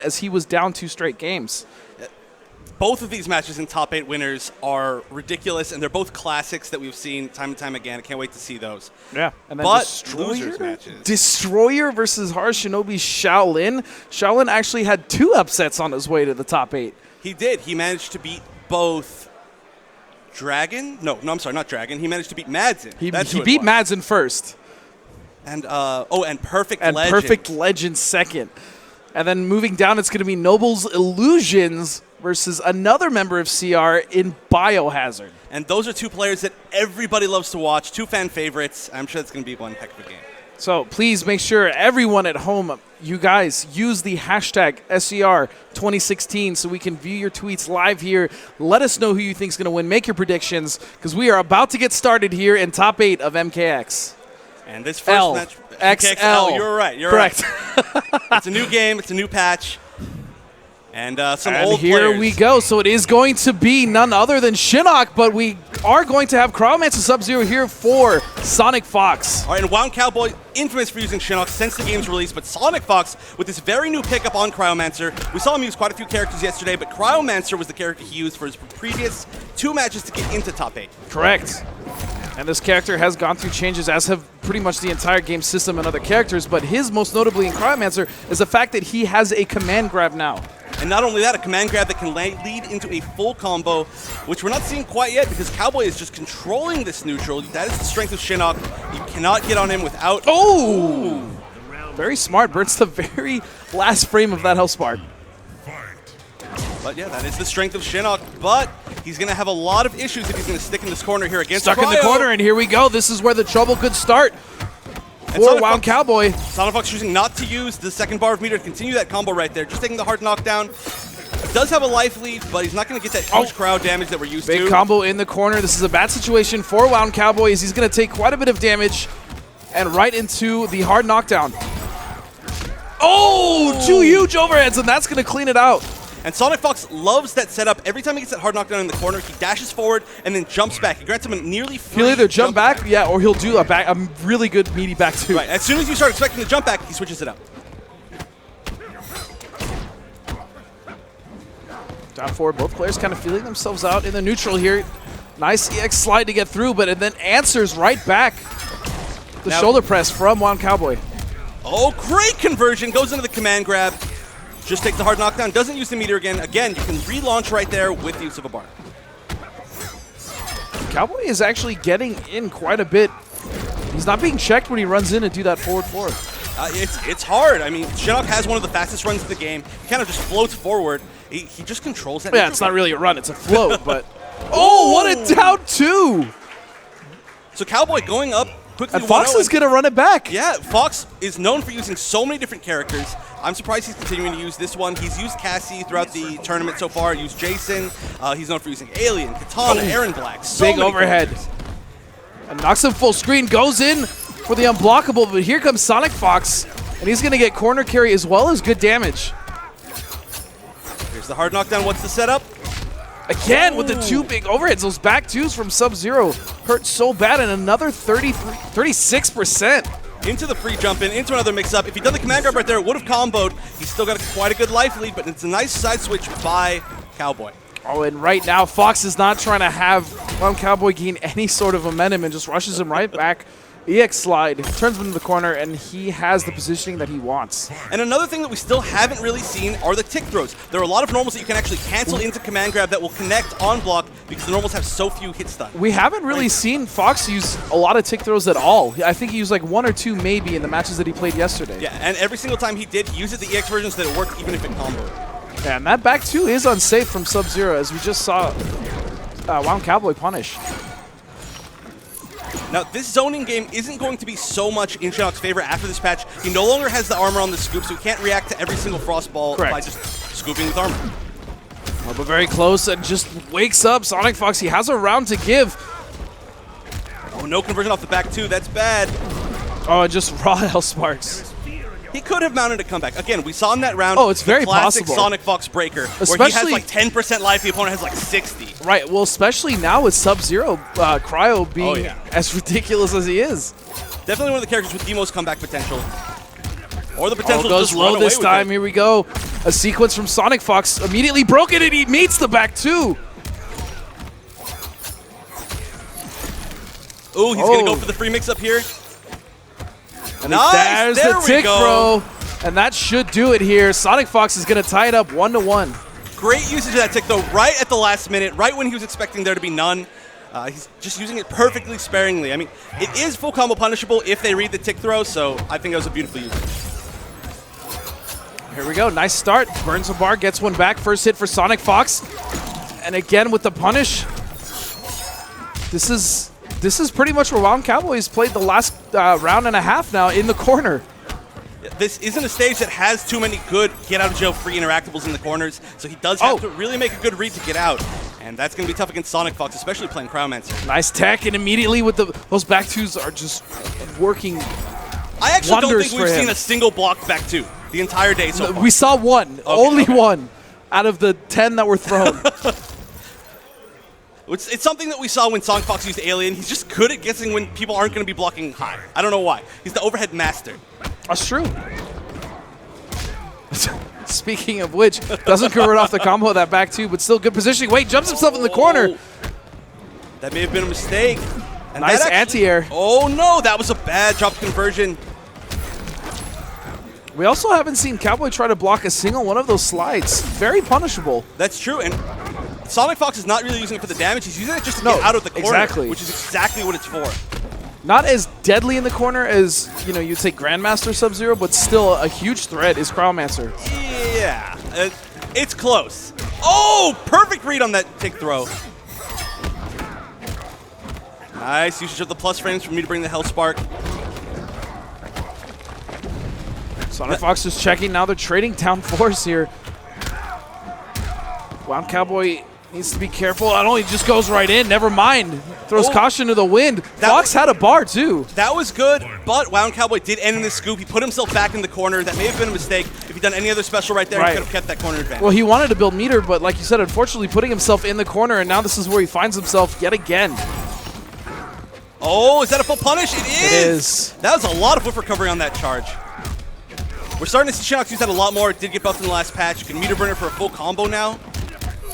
as he was down 2 straight games. Both of these matches in top 8 winners are ridiculous, and they're both classics that we've seen time and time again. I can't wait to see those. Yeah. And then but losers matches. Destroyer versus Hard Shinobi Shaolin. Shaolin actually had 2 upsets on his way to the top 8. He did. He managed to beat both Dragon. No, I'm sorry, not Dragon. He managed to beat Madsen. He beat Madsen first. And Perfect and Legend. Perfect Legend second. And then moving down, it's going to be Noble's Illusions versus another member of CR in Biohazard. And those are 2 players that everybody loves to watch, 2 fan favorites. I'm sure it's going to be one heck of a game. So please make sure everyone at home, you guys, use the hashtag SCR2016 so we can view your tweets live here. Let us know who you think is going to win. Make your predictions because we are about to get started here in top 8 of MKX. And this first match, XL. You're right. Correct. Right. It's a new game. It's a new patch. And some old here players. We go. So it is going to be none other than Shinnok, but we are going to have Cryomancer Sub-Zero here for Sonic Fox. All right, and Wound Cowboy, infamous for using Shinnok since the game's release, but Sonic Fox, with this very new pickup on Cryomancer, we saw him use quite a few characters yesterday, but Cryomancer was the character he used for his previous 2 matches to get into top 8. Correct. And this character has gone through changes, as have pretty much the entire game system and other characters, but his most notably in Cryomancer is the fact that he has a command grab now. And not only that, a command grab that can lead into a full combo, which we're not seeing quite yet because Cowboy is just controlling this neutral. That is the strength of Shinnok. You cannot get on him without... Oh! Very smart. Burns the very last frame of that health spark. But yeah, that is the strength of Shinnok, but he's going to have a lot of issues if he's going to stick in this corner here against Stuck in the corner, and here we go. This is where the trouble could start for Wound Cowboy. Sonic Fox choosing not to use the second bar of meter to continue that combo right there, just taking the hard knockdown. He does have a life lead, but he's not going to get that huge crowd damage that we're used to. Big combo in the corner. This is a bad situation for Wound Cowboy as he's going to take quite a bit of damage and right into the hard knockdown. Oh, 2 huge overheads, and that's going to clean it out. And Sonic Fox loves that setup. Every time he gets that hard knockdown in the corner, he dashes forward and then jumps back. He grants him a nearly free He'll either jump back, yeah, or he'll do a really good meaty back too. Right, as soon as you start expecting the jump back, he switches it up. Down forward, both players kind of feeling themselves out in the neutral here. Nice EX slide to get through, but it then answers right back. The shoulder press from Wound Cowboy. Oh, great conversion. Goes into the command grab. Just takes the hard knockdown. Doesn't use the meter again. Again, you can relaunch right there with the use of a bar. Cowboy is actually getting in quite a bit. He's not being checked when he runs in and do that forward. It's hard. I mean, Shinnok has one of the fastest runs in the game. He kind of just floats forward. He just controls that. Yeah, it's not really a run. It's a float, but... Oh, what a down 2! So Cowboy going up quickly. And Fox is going to run it back. Yeah, Fox is known for using so many different characters. I'm surprised he's continuing to use this one. He's used Cassie throughout the tournament so far. Used Jason. He's known for using Alien, Katana, Aaron Black. Big overhead. And knocks him full screen. Goes in for the unblockable, but here comes Sonic Fox. And he's going to get corner carry as well as good damage. Here's the hard knockdown. What's the setup? Again with the 2 big overheads. Those back 2s from Sub-Zero hurt so bad, and another 36%. Into the free jump in, into another mix-up. If he'd done the command grab right there, it would have comboed. He's still got quite a good life lead, but it's a nice side switch by Cowboy. Oh, and right now, Fox is not trying to have Wound Cowboy gain any sort of momentum and just rushes him right back. EX slide, turns him into the corner, and he has the positioning that he wants. And another thing that we still haven't really seen are the tick throws. There are a lot of normals that you can actually cancel into command grab that will connect on block because the normals have so few hit stun. We haven't really seen Fox use a lot of tick throws at all. I think he used like 1 or 2 maybe in the matches that he played yesterday. Yeah, and every single time he did, he used the EX version so that it worked even if it comboed. Yeah, and that back 2 is unsafe from Sub-Zero, as we just saw Wound Cowboy punish. Now, this zoning game isn't going to be so much in Shinnok's favor after this patch. He no longer has the armor on the scoop, so he can't react to every single frost ball by just scooping with armor. Oh, but very close and just wakes up. Sonic Fox, he has a round to give. Oh, no conversion off the back 2. That's bad. Oh, just raw health sparks. He could have mounted a comeback. Again, we saw in that round. Oh, it's very classic possible. Sonic Fox breaker, where he has like 10% life, the opponent has like 60. Right, well, especially now with Sub-Zero Cryo being as ridiculous as he is. Definitely one of the characters with the most comeback potential. Or the potential to goes just run low away this with time. it. Here we go. A sequence from Sonic Fox immediately broken, and he meets the back two. Ooh, he's going to go for the free mix up here. And Nice, there's there the we tick go. throw. And that should do it here. Sonic Fox is going to tie it up 1-1. Great usage of that tick, though, right at the last minute, right when he was expecting there to be none. He's just using it perfectly sparingly. I mean, it is full combo punishable if they read the tick throw, so I think that was a beautiful usage. Here we go. Nice start. Burns a bar, gets one back. First hit for Sonic Fox. And again with the punish. This is pretty much where Wild Cowboy has played the last round and a half now in the corner. This isn't a stage that has too many good get-out-of-jail-free interactables in the corners, so he does have to really make a good read to get out. And that's going to be tough against Sonic Fox, especially playing Cryomancer. Nice tech, and immediately with those back twos are just working. I actually don't think we've for him. seen a single blocked back two the entire day so far. We saw one, only one, out of the 10 that were thrown. It's something that we saw when Sonic Fox used Alien. He's just good at guessing when people aren't going to be blocking high. I don't know why. He's the overhead master. That's true. Speaking of which, doesn't convert off the combo of that back two, but still good positioning. Wait, jumps himself in the corner. That may have been a mistake. And nice anti-air. Oh no, that was a bad drop conversion. We also haven't seen Cowboy try to block a single one of those slides. Very punishable. That's true, and Sonic Fox is not really using it for the damage. He's using it just to get out of the corner, which is exactly what it's for. Not as deadly in the corner as, you know, you'd say Grandmaster Sub-Zero, but still a huge threat is Cryomancer. Yeah, it's close. Oh, perfect read on that tick throw. Nice usage of the plus frames for me to bring the Hell Spark. Sonic Fox is checking. Now they're trading down force here. Wild Cowboy needs to be careful. Not only just goes right in, never mind. Throws caution to the wind. Fox had a bar, too. That was good, but Wound Cowboy did end in the scoop. He put himself back in the corner. That may have been a mistake. If he'd done any other special right there, he could have kept that corner advantage. Well, he wanted to build meter, but like you said, unfortunately putting himself in the corner, and now this is where he finds himself yet again. Oh, is that a full punish? It is! It is. That was a lot of whiff recovery on that charge. We're starting to see Shinnok use that a lot more. It did get buffed in the last patch. You can meter burner for a full combo now.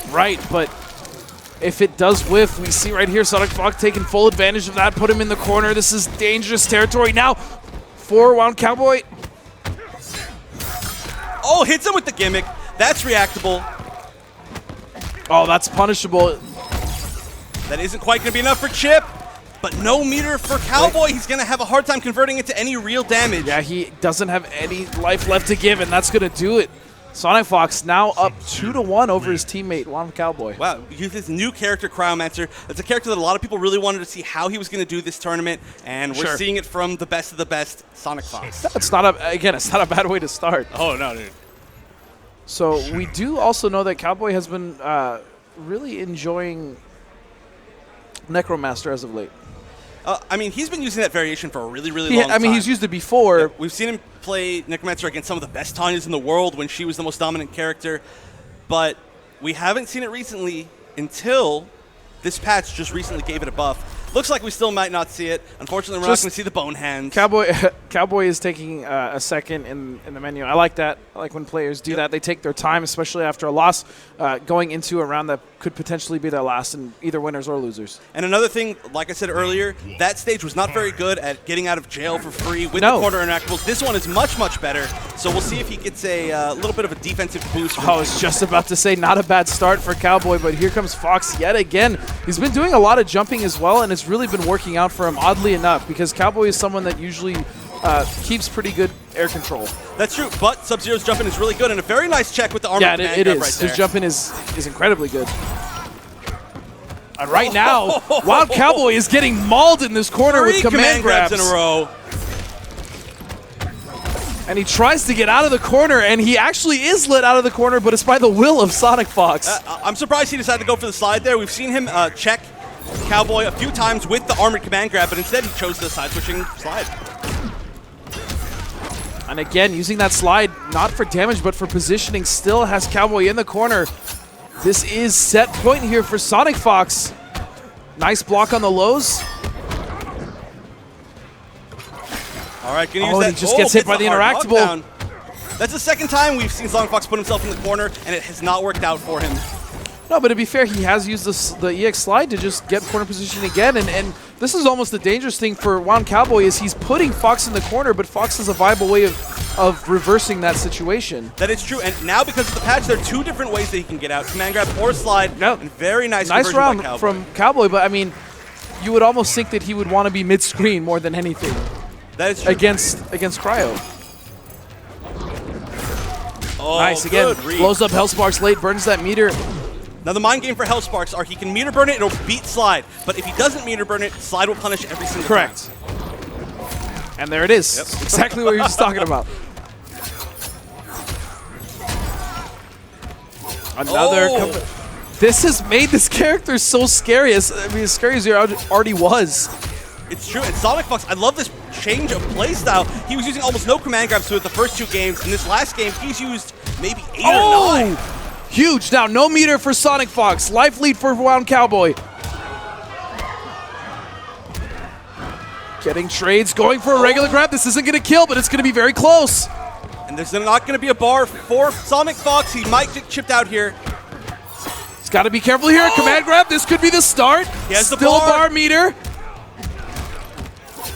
Right, but if it does whiff, we see right here Sonic Fox taking full advantage of that, put him in the corner. This is dangerous territory now for Wound Cowboy. Oh, hits him with the gimmick. That's reactable. Oh, that's punishable. That isn't quite going to be enough for Chip, but no meter for Cowboy. He's going to have a hard time converting it to any real damage. Yeah, he doesn't have any life left to give, and that's going to do it. Sonic Fox now up 2-1 over his teammate, Wild Cowboy. Wow, use his new character, Cryomancer. That's a character that a lot of people really wanted to see how he was going to do this tournament, and we're seeing it from the best of the best, Sonic Fox. It's not a bad way to start. Oh, no, dude. So we do also know that Cowboy has been really enjoying Necromaster as of late. I mean, he's been using that variation for a really, really long time. I mean, he's used it before. Yeah, we've seen him play Necromancer against some of the best Tanyas in the world when she was the most dominant character, but we haven't seen it recently until this patch just recently gave it a buff. Looks like we still might not see it. Unfortunately, we're not going to see the bone hands. Cowboy is taking a second in the menu. I like that. I like when players do that. They take their time, especially after a loss, going into a round that could potentially be their last, and either winners or losers. And another thing, like I said earlier, that stage was not very good at getting out of jail for free with the corner interactables. This one is much, much better. So we'll see if he gets a little bit of a defensive boost. I was just about to say, not a bad start for Cowboy, but here comes Fox yet again. He's been doing a lot of jumping as well, and it's really been working out for him, oddly enough, because Cowboy is someone that usually keeps pretty good air control. That's true, but Sub-Zero's jumping is really good, and a very nice check with the armor. Yeah, it is. Right there. His jumping is incredibly good. And right now, Wild Cowboy is getting mauled in this corner with command grabs in a row. And he tries to get out of the corner, and he actually is let out of the corner, but it's by the will of Sonic Fox. I'm surprised he decided to go for the slide there. We've seen him check Cowboy a few times with the armored command grab, but instead he chose the side-switching slide. And again, using that slide, not for damage, but for positioning, still has Cowboy in the corner. This is set point here for Sonic Fox. Nice block on the lows. All right, gonna use that. He just gets hit by the interactable. That's the second time we've seen Sonic Fox put himself in the corner, and it has not worked out for him. No, but to be fair, he has used the EX slide to just get corner position again, and this is almost the dangerous thing for Wound Cowboy is he's putting Fox in the corner, but Fox has a viable way of reversing that situation. That is true, and now because of the patch, there are 2 different ways that he can get out, command grab or slide, Yep. and very nice round by Cowboy. from Cowboy, but I mean, you would almost think that he would want to be mid-screen more than anything. That is true. Against Cryo. Oh, Nice, again, blows up Hellsparks late, burns that meter. Now the mind game for Hellsparks are he can meter burn it, it'll beat slide. But if he doesn't meter burn it, slide will punish every single time. Correct. And there it is. Yep. Exactly what you're just talking about. Another. This has made this character so scary. As scary as he already was. It's true. And Sonic Fox, I love this change of playstyle. He was using almost no command grabs through the first 2 games. In this last game, he's used maybe 8 or 9. Huge. Now, no meter for Sonic Fox. Life lead for Wound Cowboy. Getting trades, going for a regular grab. This isn't going to kill, but it's going to be very close. And there's not going to be a bar for Sonic Fox. He might get chipped out here. He's got to be careful here. Command grab. This could be the start. He has Still the bar meter.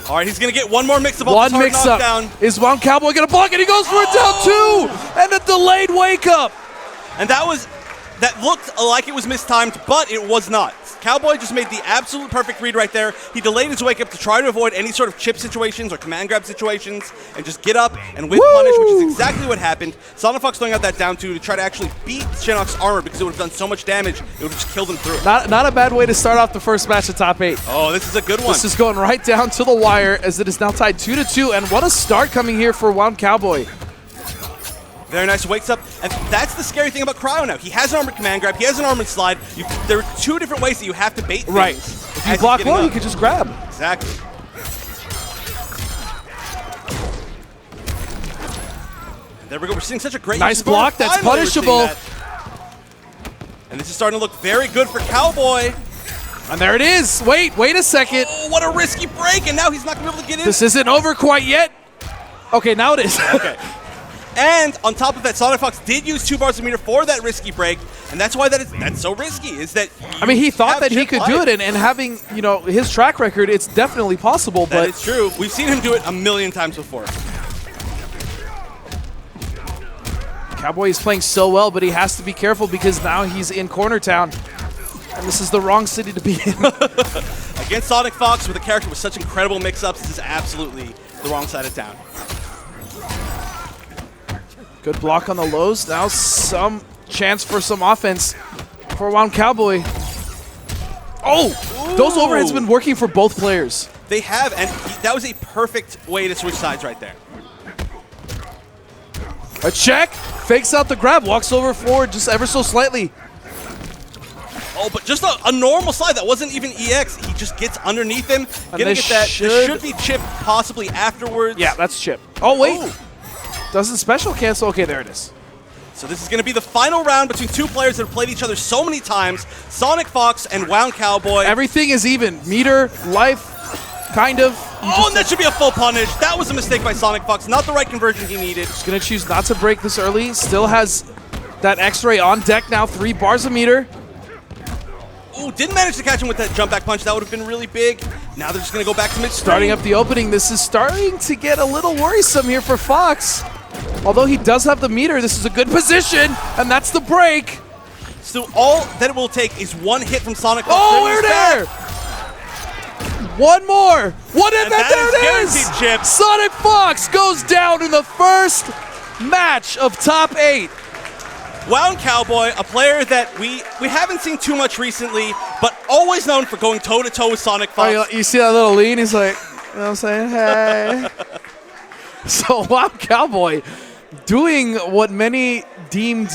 All right, he's going to get one more mix-up. One mix-up. Is Wound Cowboy going to block it? He goes for a down 2 and a delayed wake-up. And that looked like it was mistimed, but it was not. Cowboy just made the absolute perfect read right there. He delayed his wake up to try to avoid any sort of chip situations or command grab situations and just get up and whip punish, which is exactly what happened. Sonic Fox throwing out that down 2 to try to actually beat Shinnok's armor because it would have done so much damage, it would have just killed him through it. Not a bad way to start off the first match of top 8. Oh, this is a good one. This is going right down to the wire as it is now tied 2-2, and what a start coming here for Wound Cowboy. Very nice, wakes up, and that's the scary thing about Cryo now. He has an armored command grab, he has an armored slide. There are 2 different ways that you have to bait things. Right. If you block low, you can just grab. Exactly. There we go, we're seeing such a great nice block, that's punishable. And this is starting to look very good for Cowboy. And there it is. Wait a second. Oh, what a risky break, and now he's not going to be able to get in. This isn't over quite yet. Okay, now it is. Okay. And on top of that, Sonic Fox did use 2 bars of meter for that risky break, and that's why that's so risky, is that I mean, he thought that he could do it, and having, his track record, it's definitely possible. But it's true. We've seen him do it a million times before. Cowboy is playing so well, but he has to be careful because now he's in Corner Town, and this is the wrong city to be in. Against Sonic Fox, with a character with such incredible mix-ups, this is absolutely the wrong side of town. Good block on the lows. Now some chance for some offense for Wound Cowboy. Oh! Ooh. Those overheads have been working for both players. They have, and that was a perfect way to switch sides right there. A check, fakes out the grab, walks over forward just ever so slightly. Oh, but just a normal slide that wasn't even EX. He just gets underneath him. Gonna get that. This should be chip possibly afterwards. Yeah, that's chip. Oh, wait. Oh. Doesn't special cancel? Okay, there it is. So this is going to be the final round between 2 players that have played each other so many times, Sonic Fox and Wound Cowboy. Everything is even. Meter, life, kind of. Oh, and that should be a full punish. That was a mistake by Sonic Fox. Not the right conversion he needed. He's going to choose not to break this early. Still has that X-ray on deck now. 3 bars of meter. Ooh, didn't manage to catch him with that jump back punch. That would have been really big. Now they're just going to go back to mid-screen. Starting up the opening. This is starting to get a little worrisome here for Fox. Although he does have the meter, this is a good position, and that's the break. So all that it will take is 1 hit from Sonic Fox. Oh, we're there! One more! What if that? There it is! Chip. Sonic Fox goes down in the first match of top 8. Wound Cowboy, a player that we haven't seen too much recently, but always known for going toe-to-toe with Sonic Fox. Oh, you see that little lean? He's like, you know what I'm saying? Hey. So Wound Cowboy doing what many deemed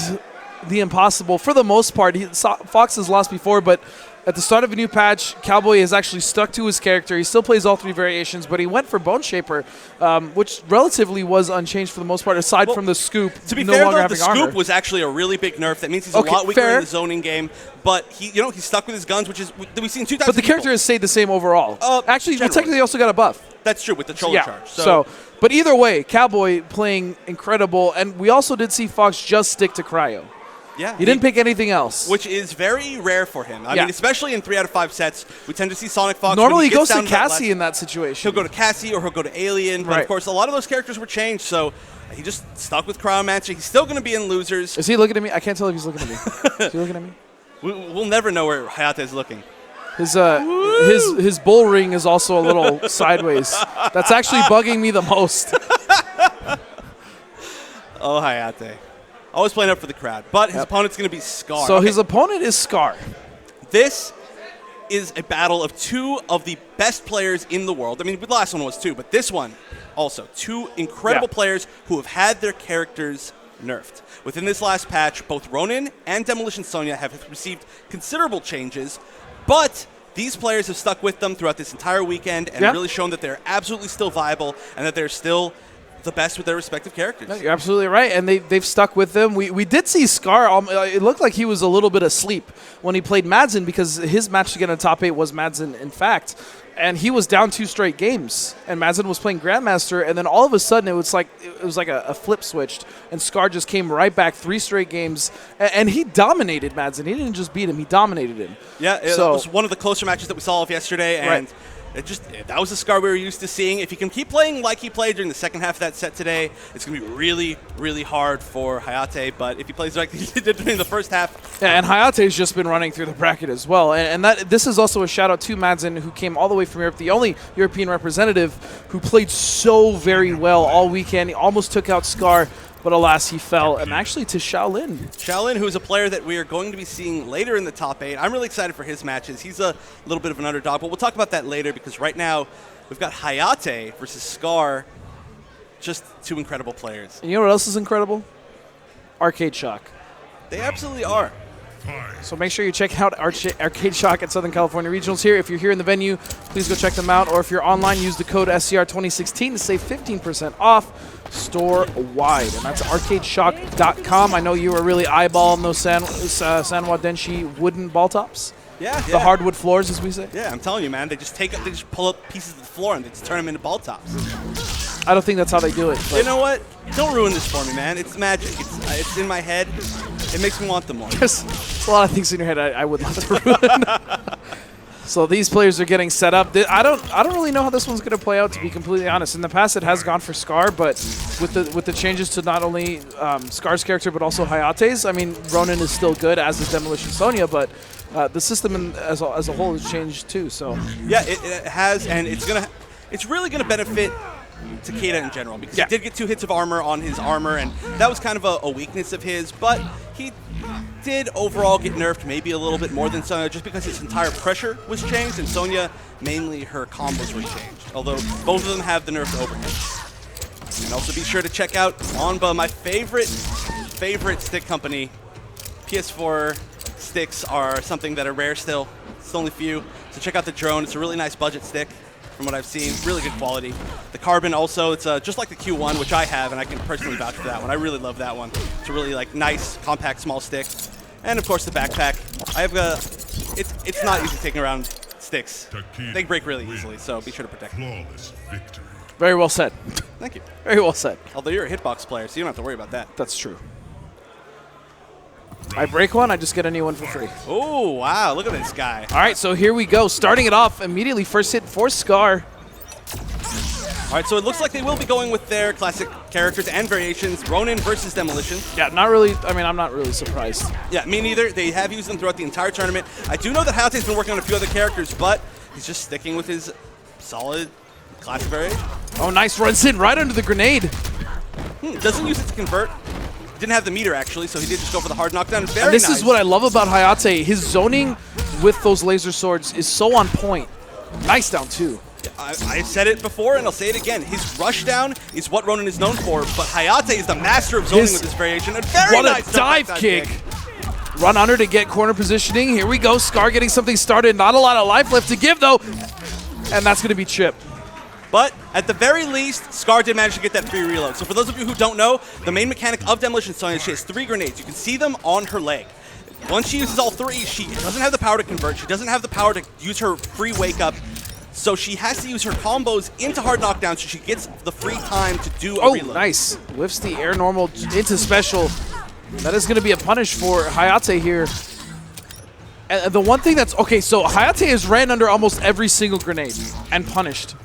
the impossible for the most part. Fox has lost before, but at the start of a new patch, Cowboy has actually stuck to his character. He still plays all 3 variations, but he went for Bone Shaper, which relatively was unchanged for the most part, aside from the scoop. To be fair, though, the scoop was actually a really big nerf. That means he's a lot weaker in the zoning game. But he's stuck with his guns, which is we've seen 2 times. But the character has stayed the same overall. Actually, technically, he also got a buff. That's true with the shoulder charge. But either way, Cowboy playing incredible, and we also did see Fox just stick to Cryo. Yeah, he didn't pick anything else, which is very rare for him. I mean, especially in 3 out of 5 sets, we tend to see Sonic Fox. Normally, he goes to Cassie in that situation. He'll go to Cassie or he'll go to Alien. But of course, a lot of those characters were changed, so he just stuck with Cryomancer. He's still going to be in losers. Is he looking at me? I can't tell if he's looking at me. Is he looking at me? We'll never know where Hayate is looking. His bull ring is also a little sideways. That's actually bugging me the most. Oh, Hayate. Always playing up for the crowd. But his opponent's going to be Scar. So his opponent is Scar. This is a battle of 2 of the best players in the world. I mean, the last one was 2, but this one also. 2 incredible players who have had their characters nerfed. Within this last patch, both Ronin and Demolition Sonya have received considerable changes, but these players have stuck with them throughout this entire weekend and really shown that they're absolutely still viable and that they're still the best with their respective characters. No, you're absolutely right, and they've stuck with them. We did see Scar. It looked like he was a little bit asleep when he played Madsen because his match to get in top 8 was Madsen, in fact. And he was down 2 straight games, and Madsen was playing Grandmaster, and then all of a sudden it was like a flip switched, and Scar just came right back 3 straight games, and he dominated Madsen. He didn't just beat him; he dominated him. Yeah, that was one of the closer matches that we saw of yesterday, and that was the Scar we were used to seeing. If he can keep playing like he played during the second half of that set today, it's going to be really, really hard for Hayate. But if he plays like he did during the first half. Yeah, and Hayate's just been running through the bracket as well. And this is also a shout-out to Madsen, who came all the way from Europe, the only European representative who played so very well all weekend. He almost took out Scar, but alas, he fell. And actually to Shaolin. Shaolin, who's a player that we are going to be seeing later in the top 8. I'm really excited for his matches. He's a little bit of an underdog, but we'll talk about that later because right now we've got Hayate versus Scar. Just 2 incredible players. And you know what else is incredible? Arcade Shock. They absolutely are. So make sure you check out Arcade Shock at Southern California Regionals here. If you're here in the venue, please go check them out. Or if you're online, use the code SCR2016 to save 15% off store-wide. And that's arcadeshock.com. I know you were really eyeballing those Sanwa Denshi wooden ball tops. Yeah. The hardwood floors, as we say. Yeah, I'm telling you, man. They just pull up pieces of the floor and they just turn them into ball tops. I don't think that's how they do it. You know what? Don't ruin this for me, man. It's magic. It's in my head. It makes me want them more. There's a lot of things in your head I would love to ruin. So these players are getting set up. I don't really know how this one's going to play out, to be completely honest. In the past, it has gone for Scar, but with the changes to not only Scar's character but also Hayate's, I mean, Ronin is still good, as is Demolition Sonya, but the system as a whole has changed too. So yeah, it has, and it's really gonna benefit Takeda in general because he did get 2 hits of armor on his armor, and that was kind of a weakness of his, but he did overall get nerfed maybe a little bit more than Sonya just because his entire pressure was changed, and Sonya, mainly her combos were changed, although both of them have the nerfed overhead. And also be sure to check out Onba, my favorite stick company. PS4 sticks are something that are rare still. It's only few, so check out the drone. It's a really nice budget stick. From what I've seen, really good quality. The carbon also, it's just like the Q1, which I have, and I can personally vouch for that one. I really love that one. It's a really nice, compact, small stick. And of course the backpack. I have it's not easy taking around sticks. They break really easily, so be sure to protect them. very well said. Thank you. Very well said. Although you're a hitbox player, so you don't have to worry about that. That's true. I break one, I just get a new one for free. Oh, wow. Look at this guy. All right, so here we go. Starting it off immediately. First hit for Scar. All right, so it looks like they will be going with their classic characters and variations. Ronin versus Demolition. Yeah, not really. I mean, I'm not really surprised. Yeah, me neither. They have used them throughout the entire tournament. I do know that Hayate's been working on a few other characters, but he's just sticking with his solid classic variation. Oh, nice. Runs in right under the grenade. Doesn't use it to convert. Didn't have the meter, actually, so he did just go for the hard knockdown. And this is what I love about Hayate. His zoning with those laser swords is so on point. Nice down, too. I said it before, and I'll say it again. His rush down is what Ronin is known for, but Hayate is the master of zoning with this variation. And very nice what a dive kick. Run under to get corner positioning. Here we go. Scar getting something started. Not a lot of life left to give, though. And that's going to be Chip. But at the very least, Scar did manage to get that free reload. So for those of you who don't know, the main mechanic of Demolition Sonya, she has 3 grenades. You can see them on her leg. Once she uses all 3, she doesn't have the power to convert. She doesn't have the power to use her free wake up. So she has to use her combos into hard knockdown so she gets the free time to do a Oh, reload. nice. Whiffs the air normal into special. That is going to be a punish for Hayate here. And the one thing that's... Okay, so Hayate has ran under almost every single grenade and punished.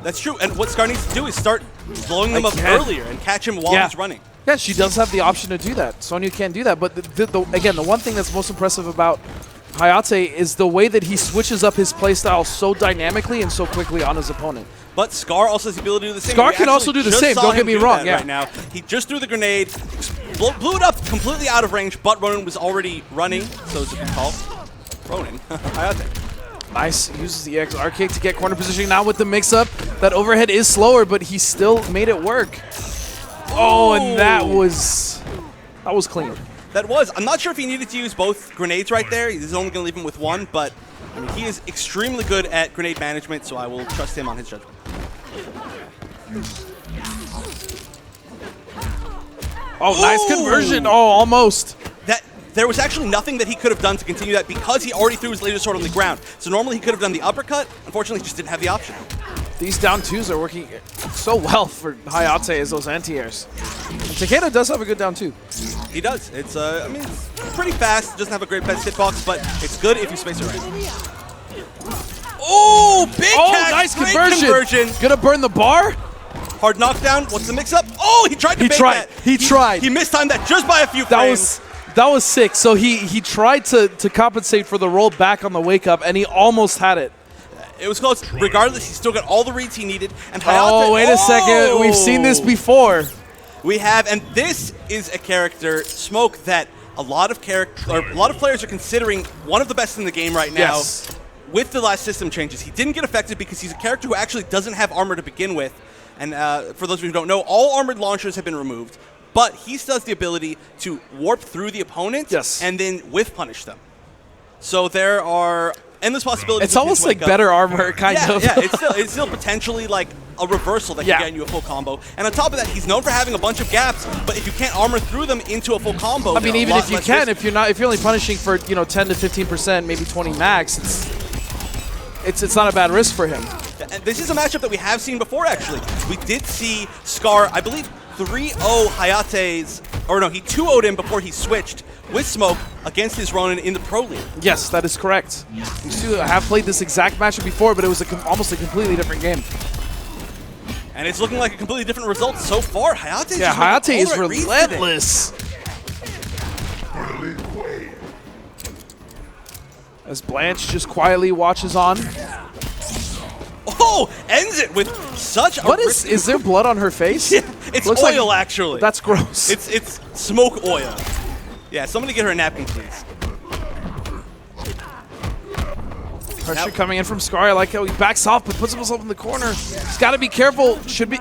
That's true. And what Scar needs to do is start blowing them up earlier and catch him while he's running. Yeah, she does have the option to do that. Sonya can't do that. But again, the one thing that's most impressive about Hayate is the way that he switches up his playstyle so dynamically and so quickly on his opponent. But Scar also has the ability to do the same. Scar can also do the same, don't get me wrong. Right now, he just threw the grenade, blew it up completely out of range, but Ronin was already running, so it's a good call. Ronin, Hayate. Nice, uses the XR kick to get corner positioning. Now with the mix-up, that overhead is slower, but he still made it work. Oh, and that was clean. That was. I'm not sure if he needed to use both grenades right there. He's only going to leave him with one, but I mean, he is extremely good at grenade management, so I will trust him on his judgment. Oh, nice conversion. Oh, almost. There was actually nothing that he could have done to continue that because he already threw his laser sword on the ground. So normally he could have done the uppercut. Unfortunately, he just didn't have the option. These down twos are working so well for Hayate as those anti-airs. And Takeda does have a good down two. He does. It's I mean, it's pretty fast. Doesn't have a great best hitbox, but it's good if you space it right. Oh, big catch. Nice Great conversion. Gonna burn the bar. Hard knockdown. What's the mix-up? Oh, he tried to bait that. He tried. He mistimed that just by a few frames. That was sick. So he tried to compensate for the roll back on the wake up, and he almost had it. It was close. Regardless, he still got all the reads he needed. And Hayate, oh, wait a second. We've seen this before. We have, and this is a character, Smoke, that a lot of players are considering one of the best in the game right now. Yes. With the last system changes, he didn't get affected because he's a character who actually doesn't have armor to begin with. And for those of you who don't know, all armored launchers have been removed. But he still has the ability to warp through the opponent and then whiff punish them. So there are endless possibilities. It's almost like better armor, kind of. Yeah, it's still potentially like a reversal that can get you a full combo. And on top of that, he's known for having a bunch of gaps, but if you can't armor through them into a full combo, I mean, even if you can, if you're only punishing for 10 to 15%, maybe 20 max, it's not a bad risk for him. And this is a matchup that we have seen before, actually. We did see Scar, I believe, 3-0 Hayate's, or no, he 2-0'd him before he switched with Smoke against his Ronin in the Pro League. Yes, that is correct. We still have played this exact matchup before, but it was almost a completely different game. And it's looking like a completely different result so far. Hayate is relentless. As Blanche just quietly watches on. Oh, ends it with such a... What is there blood on her face? Yeah, it's Looks oil, like, actually. That's gross. It's smoke oil. Yeah, somebody get her a napkin, please. Pressure coming in from Scar. I like how he backs off but puts himself in the corner. He's got to be careful. Should be...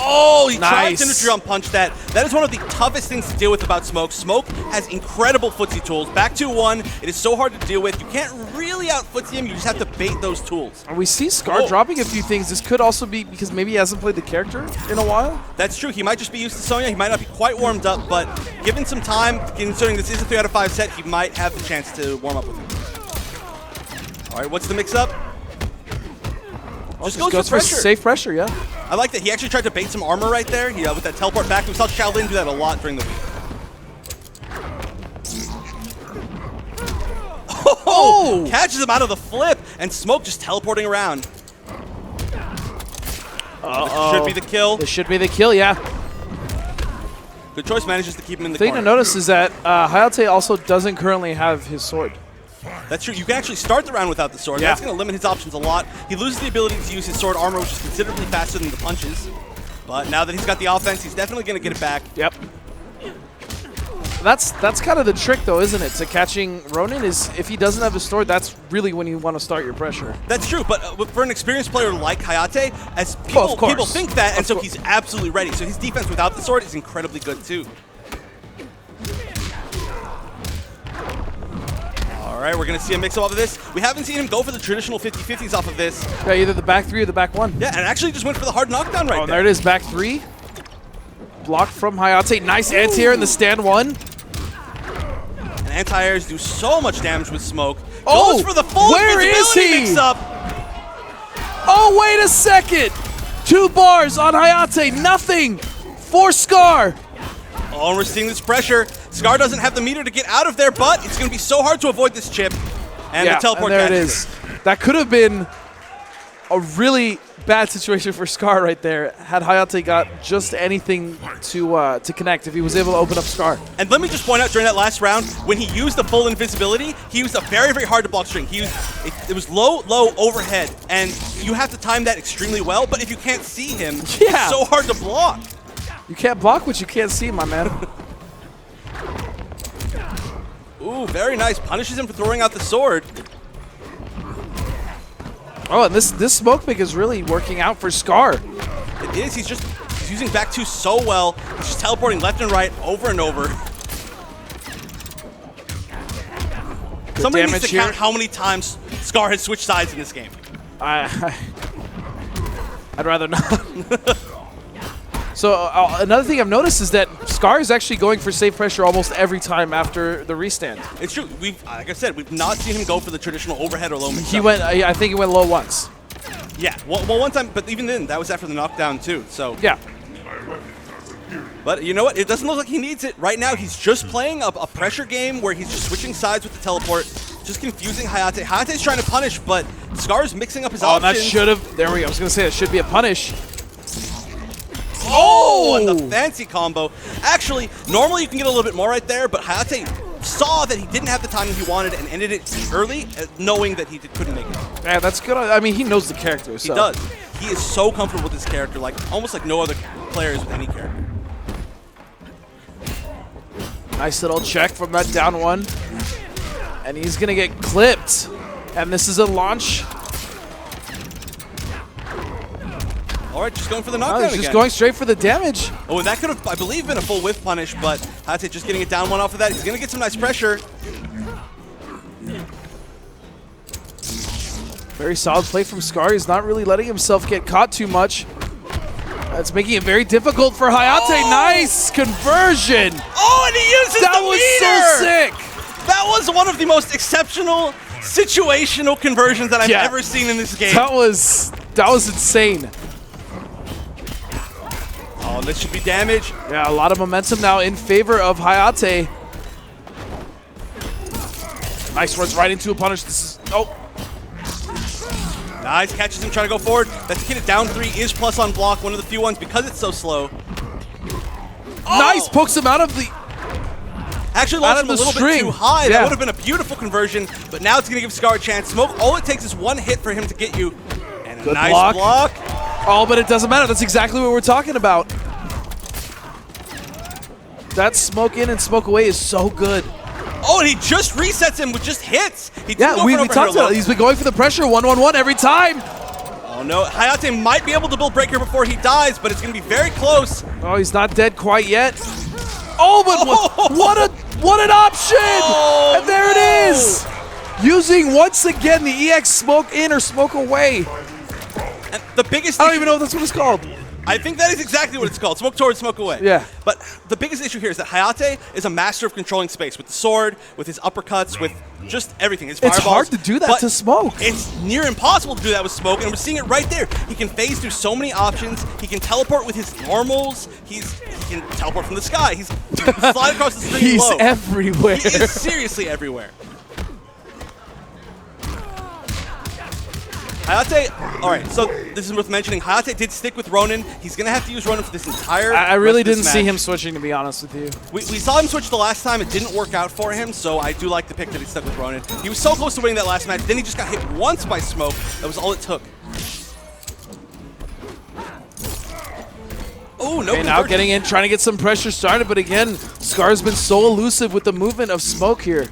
Oh, he tried to neutral punch that. That is one of the toughest things to deal with about Smoke. Smoke has incredible footsie tools. Back 2-1, it is so hard to deal with. You can't really out-footsie him. You just have to bait those tools. And we see Scar dropping a few things. This could also be because maybe he hasn't played the character in a while. That's true. He might just be used to Sonya. He might not be quite warmed up, but given some time, considering this is a 3 out of 5 set, he might have the chance to warm up with him. All right, what's the mix-up? Just goes for safe pressure, yeah. I like that he actually tried to bait some armor right there with that teleport back. We saw Shaolin do that a lot during the week. Oh! Catches him out of the flip, and Smoke just teleporting around. Should be the kill. This should be the kill, yeah. Good choice, manages to keep him in the thing corner. to notice is that Hayate also doesn't currently have his sword. That's true. You can actually start the round without the sword. That's going to limit his options a lot. He loses the ability to use his sword armor, which is considerably faster than the punches. But now that he's got the offense, he's definitely going to get it back. Yep. That's kind of the trick, though, isn't it? To catching Ronin is if he doesn't have his sword, that's really when you want to start your pressure. That's true, but for an experienced player like Hayate, as people think that, and so he's absolutely ready. So his defense without the sword is incredibly good, too. All right, we're going to see a mix-up off of this. We haven't seen him go for the traditional 50-50s off of this. Yeah, either the back 3 or the back 1. Yeah, and actually just went for the hard knockdown right there. Oh, there it is, back 3. Blocked from Hayate. Nice anti-air in the stand 1. And anti-airs do so much damage with Smoke. Oh, goes for the full where is invisibility he? mix-up. Oh, wait a second. 2 bars on Hayate. Nothing for Scar. Oh, and we're seeing this pressure. Scar doesn't have the meter to get out of there, but it's going to be so hard to avoid this chip. And the teleport and there it catches is. That could have been a really bad situation for Scar right there had Hayate got just anything to connect, if he was able to open up Scar. And let me just point out, during that last round, when he used the full invisibility, he used a very, very hard to block string. He used, it was low, overhead, and you have to time that extremely well, but if you can't see him, it's so hard to block. You can't block what you can't see, my man. Ooh, very nice. Punishes him for throwing out the sword. Oh, and this smoke pick is really working out for Scar. It is. He's using back two so well. He's just teleporting left and right over and over. Somebody needs to count how many times Scar has switched sides in this game. I'd rather not. So another thing I've noticed is that Scar is actually going for safe pressure almost every time after the restand. It's true. Like I said, we've not seen him go for the traditional overhead or low mix. He went. I think he went low once. Yeah. Well, one time, but even then, that was after the knockdown too. So yeah. But you know what? It doesn't look like he needs it right now. He's just playing a pressure game where he's just switching sides with the teleport, just confusing Hayate. Hayate's trying to punish, but Scar's mixing up his options. Oh, that should have. There we go. I was gonna say that should be a punish. Oh, and the fancy combo. Actually, normally you can get a little bit more right there, but Hayate saw that he didn't have the timing he wanted and ended it early, knowing that he couldn't make it. Yeah, that's good. I mean, he knows the character. So. He does. He is so comfortable with his character, like almost like no other player is with any character. Nice little check from that down one. And he's going to get clipped. And this is a launch. All right, just going for the knockdown again. Just going straight for the damage. Oh, and that could have, I believe, been a full whiff punish, but Hayate just getting it down one off of that. He's going to get some nice pressure. Very solid play from Scar. He's not really letting himself get caught too much. That's making it very difficult for Hayate. Oh! Nice conversion. Oh, and he uses that the was meter! So sick. That was one of the most exceptional situational conversions that I've ever seen in this game. That was insane. Oh, this should be damage. Yeah, a lot of momentum now in favor of Hayate. Nice, runs right into a punish. This is Nice, catches him trying to go forward. That's hit it down 3 is plus on block, one of the few ones because it's so slow. Nice, pokes him out of the... Actually launched him a little bit too high. That would have been a beautiful conversion, but now it's going to give Scar a chance. Smoke, all it takes is one hit for him to get you. And a nice block. Oh, but it doesn't matter. That's exactly what we're talking about. That smoke in and smoke away is so good. Oh, and he just resets him with just hits. He we talked about it. He's been going for the pressure 1-1-1 every time. Oh, no. Hayate might be able to build breaker before he dies, but it's going to be very close. Oh, he's not dead quite yet. Oh, but what an option! Oh, and there it is! Using, once again, the EX smoke in or smoke away. And the biggest I don't even know if that's what it's called. I think that is exactly what it's called. Smoke towards, smoke away. Yeah. But the biggest issue here is that Hayate is a master of controlling space with the sword, with his uppercuts, with just everything. His fireballs. It's hard to do that to smoke. It's near impossible to do that with smoke, and we're seeing it right there. He can phase through so many options. He can teleport with his normals. He can teleport from the sky. He can slide across the screen He's low. everywhere. He is seriously everywhere. Hayate, all right, so this is worth mentioning. Hayate did stick with Ronin. He's going to have to use Ronin for this entire I really didn't see him switching, to be honest with you. We saw him switch the last time. It didn't work out for him, so I do like the pick that he stuck with Ronin. He was so close to winning that last match. Then he just got hit once by smoke. That was all it took. Oh, no. Okay, now getting in, trying to get some pressure started, but again, Scar's been so elusive with the movement of smoke here.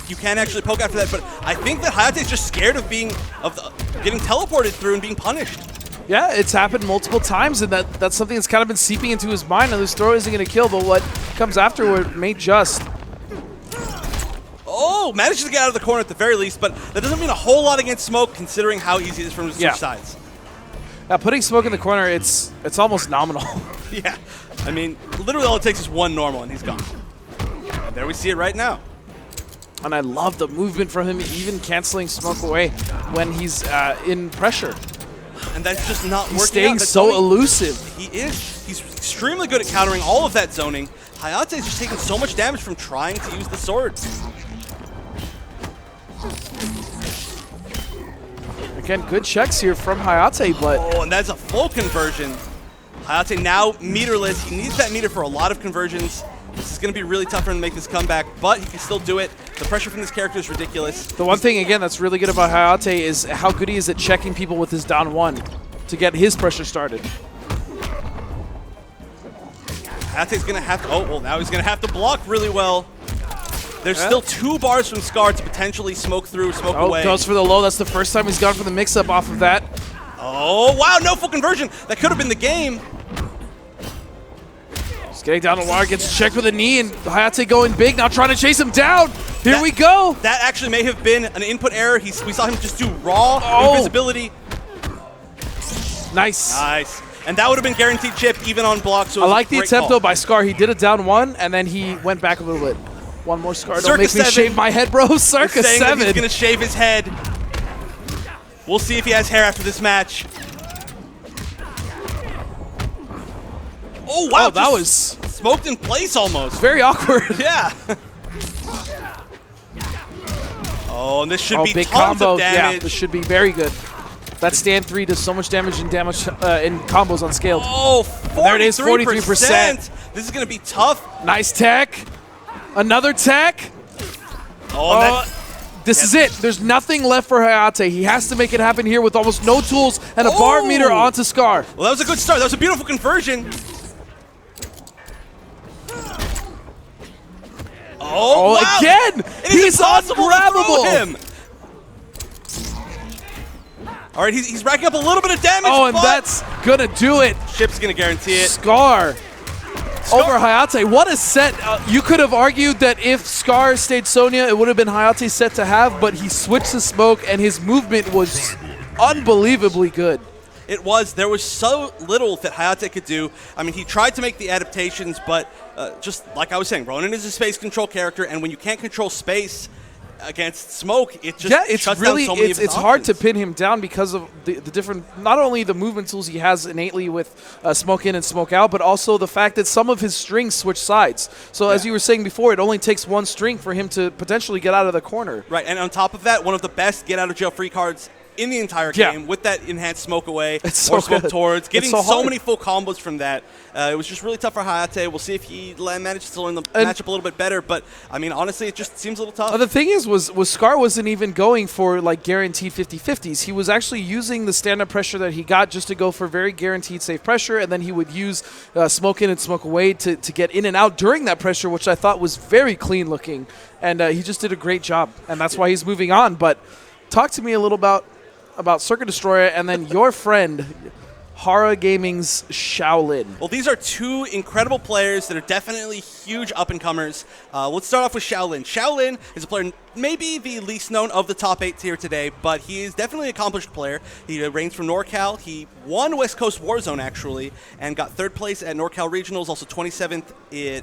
You can actually poke after that, but I think that Hayate's just scared of getting teleported through and being punished. Yeah, it's happened multiple times, and that's something that's kind of been seeping into his mind. Now, this throw isn't going to kill, but what comes afterward may just. Oh, manages to get out of the corner at the very least, but that doesn't mean a whole lot against Smoke, considering how easy it is from the switch sides. Putting Smoke in the corner, it's almost nominal. Yeah, I mean, literally all it takes is one normal, and he's gone. And there we see it right now. And I love the movement from him, even canceling smoke away when he's in pressure. And that's just not working He's staying out. so elusive. He is. He's extremely good at countering all of that zoning. Hayate is just taking so much damage from trying to use the sword. Again, good checks here from Hayate, but... Oh, and that's a full conversion. Hayate now meterless. He needs that meter for a lot of conversions. This is going to be really tough for him to make this comeback, but he can still do it. The pressure from this character is ridiculous. The one thing, again, that's really good about Hayate is how good he is at checking people with his down one to get his pressure started. Hayate's going to have to... Oh, well, now he's going to have to block really well. There's still 2 bars from Scar to potentially smoke through, smoke away. Oh, goes for the low. That's the first time he's gone for the mix-up off of that. Oh, wow, no full conversion. That could have been the game. He's getting down the wire, gets checked with a knee, and Hayate going big, now trying to chase him down. Here we go. That actually may have been an input error. We saw him just do raw invisibility. Nice. Nice. And that would have been guaranteed chip even on block. So I like the attempt, though, by Scar. He did a down one, and then he went back a little bit. One more Scar. Don't make me shave my head, bro. Circa 7. He's going to shave his head. We'll see if he has hair after this match. Oh, wow. Oh, that was smoked in place almost. very awkward. Yeah. Oh, and this should be big tons combo. of damage. Yeah, this should be very good. That stand 3 does so much damage in combos unscaled. Oh, 43%. There it is, 43%. This is going to be tough. Nice tech. Another tech. Oh, this is it. There's nothing left for Hayate. He has to make it happen here with almost no tools and a bar meter onto Scar. Well, that was a good start. That was a beautiful conversion. Oh, wow. Again! He's ungrabbable! Him. All right, he's racking up a little bit of damage. Oh, and that's gonna do it. Chip's gonna guarantee it. Scar over Hayate. What a set. You could have argued that if Scar stayed Sonya, it would have been Hayate's set to have, but he switched to smoke, and his movement was unbelievably good. It was. There was so little that Hayate could do. I mean, he tried to make the adaptations, but just like I was saying, Ronin is a space control character, and when you can't control space against smoke, it just shuts down so many of his it's hard to pin him down because of the different, not only the movement tools he has innately with smoke in and smoke out, but also the fact that some of his strings switch sides. So as you were saying before, it only takes one string for him to potentially get out of the corner. Right, and on top of that, one of the best get out of jail free cards in the entire game with that enhanced smoke away or smoke towards, getting so many full combos from that. It was just really tough for Hayate. We'll see if he manages to learn the matchup a little bit better, but I mean, honestly, it just seems a little tough. The thing is, was Scar wasn't even going for like guaranteed 50-50s. He was actually using the stand-up pressure that he got just to go for very guaranteed safe pressure, and then he would use smoke in and smoke away to get in and out during that pressure, which I thought was very clean looking, and he just did a great job, and that's why he's moving on. But talk to me a little about Circuit Destroyer and then your friend Hara Gaming's Shaolin. Well, these are 2 incredible players that are definitely huge up-and-comers. Let's start off with Shaolin. Shaolin is a player, maybe the least known of the top 8 here today, but he is definitely an accomplished player. He reigns from NorCal. He won West Coast Warzone, actually, and got 3rd place at NorCal Regionals, also 27th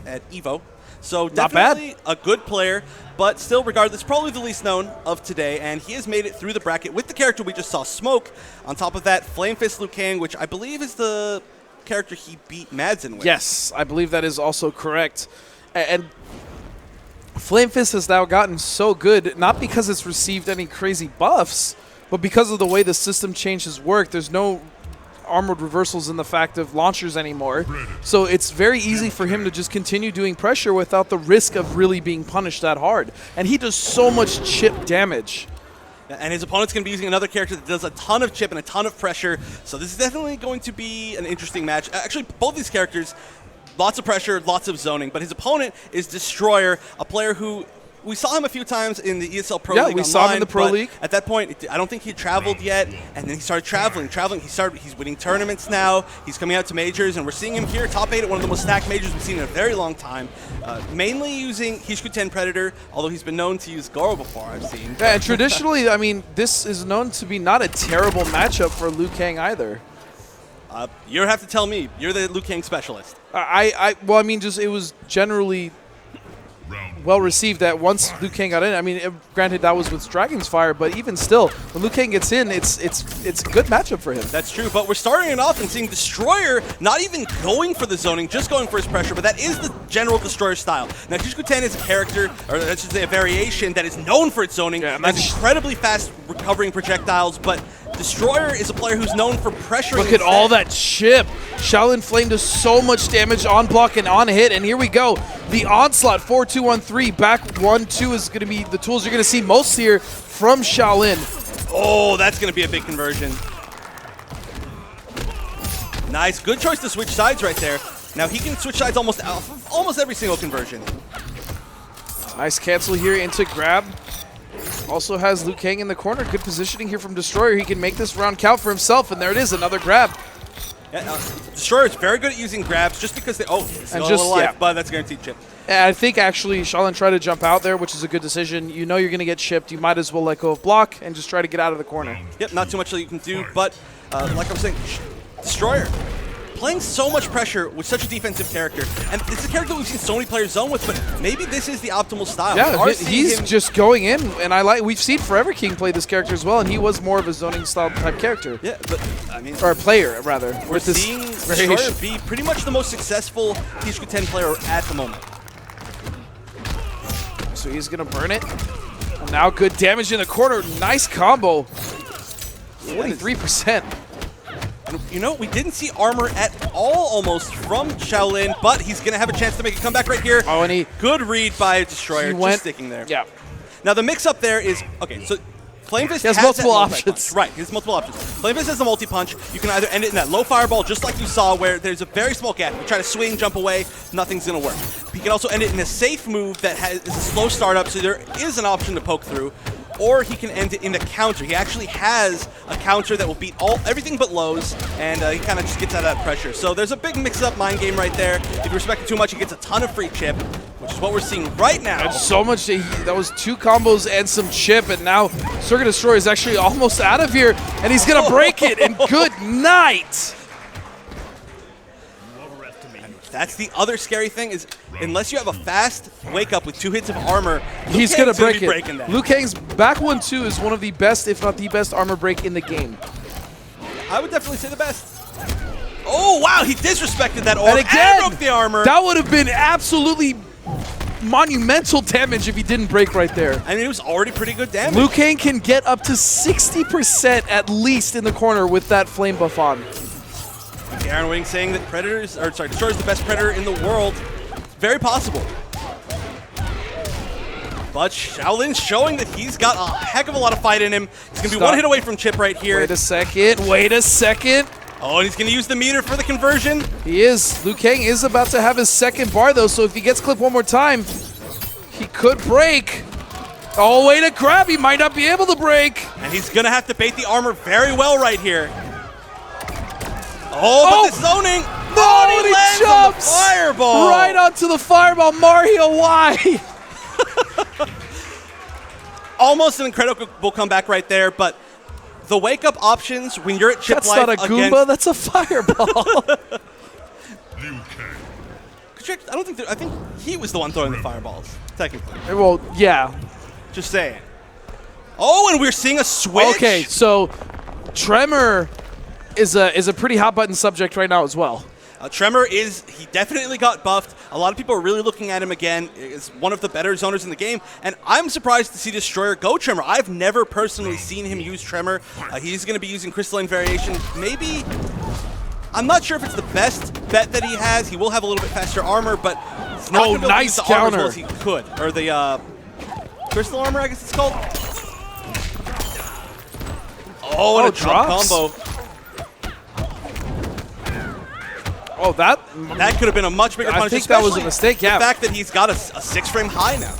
at EVO. So definitely a good player, but still, regardless, probably the least known of today, and he has made it through the bracket with the character we just saw, Smoke. On top of that, Flame Fist Liu Kang, which I believe is the character he beat Madsen with. Yes, I believe that is also correct. And Flame Fist has now gotten so good, not because it's received any crazy buffs, but because of the way the system changes work. There's no armored reversals in the fact of launchers anymore. So it's very easy for him to just continue doing pressure without the risk of really being punished that hard. And he does so much chip damage. And his opponent's going to be using another character that does a ton of chip and a ton of pressure. So this is definitely going to be an interesting match. Actually, both these characters, lots of pressure, lots of zoning. But his opponent is Destroyer, a player who we saw him a few times in the ESL Pro League online. Yeah, we saw him in the Pro League. At that point, I don't think he traveled yet, and then he started traveling. He's winning tournaments now. He's coming out to majors, and we're seeing him here, top 8 at one of the most stacked majors we've seen in a very long time. Mainly using Hishkuten Predator, although he's been known to use Goro before, I've seen. Yeah, and traditionally, I mean, this is known to be not a terrible matchup for Liu Kang either. You have to tell me. You're the Liu Kang specialist. Well, I mean, just it was generally well received that once Liu Kang got in. I mean, granted that was with Dragon's Fire, but even still, when Liu Kang gets in, it's a good matchup for him. That's true, but we're starting it off and seeing Destroyer not even going for the zoning, just going for his pressure, but that is the general Destroyer style. Now, Kishikuten is a character, or I should say a variation, that is known for its zoning, has incredibly fast recovering projectiles, but Destroyer is a player who's known for pressuring. Look at all that chip. Shaolin Flame does so much damage on block and on hit, and here we go. The Onslaught 4-2-1-3, back 1-2 is going to be the tools you're going to see most here from Shaolin. Oh, that's going to be a big conversion. Nice, good choice to switch sides right there. Now he can switch sides almost every single conversion. Nice cancel here into grab. Also has Liu Kang in the corner. Good positioning here from Destroyer. He can make this round count for himself, and there it is, another grab. Yeah, Destroyer is very good at using grabs just because they, it's a little life, but that's guaranteed chip. And I think actually Shaolin tried to jump out there, which is a good decision. You know you're going to get chipped. You might as well let go of block and just try to get out of the corner. Yep, not too much that you can do, but like I was saying, Destroyer playing so much pressure with such a defensive character. And it's a character that we've seen so many players zone with, but maybe this is the optimal style. Yeah, he's just going in, and we've seen Forever King play this character as well, and he was more of a zoning style type character. Yeah, but I mean, or a player rather. We're seeing Destroyer be pretty much the most successful Kishikuten player at the moment. So he's gonna burn it. And now good damage in the corner. Nice combo. 43%. You know, we didn't see armor at all almost from Shaolin, but he's going to have a chance to make a comeback right here. Oh, and good read by Destroyer, just sticking there. Yeah. Now the mix-up there is, okay, so Flame Fist has multiple options. Right, he has multiple options. Flame Fist has a multi-punch. You can either end it in that low fireball, just like you saw, where there's a very small gap. You try to swing, jump away, nothing's going to work. You can also end it in a safe move that is a slow startup, so there is an option to poke through. Or he can end it in a counter. He actually has a counter that will beat everything but lows, and he kind of just gets out of that pressure. So there's a big mix-up mind game right there. If you respect it too much, he gets a ton of free chip, which is what we're seeing right now. And so much, that was 2 combos and some chip, and now Circuit Destroyer is actually almost out of here, and he's going to break it, and good night! That's the other scary thing is, unless you have a fast wake-up with 2 hits of armor, he's going to break it. That. Liu Kang's back 1-2 is one of the best, if not the best, armor break in the game. I would definitely say the best. Oh, wow, he disrespected that orb and again, broke the armor. That would have been absolutely monumental damage if he didn't break right there. I mean, it was already pretty good damage. Liu Kang can get up to 60% at least in the corner with that flame buff on. Aaron Wing saying that Destroyer's the best Predator in the world. Very possible. But Shaolin's showing that he's got a heck of a lot of fight in him. He's going to be 1 hit away from chip right here. Wait a second. Oh, and he's going to use the meter for the conversion. He is. Liu Kang is about to have his second bar, though, so if he gets clipped one more time, he could break. Oh, way to grab. He might not be able to break. And he's going to have to bait the armor very well right here. Oh, but the zoning. No, and he jumps on the fireball. Right onto the fireball. Mario, why? Almost an incredible comeback right there, but the wake-up options when you're at chip that's life not a Goomba, that's a fireball. I think he was the one throwing the fireballs, technically. Well, yeah. Just saying. Oh, and we're seeing a switch. Okay, so Tremor is a pretty hot button subject right now as well. Tremor he definitely got buffed. A lot of people are really looking at him again as one of the better zoners in the game, and I'm surprised to see Destroyer go Tremor. I've never personally seen him use Tremor. He's going to be using Crystalline Variation. Maybe, I'm not sure if it's the best bet that he has. He will have a little bit faster armor, but it's not going to nice use the counter. armor as well as he could. Or the Crystal Armor, I guess it's called. Oh, and a drop combo. Oh, that could have been a much bigger punish. I think that was a mistake, yeah. The fact that he's got a 6-frame high now.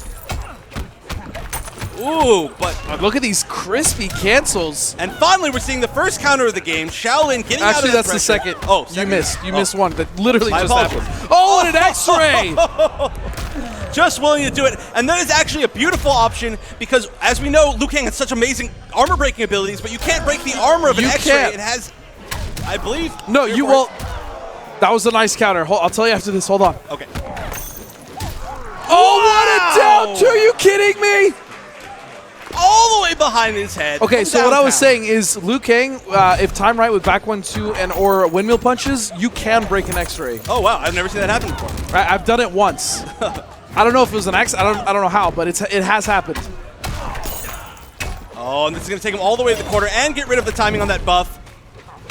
Ooh, but look at these crispy cancels. And finally, we're seeing the first counter of the game. Shaolin getting out of Actually, that's pressure. the second. Oh, second? You missed one that literally My just apologies. happened. Oh, and an X-ray! Just willing to do it. And that is actually a beautiful option because, as we know, Liu Kang has such amazing armor-breaking abilities, but you can't break the armor of an X-ray. It has, I believe... No, you won't. That was a nice counter. I'll tell you after this. Hold on. Okay. Oh, what a down two! Are you kidding me? All the way behind his head. Okay, so what I was saying is Liu Kang, if timed right with back 1-2 and or windmill punches, you can break an X-ray. Oh wow, I've never seen that happen before. I've done it once. I don't know if it was an X. I don't know how, but it has happened. Oh, and this is going to take him all the way to the corner and get rid of the timing on that buff.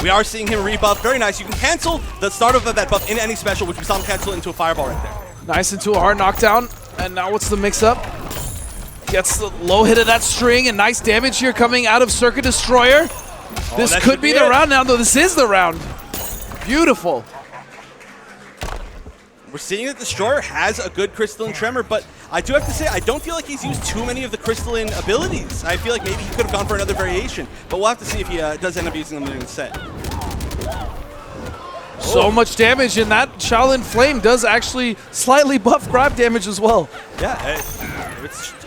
We are seeing him rebuff. Very nice. You can cancel the start of that buff in any special, which we saw him cancel into a fireball right there. Nice into a hard knockdown. And now what's the mix-up? Gets the low hit of that string, and nice damage here coming out of Circuit Destroyer. This could be the round now, though. This is the round. Beautiful. We're seeing that Destroyer has a good Crystalline Tremor, but I do have to say, I don't feel like he's used too many of the Crystalline abilities. I feel like maybe he could have gone for another variation, but we'll have to see if he does end up using them in the set. So much damage, and that Shaolin Flame does actually slightly buff grab damage as well. Yeah,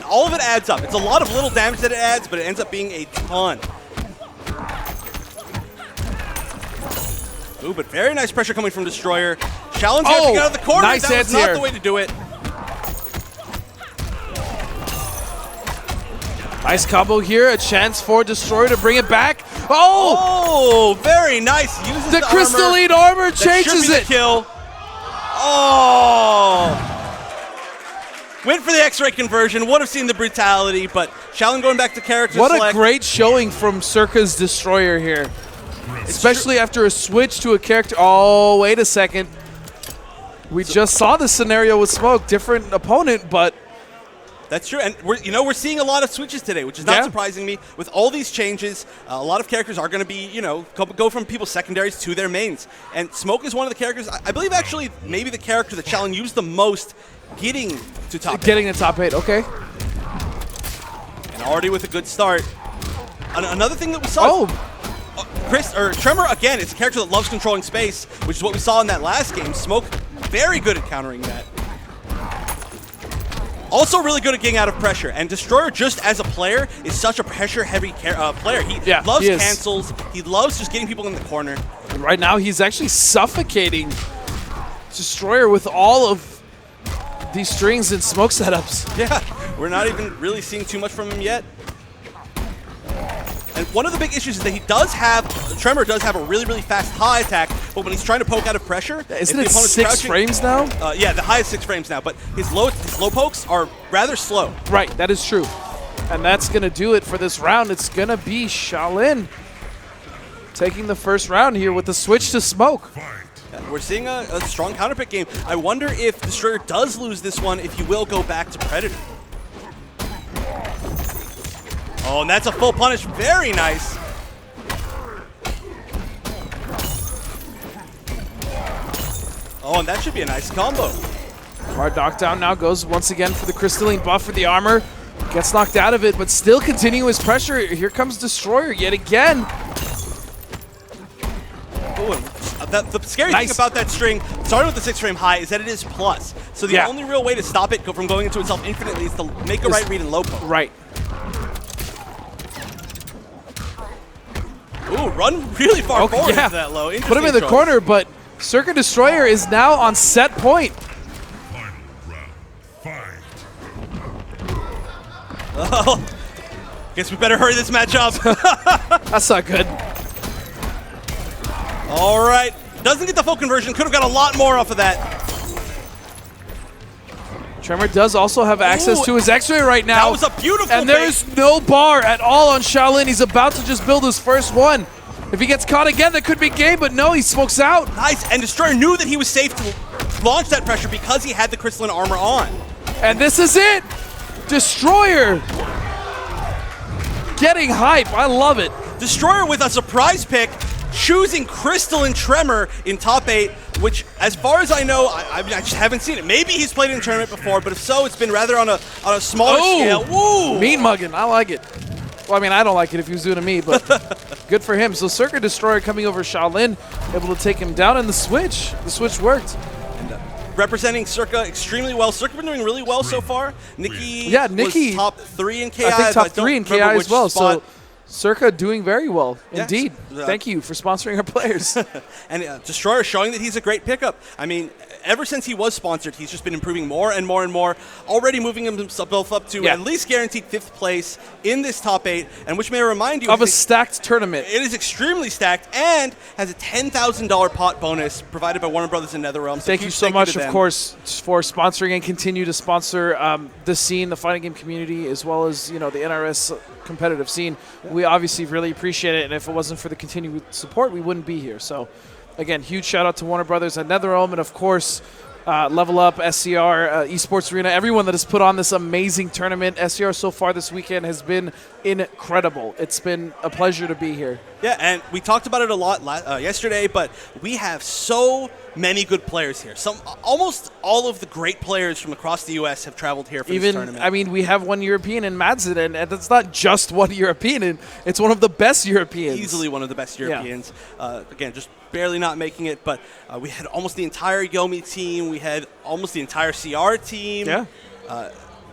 all of it adds up. It's a lot of little damage that it adds, but it ends up being a ton. Ooh, but very nice pressure coming from Destroyer. Shaolin's going to get out of the corner. Nice that was not the way to do it. Nice combo here. A chance for Destroyer to bring it back. Oh! Very nice. Uses the crystalline armor changes it. Kill. Oh! Went for the X-ray conversion. Would have seen the brutality, but Shaolin going back to character What select. a great showing from Circa's Destroyer here. Especially after a switch to a character. Oh, wait a second. We just saw this scenario with Smoke. Different opponent, but... That's true, and we're seeing a lot of switches today, which is not surprising me. With all these changes, a lot of characters are going to be, go from people's secondaries to their mains. And Smoke is one of the characters, I believe actually maybe the character that Shaolin used the most getting to top 8. Getting to top 8, okay. And already with a good start. Another thing that we saw... Tremor, again, it's a character that loves controlling space, which is what we saw in that last game. Smoke, very good at countering that. Also really good at getting out of pressure. And Destroyer, just as a player, is such a pressure-heavy player. He loves cancels. He loves just getting people in the corner. And right now, he's actually suffocating Destroyer with all of these strings and Smoke setups. Yeah, we're not even really seeing too much from him yet. And one of the big issues is that Tremor does have a really, really fast high attack, but when he's trying to poke out of pressure... Isn't it 6 frames now? Yeah, the highest 6 frames now, but his low pokes are rather slow. Right, that is true. And that's going to do it for this round. It's going to be Shaolin taking the first round here with the switch to Smoke. Yeah, we're seeing a strong counterpick game. I wonder if Destroyer does lose this one, if he will go back to Predator. Oh, and that's a full punish. Very nice. Oh, and that should be a nice combo. Hard knockdown now goes once again for the crystalline buff for the armor. Gets knocked out of it, but still continuous pressure. Here comes Destroyer yet again. Oh, the scary thing about that string, starting with the 6 frame high, is that it is plus. So the only real way to stop it from going into itself infinitely is to make a right read and low poke. Right. Ooh, run really far forward into that low. Put him in the corner, but Circuit Destroyer is now on set point. Oh, guess we better hurry this match up. That's not good. All right, doesn't get the full conversion. Could have got a lot more off of that. Tremor does also have access to his X-ray right now. That was a beautiful And there is no bar at all on Shaolin. He's about to just build his first one. If he gets caught again, that could be game, but no, he smokes out. Nice, and Destroyer knew that he was safe to launch that pressure because he had the crystalline armor on. And this is it. Destroyer getting hype. I love it. Destroyer with a surprise pick, choosing Crystalline Tremor in top 8, which, as far as I know, I just haven't seen it. Maybe he's played in a tournament before, but if so, it's been rather on a smaller scale. Woo! Mean mugging. I like it. Well, I mean, I don't like it if he was doing to me, but good for him. So Circuit Destroyer coming over Shaolin, able to take him down in the switch. The switch worked. And, representing Circa extremely well. Circa been doing really well so far. Nikki was top 3 in KI. I think top 3 in KI as well. Spot. So Circa doing very well. Yes. Indeed. Thank you for sponsoring our players. And Destroyer showing that he's a great pickup. I mean, ever since he was sponsored, he's just been improving more and more and more, already moving himself up to at least guaranteed 5th place in this top 8, and which may remind you of a stacked tournament. It is extremely stacked and has a $10,000 pot bonus provided by Warner Brothers and NetherRealm. So thank you so much, of course, for sponsoring and continue to sponsor the scene, the fighting game community, as well as the NRS competitive scene. We obviously really appreciate it, and if it wasn't for the continued support, we wouldn't be here. So, again, huge shout out to Warner Brothers and NetherRealm, and of course, Level Up, SCR, Esports Arena, everyone that has put on this amazing tournament. SCR so far this weekend has been incredible. It's been a pleasure to be here. Yeah, and we talked about it a lot yesterday, but we have so many good players here. Almost all of the great players from across the U.S. have traveled here for this tournament. I mean, we have one European in Madsen, and that's not just one European. It's one of the best Europeans. Easily one of the best Europeans. Yeah. Again, just barely not making it, but we had almost the entire Yomi team. We had almost the entire CR team. Yeah.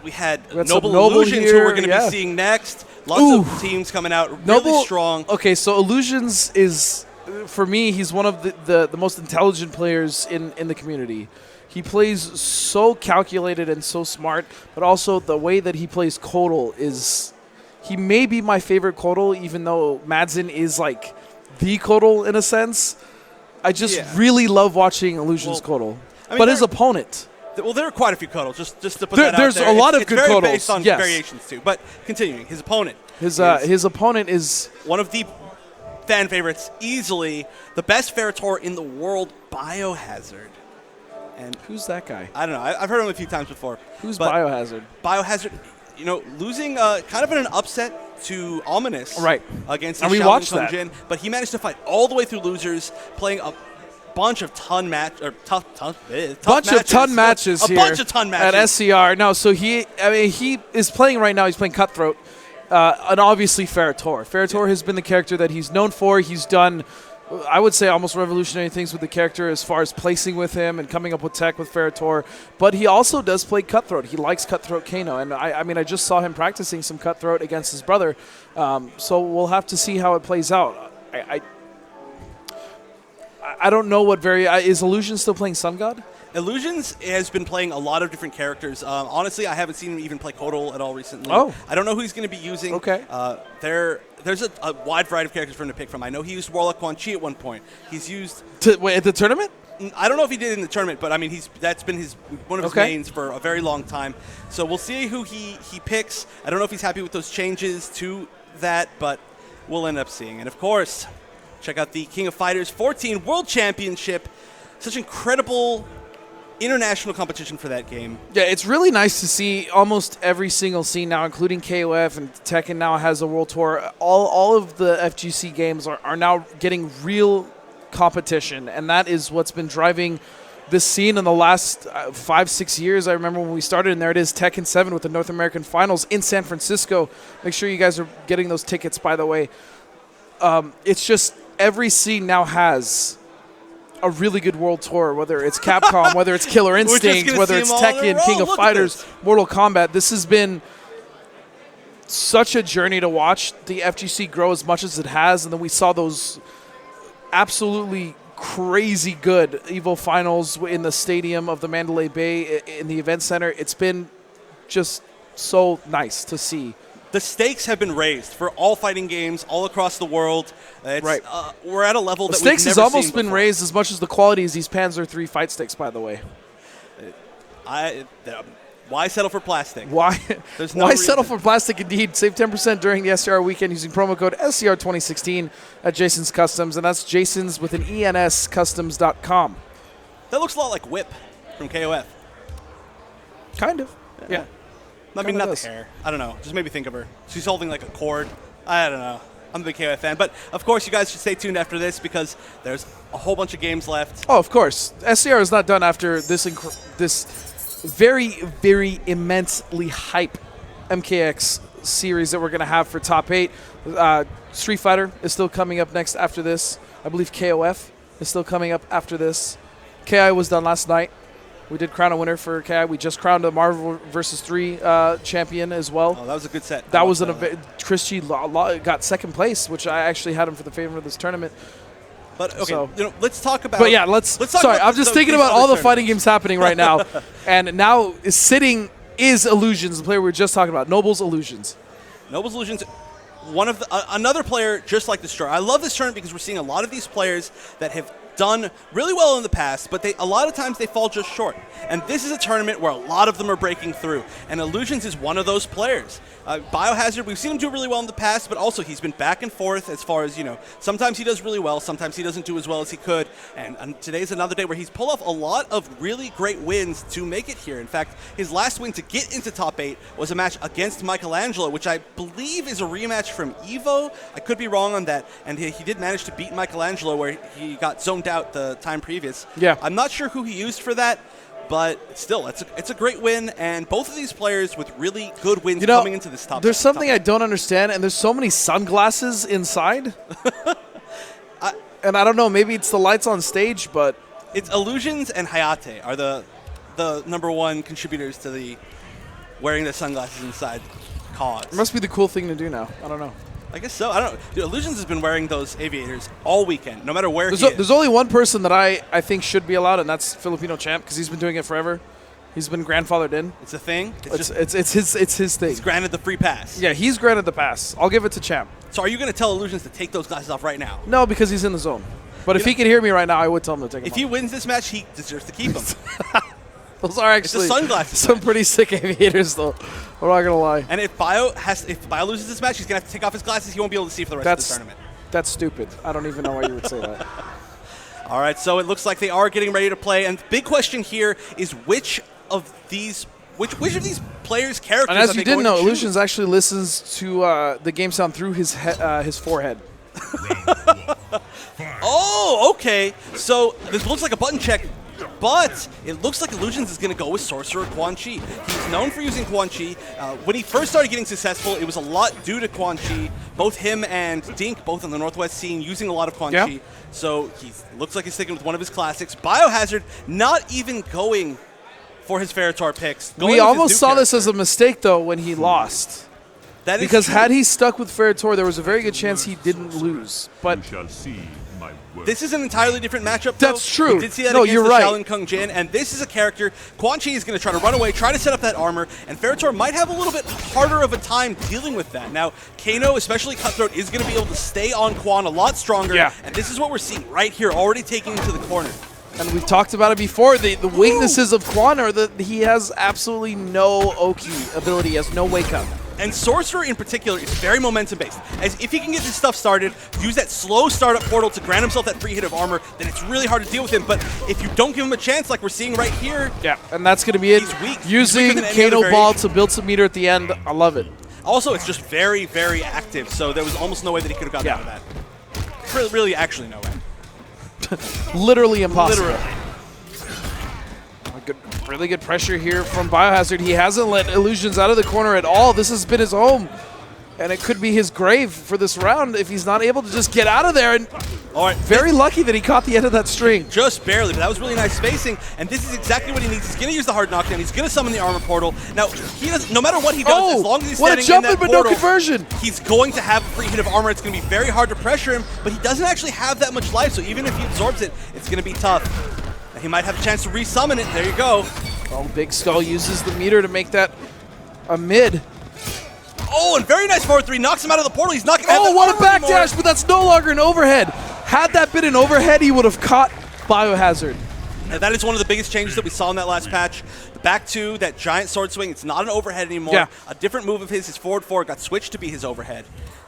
We had Noble Illusions, who we're going to be seeing next. Lots of teams coming out really strong. Okay, so Illusions is, for me, he's one of the most intelligent players in the community. He plays so calculated and so smart, but also the way that he plays Kodal is, he may be my favorite Kodal, even though Madsen is like the Kodal in a sense. I just really love watching Illusions Kodal. I mean, but his opponent. Well, there are quite a few Kodals, just to put that out there. There's a lot of good Kodals. It's based on variations, too. But continuing, his opponent. His opponent is one of the fan favorites, easily the best Ferritor in the world, Biohazard. And who's that guy? I don't know. I've heard him a few times before. Who's Biohazard? Biohazard, losing kind of in an upset to Ominous against the Shaolin Jin, but he managed to fight all the way through losers, playing a bunch of ton matches here at SCR. No, so he is playing right now. He's playing Cutthroat, and obviously Ferritor. Ferritor has been the character that he's known for. He's done, I would say, almost revolutionary things with the character as far as placing with him and coming up with tech with Ferritor. But he also does play Cutthroat. He likes Cutthroat Kano, and I just saw him practicing some Cutthroat against his brother. So we'll have to see how it plays out. I don't know what is Illusions still playing Sun God? Illusions has been playing a lot of different characters. Honestly, I haven't seen him even play Kodal at all recently. Oh. I don't know who he's going to be using. Okay. There's a wide variety of characters for him to pick from. I know he used Warlock Quan Chi at one point. He's used... Wait, at the tournament? I don't know if he did in the tournament, but I mean, that's been one of his mains for a very long time. So we'll see who he picks. I don't know if he's happy with those changes to that, but we'll end up seeing. And of course, check out the King of Fighters 14 World Championship. Such incredible international competition for that game. Yeah, it's really nice to see almost every single scene now, including KOF, and Tekken now has a world tour. All of the FGC games are now getting real competition, and that is what's been driving this scene in the last 5-6 years. I remember when we started, and there it is, Tekken 7 with the North American Finals in San Francisco. Make sure you guys are getting those tickets, by the way. It's just every scene now has a really good world tour, whether it's Capcom, whether it's Killer Instinct, whether it's Tekken, King of Fighters, Mortal Kombat. This has been such a journey to watch the FGC grow as much as it has, and then we saw those absolutely crazy good EVO finals in the stadium of the Mandalay Bay in the event center. It's been just so nice to see. The stakes have been raised for all fighting games all across the world. We're at a level that we've never seen before. The stakes has almost been raised as much as the quality as these Panzer III fight sticks, by the way. Why settle for plastic? Why settle for plastic indeed? Save 10% during the SCR weekend using promo code SCR2016 at Jason's Customs, and that's Jason's with an ENS customs.com. That looks a lot like Whip from KOF. Kind of, yeah. I mean, not the hair. I don't know. Just made me think of her. She's holding like a cord. I don't know. I'm a big KOF fan. But, of course, you guys should stay tuned after this because there's a whole bunch of games left. Oh, of course. SCR is not done after this very, very immensely hype MKX series that we're going to have for Top 8. Street Fighter is still coming up next after this. I believe KOF is still coming up after this. KI was done last night. We did crown a winner for KI. We just crowned a Marvel vs. 3 champion as well. Oh, that was a good set. That was Chris G got second place, which I actually had him for the favor of this tournament. But okay, So- let's talk about. But yeah, let's talk sorry, about I'm just the thinking these about other all the tournaments. fighting games happening right now. And now sitting is Illusions, the player we were just talking about. Noble's Illusions. Nobles Illusions, another player just like this tournament. I love this tournament because we're seeing a lot of these players that have done really well in the past, but a lot of times they fall just short. And this is a tournament where a lot of them are breaking through, and Illusions is one of those players. Biohazard, we've seen him do really well in the past, but also he's been back and forth as far as, sometimes he does really well, sometimes he doesn't do as well as he could, and today's another day where he's pulled off a lot of really great wins to make it here. In fact, his last win to get into top 8 was a match against Michelangelo, which I believe is a rematch from Evo. I could be wrong on that, and he did manage to beat Michelangelo where he got zoned out the time previous. Yeah. I'm not sure who he used for that, but still, it's a great win, and both of these players with really good wins coming into this top. There's something I don't understand, and there's so many sunglasses inside. And I don't know, maybe it's the lights on stage, but it's Illusions and Hayate are the number one contributors to the wearing the sunglasses inside cause. it must be the cool thing to do now. I don't know. I guess so. I don't know. Dude, Illusions has been wearing those aviators all weekend, no matter where he is. There's only one person that I think should be allowed, and that's Filipino Champ, because he's been doing it forever. He's been grandfathered in. It's a thing. It's his thing. He's granted the free pass. Yeah, he's granted the pass. I'll give it to Champ. So are you going to tell Illusions to take those glasses off right now? No, because he's in the zone. But if he could hear me right now, I would tell him to take them If off. he wins this match, he deserves to keep them. Those are actually sunglasses some match. pretty sick aviators, though. I'm not gonna lie. And if Bio loses this match, he's gonna have to take off his glasses. He won't be able to see for the rest of the tournament. That's stupid. I don't even know why you would say that. All right, so it looks like they are getting ready to play, and the big question here is which of these players' characters. And as are you they didn't going to know, choose? Illusions actually listens to the game sound through his forehead. Oh, okay. So this looks like a button check, but it looks like Illusions is going to go with Sorcerer Quan Chi. He's known for using Quan Chi. When he first started getting successful, it was a lot due to Quan Chi. Both him and Dink, both in the Northwest scene, using a lot of Quan Chi. So he looks like he's sticking with one of his classics. Biohazard not even going for his Ferritor picks. We almost saw this as a mistake, though, when he lost. That is because true. had he stuck with Ferritor, there was a very good chance he didn't lose. But this is an entirely different matchup, though. That's true. We did see that No, against you're the right. Shaolin Kung Jin, and this is a character. Quan Chi is going to try to run away, try to set up that armor, and Ferritor might have a little bit harder of a time dealing with that. Now, Kano, especially Cutthroat, is going to be able to stay on Quan a lot stronger, and this is what we're seeing right here, already taking him to the corner. And we've talked about it before. The weaknesses of Quan are that he has absolutely no Oki ability. He has no wake up. And Sorcerer in particular is very momentum-based. As if he can get this stuff started, use that slow startup portal to grant himself that free hit of armor, then it's really hard to deal with him. But if you don't give him a chance, like we're seeing right here, and that's going to be it. He's weak. Using He's weaker than any other Kano Ball to build some meter at the end, I love it. Also, it's just very, very active, so there was almost no way that he could have gotten out of that. Really, actually no way. Literally impossible. Literally. Really good pressure here from Biohazard. He hasn't let Illusions out of the corner at all. This has been his home, and it could be his grave for this round if he's not able to just get out of there. And very lucky that he caught the end of that string. Just barely, but that was really nice spacing, and this is exactly what he needs. He's going to use the hard knockdown. He's going to summon the armor portal. Now, he does, no matter what he does, as long as he's standing in that portal, no conversion. He's going to have a free hit of armor. It's going to be very hard to pressure him, but he doesn't actually have that much life, so even if he absorbs it, it's going to be tough. He might have a chance to re-summon it. There you go. Oh, Big Skull uses the meter to make that a mid. Oh, and very nice forward 3. Knocks him out of the portal. He's not going to have what a backdash, but that's no longer an overhead. Had that been an overhead, he would have caught Biohazard. And that is one of the biggest changes that we saw in that last patch. The back 2, that giant sword swing, it's not an overhead anymore. A different move of his forward 4, got switched to be his overhead.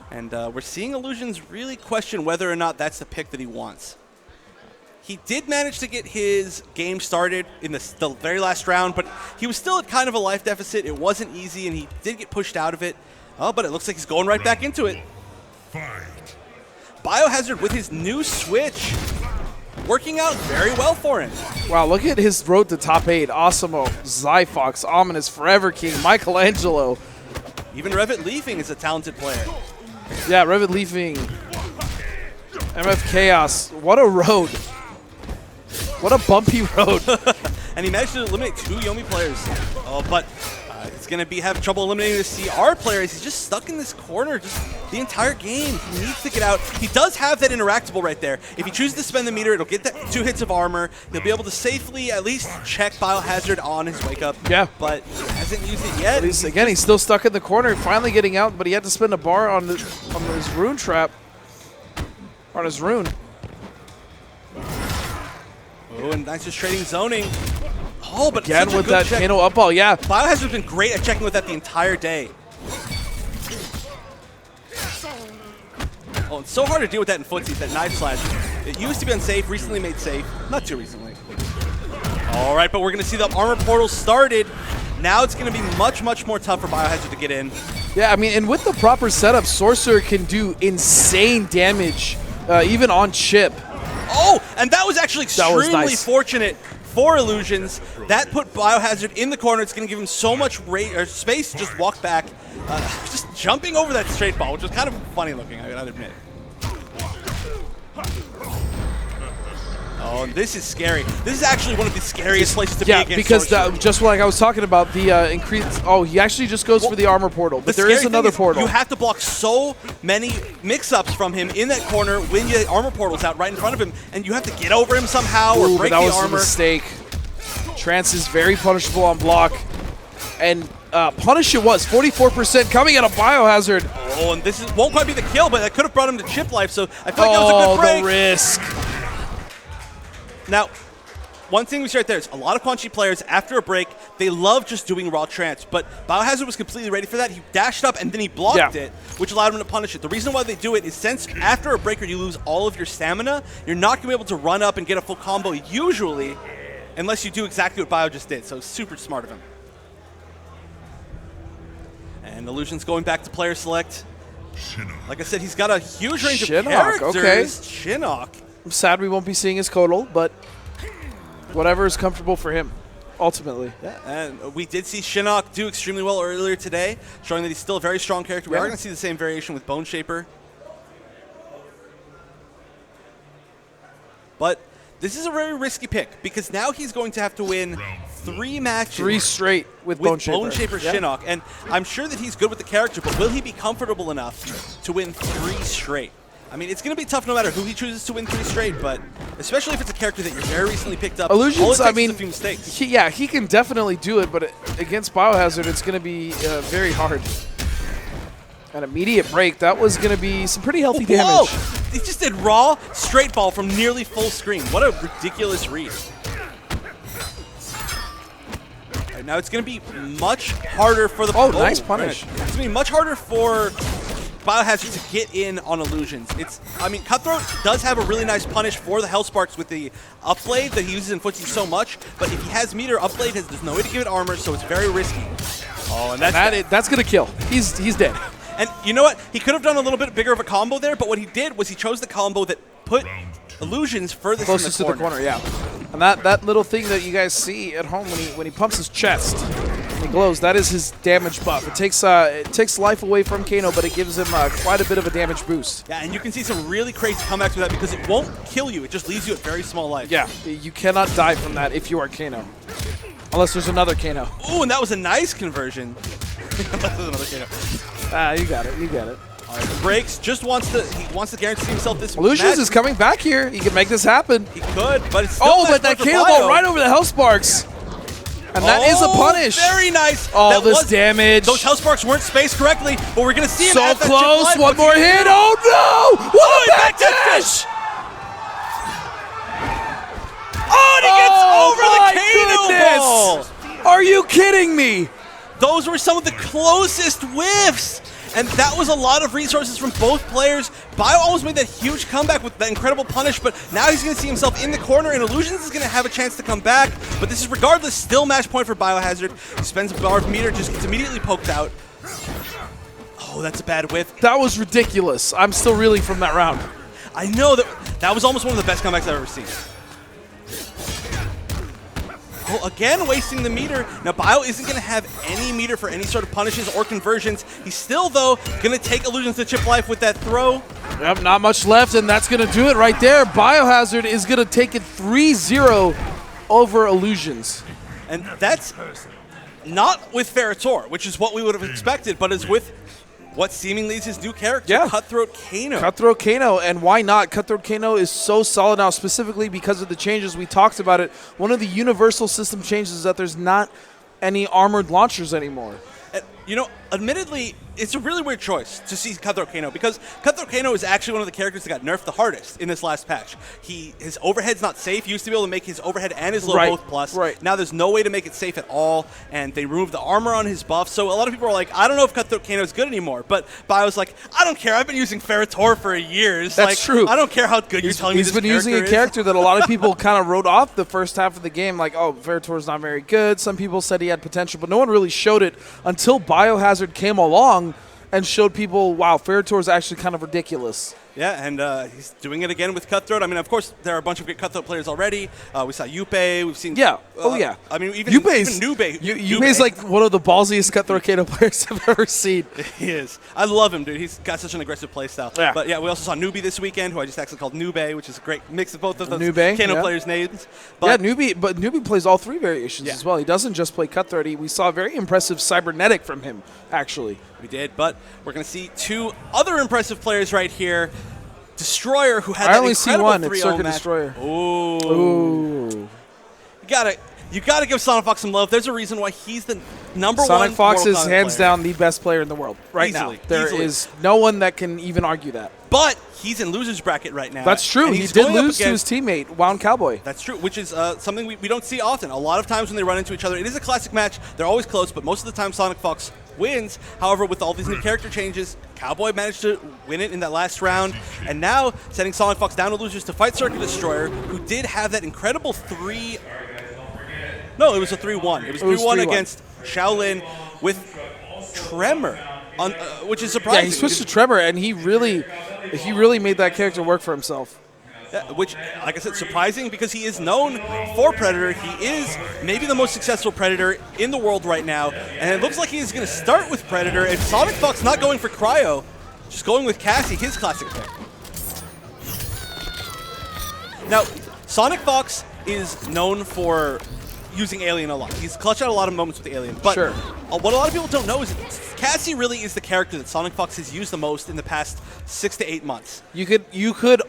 And we're seeing Illusions really question whether or not that's the pick that he wants. He did manage to get his game started in the very last round, but he was still at kind of a life deficit. It wasn't easy, and he did get pushed out of it. Oh, but it looks like he's going right back into it. Biohazard with his new switch, working out very well for him. Wow, look at his road to top 8. Awesemo, Zyfox, Ominous, Forever King, Michelangelo. Even Revit Leafing is a talented player. Yeah, Revit Leafing. MF Chaos. What a road. What a bumpy road. And he managed to eliminate 2 Yomi players. Oh, but He's going to have trouble eliminating the CR player. He's just stuck in this corner just the entire game. He needs to get out. He does have that interactable right there. If he chooses to spend the meter, it'll get that 2 hits of armor. He'll be able to safely at least check Biohazard on his wake up. Yeah. But he hasn't used it yet. He's still stuck in the corner, finally getting out, but he had to spend a bar on his rune trap. On his rune. Oh, and nice just trading zoning. Oh, but again with that Kano up all, yeah. Biohazard's been great at checking with that the entire day. Oh, it's so hard to deal with that in footsies, that knife slash. It used to be unsafe, recently made safe. Not too recently. All right, but we're going to see the armor portal started. Now it's going to be much, much more tough for Biohazard to get in. Yeah, I mean, and with the proper setup, Sorcerer can do insane damage, even on chip. Oh, and that was actually extremely nice. Fortunate for Illusions. That put Biohazard in the corner. It's going to give him so much space to just walk back. Just jumping over that straight ball, which was kind of funny looking, I gotta admit. Oh, this is scary. This is actually one of the scariest places to be against because Sorcerer. just like I was talking about, the increase. Oh, he actually just goes for the armor portal, but there is another portal. You have to block so many mix-ups from him in that corner when the armor portal's out right in front of him, and you have to get over him somehow or break the armor. That was a mistake. Trance is very punishable on block, and punish it was 44% coming out of Biohazard. Oh, and this won't quite be the kill, but that could have brought him to chip life. So I feel like that was a good break. The risk. Now, one thing we see right there is a lot of Quan Chi players, after a break, they love just doing raw trance, but Biohazard was completely ready for that. He dashed up and then he blocked it, which allowed him to punish it. The reason why they do it is since after a breaker you lose all of your stamina, you're not going to be able to run up and get a full combo usually, unless you do exactly what Bio just did. So super smart of him. And Illusion's going back to player select. Like I said, he's got a huge range of characters. Okay. Shinnok. I'm sad we won't be seeing his Kodal, but whatever is comfortable for him, ultimately. Yeah, and we did see Shinnok do extremely well earlier today, showing that he's still a very strong character. We are going to see the same variation with Bone Shaper. But this is a very risky pick, because now he's going to have to win 3 matches. 3 straight with Bone Shaper. Bone Shaper Shinnok. And I'm sure that he's good with the character, but will he be comfortable enough to win 3 straight? I mean, it's going to be tough no matter who he chooses to win 3 straight, but especially if it's a character that you're very recently picked up. Illusions, I mean, a few mistakes. He can definitely do it, but against Biohazard, it's going to be very hard. An immediate break, that was going to be some pretty healthy damage. He just did raw, straight ball from nearly full screen. What a ridiculous read. Right, now it's going to be much harder for the... Oh, nice punish. It's going to be much harder for Biohazard to get in on Illusions. I mean, Cutthroat does have a really nice punish for the Hellsparks with the Upblade that he uses in footsie so much, but if he has meter, Upblade there's no way to give it armor, so it's very risky. Oh, and that's going to kill. He's dead. And you know what? He could have done a little bit bigger of a combo there, but what he did was he chose the combo that put Illusions furthest closest in the corner. To the corner, yeah. And that little thing that you guys see at home when he pumps his chest, and he glows, that is his damage buff. It takes life away from Kano, but it gives him quite a bit of a damage boost. Yeah, and you can see some really crazy comebacks with that because it won't kill you. It just leaves you at very small life. Yeah, you cannot die from that if you are Kano. Unless there's another Kano. Ooh, and that was a nice conversion. Unless there's another Kano. You got it. You got it. All right, breaks. He wants to guarantee himself this. Illusions is coming back here. He can make this happen. He could, but it's still but that Kano ball right over the Hellsparks. And that is a punish. Very nice. Oh, this damage. Those Hellsparks weren't spaced correctly, but we're going to see him so close. One more hit. Oh, no. What a back dash. Oh, and he gets over the Kano ball. Are you kidding me? Those were some of the closest whiffs. And that was a lot of resources from both players. Bio almost made that huge comeback with that incredible punish, but now he's going to see himself in the corner, and Illusions is going to have a chance to come back. But this is regardless still match point for Biohazard. He spends a bar of meter, just gets immediately poked out. Oh, that's a bad whiff. That was ridiculous. I'm still reeling from that round. I know that was almost one of the best comebacks I've ever seen. Oh, again, wasting the meter. Now, Bio isn't going to have any meter for any sort of punishes or conversions. He's still, though, going to take Illusions to chip life with that throw. Yep, not much left, and that's going to do it right there. Biohazard is going to take it 3-0 over Illusions. And that's not with Ferritor, which is what we would have expected, but is with what seemingly is his new character, Cutthroat Kano. Cutthroat Kano, and why not? Cutthroat Kano is so solid now, specifically because of the changes. We talked about it. One of the universal system changes is that there's not any armored launchers anymore. You know, admittedly, it's a really weird choice to see Cutthroat Kano because Cutthroat Kano is actually one of the characters that got nerfed the hardest in this last patch. His overhead's not safe. He used to be able to make his overhead and his low both plus. Right. Now there's no way to make it safe at all, and they removed the armor on his buff. So a lot of people are like, I don't know if Cutthroat Kano is good anymore. But Bio's like, I don't care. I've been using Ferritor for years. That's true. I don't care how good you're telling me this character is. He's been using a character that a lot of people kind of wrote off the first half of the game, like, oh, Ferritor's not very good. Some people said he had potential, but no one really showed it until Biohazard came along and showed people, wow, Ferritor is actually kind of ridiculous. Yeah, and he's doing it again with Cutthroat. I mean, of course, there are a bunch of great Cutthroat players already. We saw Yuppei. We've seen... Yeah. I mean, even Nube. Yuppei's like one of the ballsiest Cutthroat Kano players I've ever seen. He is. I love him, dude. He's got such an aggressive playstyle. Yeah. But yeah, we also saw Newbie this weekend, who I just actually called Nube, which is a great mix of both of those Nube, Kano players' names. But Newbie plays all three variations as well. He doesn't just play Cutthroat. We saw a very impressive cybernetic from him, actually. We did, but we're going to see two other impressive players right here. Destroyer, who had I that only see incredible one. 3-0 It's Circuit match. Destroyer. Ooh. You gotta give Sonic Fox some love. There's a reason why he's the number one. Sonic Fox is Mortal Kombat hands player. down the best player in the world right now. There is no one that can even argue that. But he's in loser's bracket right now. That's true. He did lose to his teammate, Wound Cowboy. That's true, which is something we don't see often. A lot of times when they run into each other, it is a classic match. They're always close, but most of the time Sonic Fox wins. However, with all these new character changes, Cowboy managed to win it in that last round, and now sending Sonic Fox down to losers to fight Circuit Destroyer, who did have that incredible 3... No, it was a 3-1. It was 3-1 against Shaolin with Tremor, which is surprising. Yeah, he switched to Tremor, and he really made that character work for himself. Which, like I said, surprising because he is known for Predator. He is maybe the most successful Predator in the world right now, and it looks like he's going to start with Predator. And Sonic Fox not going for Cryo, just going with Cassie, his classic pick. Now, Sonic Fox is known for using Alien a lot. He's clutched out a lot of moments with the Alien. But what a lot of people don't know is that Cassie really is the character that Sonic Fox has used the most in the past 6 to 8 months. You could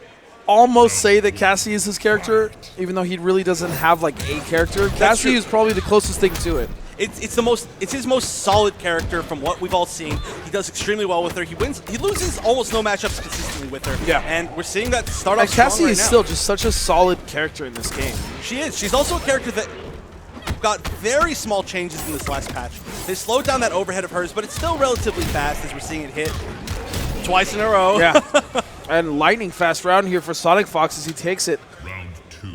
almost say that Cassie is his character, even though he really doesn't have like a character. Cassie is probably the closest thing to it. It's his most solid character from what we've all seen. He does extremely well with her. He loses almost no matchups consistently with her. Yeah. And we're seeing that start off strong Cassie right is now. still just such a solid character in this game. She is. She's also a character that got very small changes in this last patch. They slowed down that overhead of hers, but it's still relatively fast as we're seeing it hit twice in a row. Yeah. And lightning fast round here for Sonic Fox as he takes it. Round 2.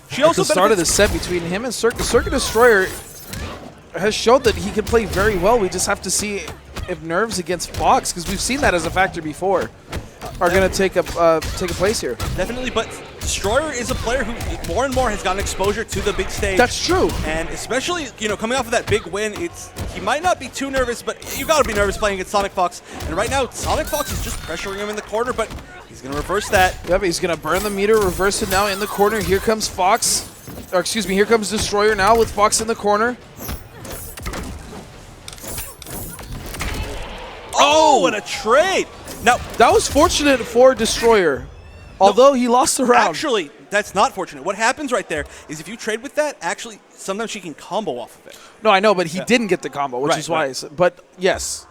She also started the set between him and Circuit. Circuit Destroyer has showed that he can play very well. We just have to see if nerves against Fox, because we've seen that as a factor before, are going to take a place here. Definitely, but Destroyer is a player who more and more has gotten exposure to the big stage. That's true. And especially, coming off of that big win, he might not be too nervous, but you got to be nervous playing against Sonic Fox. And right now, Sonic Fox is just pressuring him in the corner, but he's going to reverse that. Yep, he's going to burn the meter, reverse it now in the corner. Here comes Fox. Or excuse me, here comes Destroyer now with Fox in the corner. Oh, what a trade! Now that was fortunate for Destroyer, although he lost the round. Actually, that's not fortunate. What happens right there is if you trade with that, actually, sometimes she can combo off of it. No, I know, but he didn't get the combo, which is why. But yes,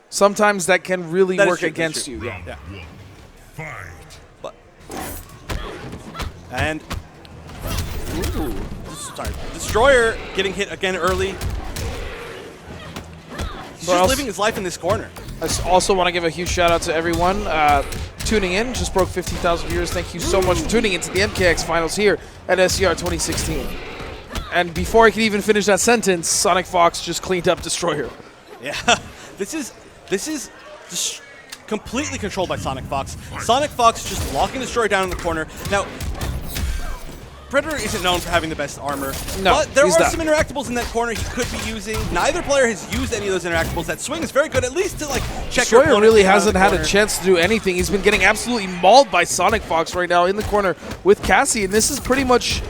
sometimes that can really work against you. Round 1. Fight. But and sorry, Destroyer getting hit again early. He's just living his life in this corner. I also want to give a huge shout out to everyone tuning in. Just broke 50,000 viewers. Thank you so much for tuning into the MKX Finals here at SCR 2016. And before I could even finish that sentence, Sonic Fox just cleaned up Destroyer. Yeah, this is just completely controlled by Sonic Fox. Sonic Fox just locking Destroyer down in the corner. Now, Predator isn't known for having the best armor, but there are some interactables in that corner he could be using. Neither player has used any of those interactables. That swing is very good, at least to check your opponent. Destroyer really hasn't had a chance to do anything. He's been getting absolutely mauled by Sonic Fox right now in the corner with Cassie, and this is pretty much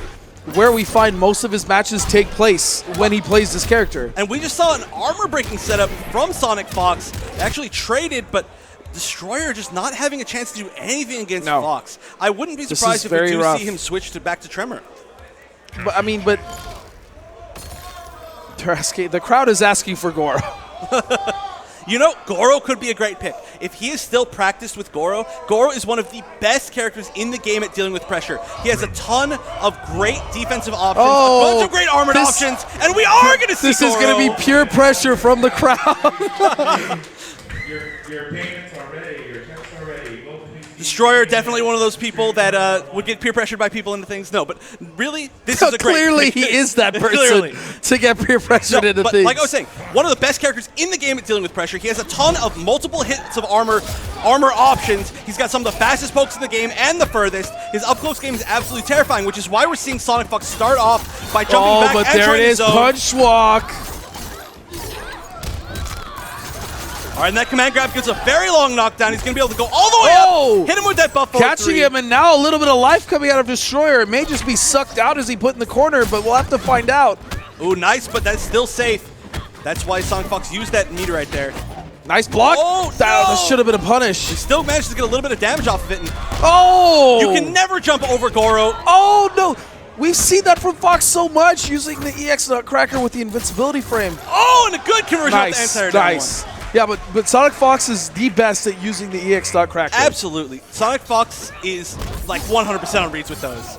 where we find most of his matches take place when he plays this character. And we just saw an armor-breaking setup from Sonic Fox. They actually traded, but Destroyer just not having a chance to do anything against Fox. I wouldn't be surprised if we do see him switch back to Tremor. But I mean, the crowd is asking for Goro. You know, Goro could be a great pick. If he is still practiced with Goro, Goro is one of the best characters in the game at dealing with pressure. He has a ton of great defensive options, a bunch of great armored options, and we are going to see This Goro. is going to be pure pressure from the crowd. Your payments are ready, your checks are ready. Destroyer, definitely one of those people that would get peer pressured by people into things. No, but really, this is a great Clearly, he is that person to get peer pressured into but things. like I was saying, one of the best characters in the game at dealing with pressure. He has a ton of multiple hits of armor options. He's got some of the fastest pokes in the game and the furthest. His up-close game is absolutely terrifying, which is why we're seeing Sonic Fox start off by jumping back but and there it is, punch walk. All right, and that command grab gives a very long knockdown. He's going to be able to go all the way up, hit him with that buff forward Catching him, and now a little bit of life coming out of Destroyer. It may just be sucked out as he put in the corner, but we'll have to find out. Ooh, nice, but that's still safe. That's why Sonic Fox used that meter right there. Nice block. Oh, that should have been a punish. He still managed to get a little bit of damage off of it. And you can never jump over Goro. Oh, no. We've seen that from Fox so much, using the EX Nutcracker with the invincibility frame. Oh, and a good conversion off the anti-air down one. Yeah, but Sonic Fox is the best at using the EX Nutcracker. Absolutely. Sonic Fox is like 100% on reads with those.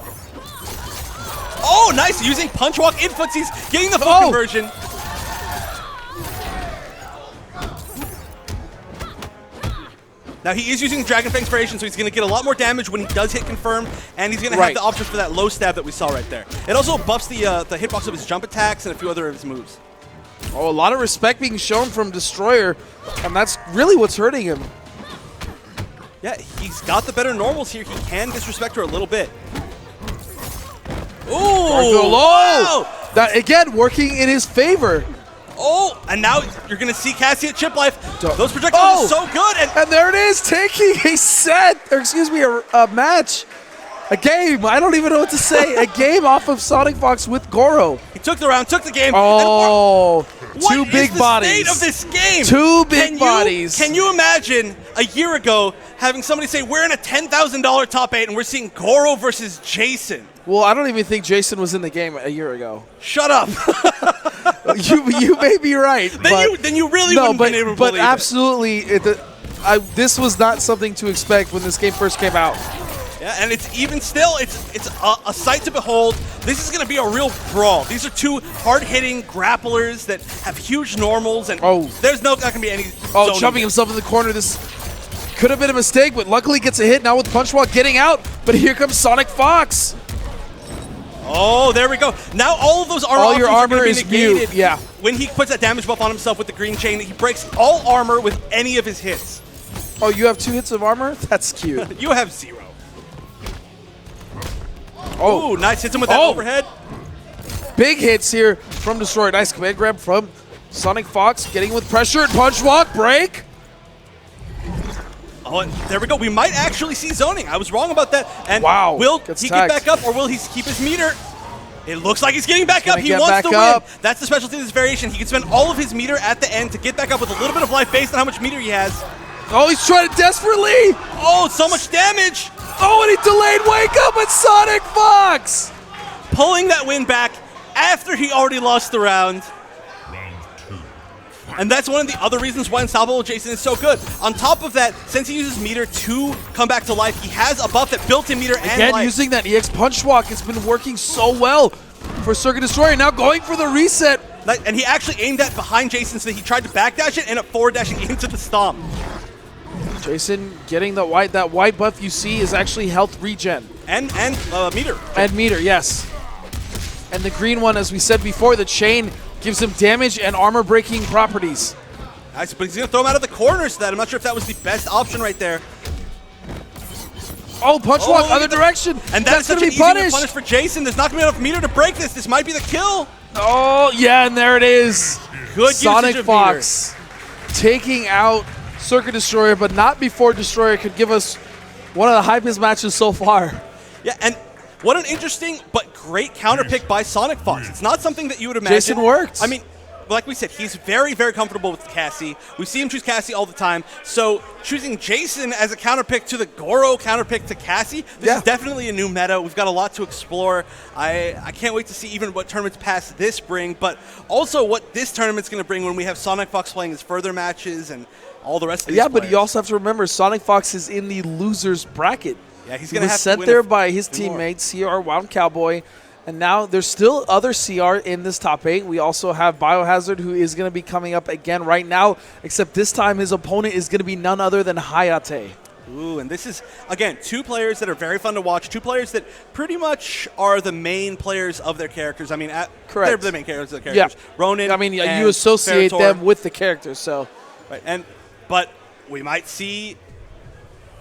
Oh, nice. Using punch walk in footsies, getting the full conversion. Now he is using Dragon Fang's variation, so he's going to get a lot more damage when he does hit confirm, and he's going to have the options for that low stab that we saw right there. It also buffs the hitbox of his jump attacks and a few other of his moves. Oh, a lot of respect being shown from Destroyer, and that's really what's hurting him. Yeah, he's got the better normals here. He can disrespect her a little bit. Ooh! Wow. That, again, working in his favor. Oh, and now you're going to see Cassie at Chip Life. Those projectiles are so good. And there it is, taking a set, or excuse me, a match. A game. I don't even know what to say. A game off of Sonic Fox with Goro. He took the round, took the game. Oh, two big bodies. What is the state of this game? Two big bodies. Can you imagine a year ago having somebody say, we're in a $10,000 top 8 and we're seeing Goro versus Jason? Well, I don't even think Jason was in the game a year ago. Shut up. you may be right. Then you really wouldn't have been able to believe it. But absolutely, this was not something to expect when this game first came out. Yeah, and it's even still, it's a sight to behold. This is going to be a real brawl. These are two hard-hitting grapplers that have huge normals, and there's not going to be any jumping himself in the corner. This could have been a mistake, but luckily gets a hit now with Punch Walk getting out. But here comes Sonic Fox. Oh, there we go. Now all of those armor all your armor is mute. Yeah. When he puts that damage buff on himself with the green chain, he breaks all armor with any of his hits. Oh, you have 2 hits of armor? That's cute. You have 0. Oh, nice. Hits him with that overhead. Big hits here from Destroyer. Nice command grab from Sonic Fox. Getting with pressure and punch walk. Break. Oh, and there we go. We might actually see zoning. I was wrong about that. And will he get back up or will he keep his meter? It looks like he's getting back up. He wants to win. That's the specialty of this variation. He can spend all of his meter at the end to get back up with a little bit of life based on how much meter he has. Oh, he's trying to desperately. Oh, so much damage. Oh, and he delayed wake up with Sonic Fox. Pulling that win back after he already lost the round. And that's one of the other reasons why Unstoppable Jason is so good. On top of that, since he uses meter to come back to life, he has a buff that built-in meter and life. Again, using that EX Punch Walk has been working so well for Circuit Destroyer. Now going for the reset. And he actually aimed that behind Jason so that he tried to backdash it and up forward dashing into the stomp. Jason getting the white. That white buff you see is actually health regen. And meter. And meter, yes. And the green one, as we said before, the chain gives him damage and armor breaking properties. Nice, but he's going to throw him out of the corner, so that I'm not sure if that was the best option right there. Oh, punch walk, other direction. And that's going to be easy to punish for Jason. There's not going to be enough meter to break this. This might be the kill. Oh, yeah, and there it is. Good Sonic usage of Fox taking out Circuit Destroyer, but not before Destroyer could give us one of the hypest matches so far. Yeah, and what an interesting but great counter pick by Sonic Fox. It's not something that you would imagine. Jason worked. I mean, like we said, he's very, very comfortable with Cassie. We see him choose Cassie all the time. So choosing Jason as a counter pick to the Goro counter pick to Cassie, this is definitely a new meta. We've got a lot to explore. I can't wait to see even what tournaments past this bring, but also what this tournament's going to bring when we have Sonic Fox playing his further matches and all the rest of these players. But you also have to remember, Sonic Fox is in the losers bracket. Yeah, he's he going to was have sent to win there by his teammate, CR Wound Cowboy. And now there's still other CR in this top 8. We also have Biohazard, who is going to be coming up again right now, except this time his opponent is going to be none other than Hayate. Ooh, and this is, again, 2 players that are very fun to watch, 2 players that pretty much are the main players of their characters. I mean, they're the main characters of their characters. Yeah. Ronin, I mean, you and associate Ferritor. them with the characters, so. Right, but we might see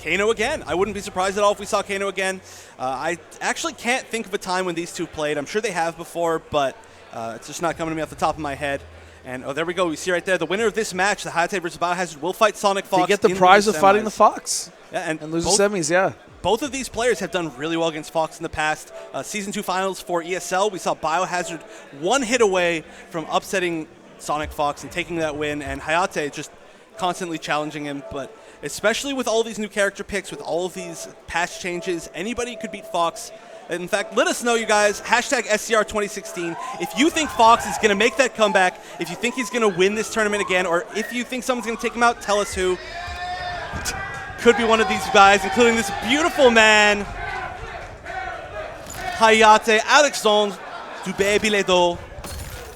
Kano again. I wouldn't be surprised at all if we saw Kano again. I actually can't think of a time when these 2 played. I'm sure they have before, but it's just not coming to me off the top of my head. And there we go. We see right there the winner of this match, the Hayate versus Biohazard, will fight Sonic Fox. They get the prize of fighting the Fox. Yeah, and lose the semis, yeah. Both of these players have done really well against Fox in the past. Season 2 finals for ESL, we saw Biohazard 1 hit away from upsetting Sonic Fox and taking that win, and Hayate just constantly challenging him. But especially with all these new character picks, with all of these patch changes, anybody could beat Fox. In fact, let us know, you guys, hashtag SCR2016, if you think Fox is going to make that comeback, if you think he's going to win this tournament again, or if you think someone's going to take him out, tell us who. Could be one of these guys, including this beautiful man, Hayate Alexandre Dubé-Biledo.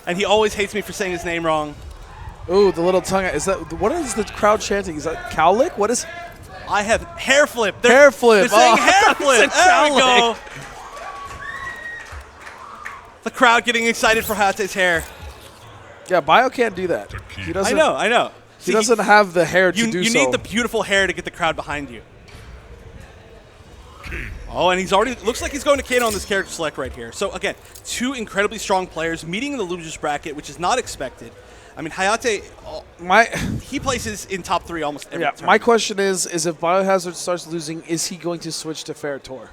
And he always hates me for saying his name wrong. Ooh, the little tongue. Is that, what is the crowd chanting? Is that cow lick? What is? I have hair flip. Hair flip. They're saying hair flip. There we go. The crowd getting excited for Hayate's hair. Yeah, Bio can't do that. He doesn't. I know. He doesn't have the hair to do so. You need the beautiful hair to get the crowd behind you. Oh, and he's already, looks like he's going to Kano on this character select right here. So again, 2 incredibly strong players meeting in the losers bracket, which is not expected. I mean, Hayate, he places in top 3 almost every tournament. My question is if Biohazard starts losing, is he going to switch to Ferritor?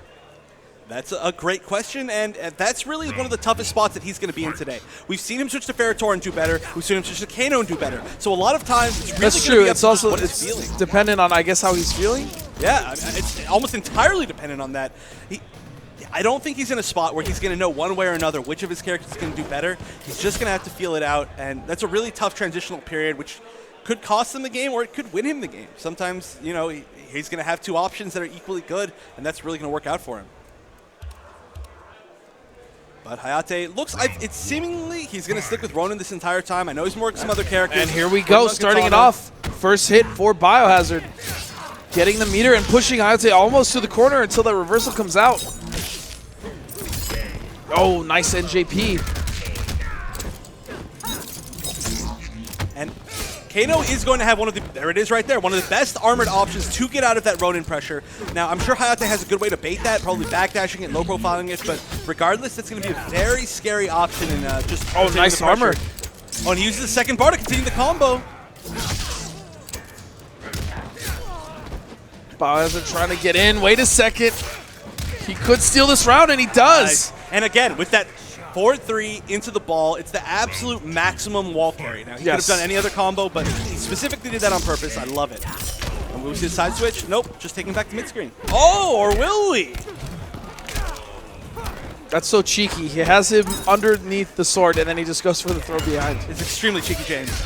That's a great question, and that's really one of the toughest spots that he's going to be in today. We've seen him switch to Ferritor and do better. We've seen him switch to Kano and do better. So a lot of times, it's really that's true. It's also it's dependent on, I guess, how he's feeling. Yeah, it's almost entirely dependent on that. I don't think he's in a spot where he's going to know one way or another which of his characters is going to do better. He's just going to have to feel it out, and that's a really tough transitional period, which could cost him the game or it could win him the game. Sometimes, you know, he's going to have 2 options that are equally good, and that's really going to work out for him. But Hayate looks like it's seemingly he's going to stick with Ronin this entire time. I know he's more some other characters. And here we go, starting it off. First hit for Biohazard. Getting the meter and pushing Hayate almost to the corner until that reversal comes out. Oh, nice NJP. And Kano is going to have one of the, there it is right there, one of the best armored options to get out of that Ronin pressure. Now, I'm sure Hayate has a good way to bait that, probably backdashing it, low profiling it, but regardless, that's going to be a very scary option in just nice armor. Oh, and he uses the second bar to continue the combo. Biohazard trying to get in. Wait a second. He could steal this round, and he does. Nice. And again, with that 4-3 into the ball, it's the absolute maximum wall carry. Now, he could have done any other combo, but he specifically did that on purpose. I love it. And we see the side switch. Nope, just taking back to mid-screen. Oh, or will we? That's so cheeky. He has him underneath the sword, and then he just goes for the throw behind. It's extremely cheeky, James.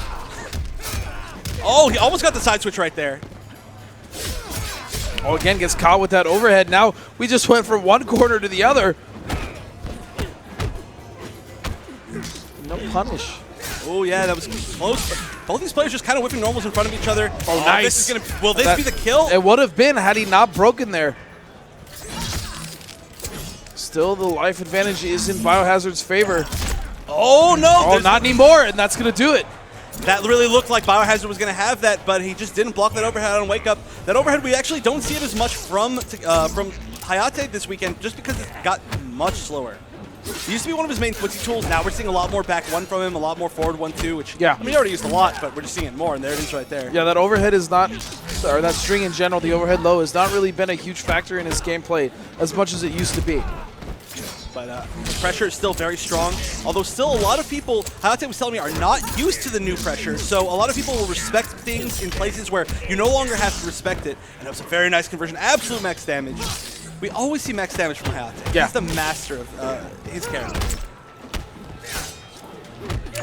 Oh, he almost got the side switch right there. Oh, again, gets caught with that overhead. Now we just went from one corner to the other. No punish. Oh, yeah, that was close. But both these players just kind of whipping normals in front of each other. Oh, nice. This is gonna, will this be the kill? It would have been had he not broken there. Still, the life advantage is in Biohazard's favor. Oh, no. Oh, not anymore, and that's going to do it. That really looked like Biohazard was going to have that, but he just didn't block that overhead on Wake Up. That overhead, we actually don't see it as much from Hayate this weekend just because it got much slower. It used to be one of his main footsie tools. Now we're seeing a lot more back 1 from him, a lot more forward 1-2, which I mean, he already used a lot, but we're just seeing it more, and there it is right there. Yeah, that overhead is not, or that string in general, the overhead low, has not really been a huge factor in his gameplay as much as it used to be. But the pressure is still very strong. Although still a lot of people, Hayate was telling me, are not used to the new pressure. So a lot of people will respect things in places where you no longer have to respect it. And it was a very nice conversion. Absolute max damage. We always see max damage from Hayate. Yeah. He's the master of his character.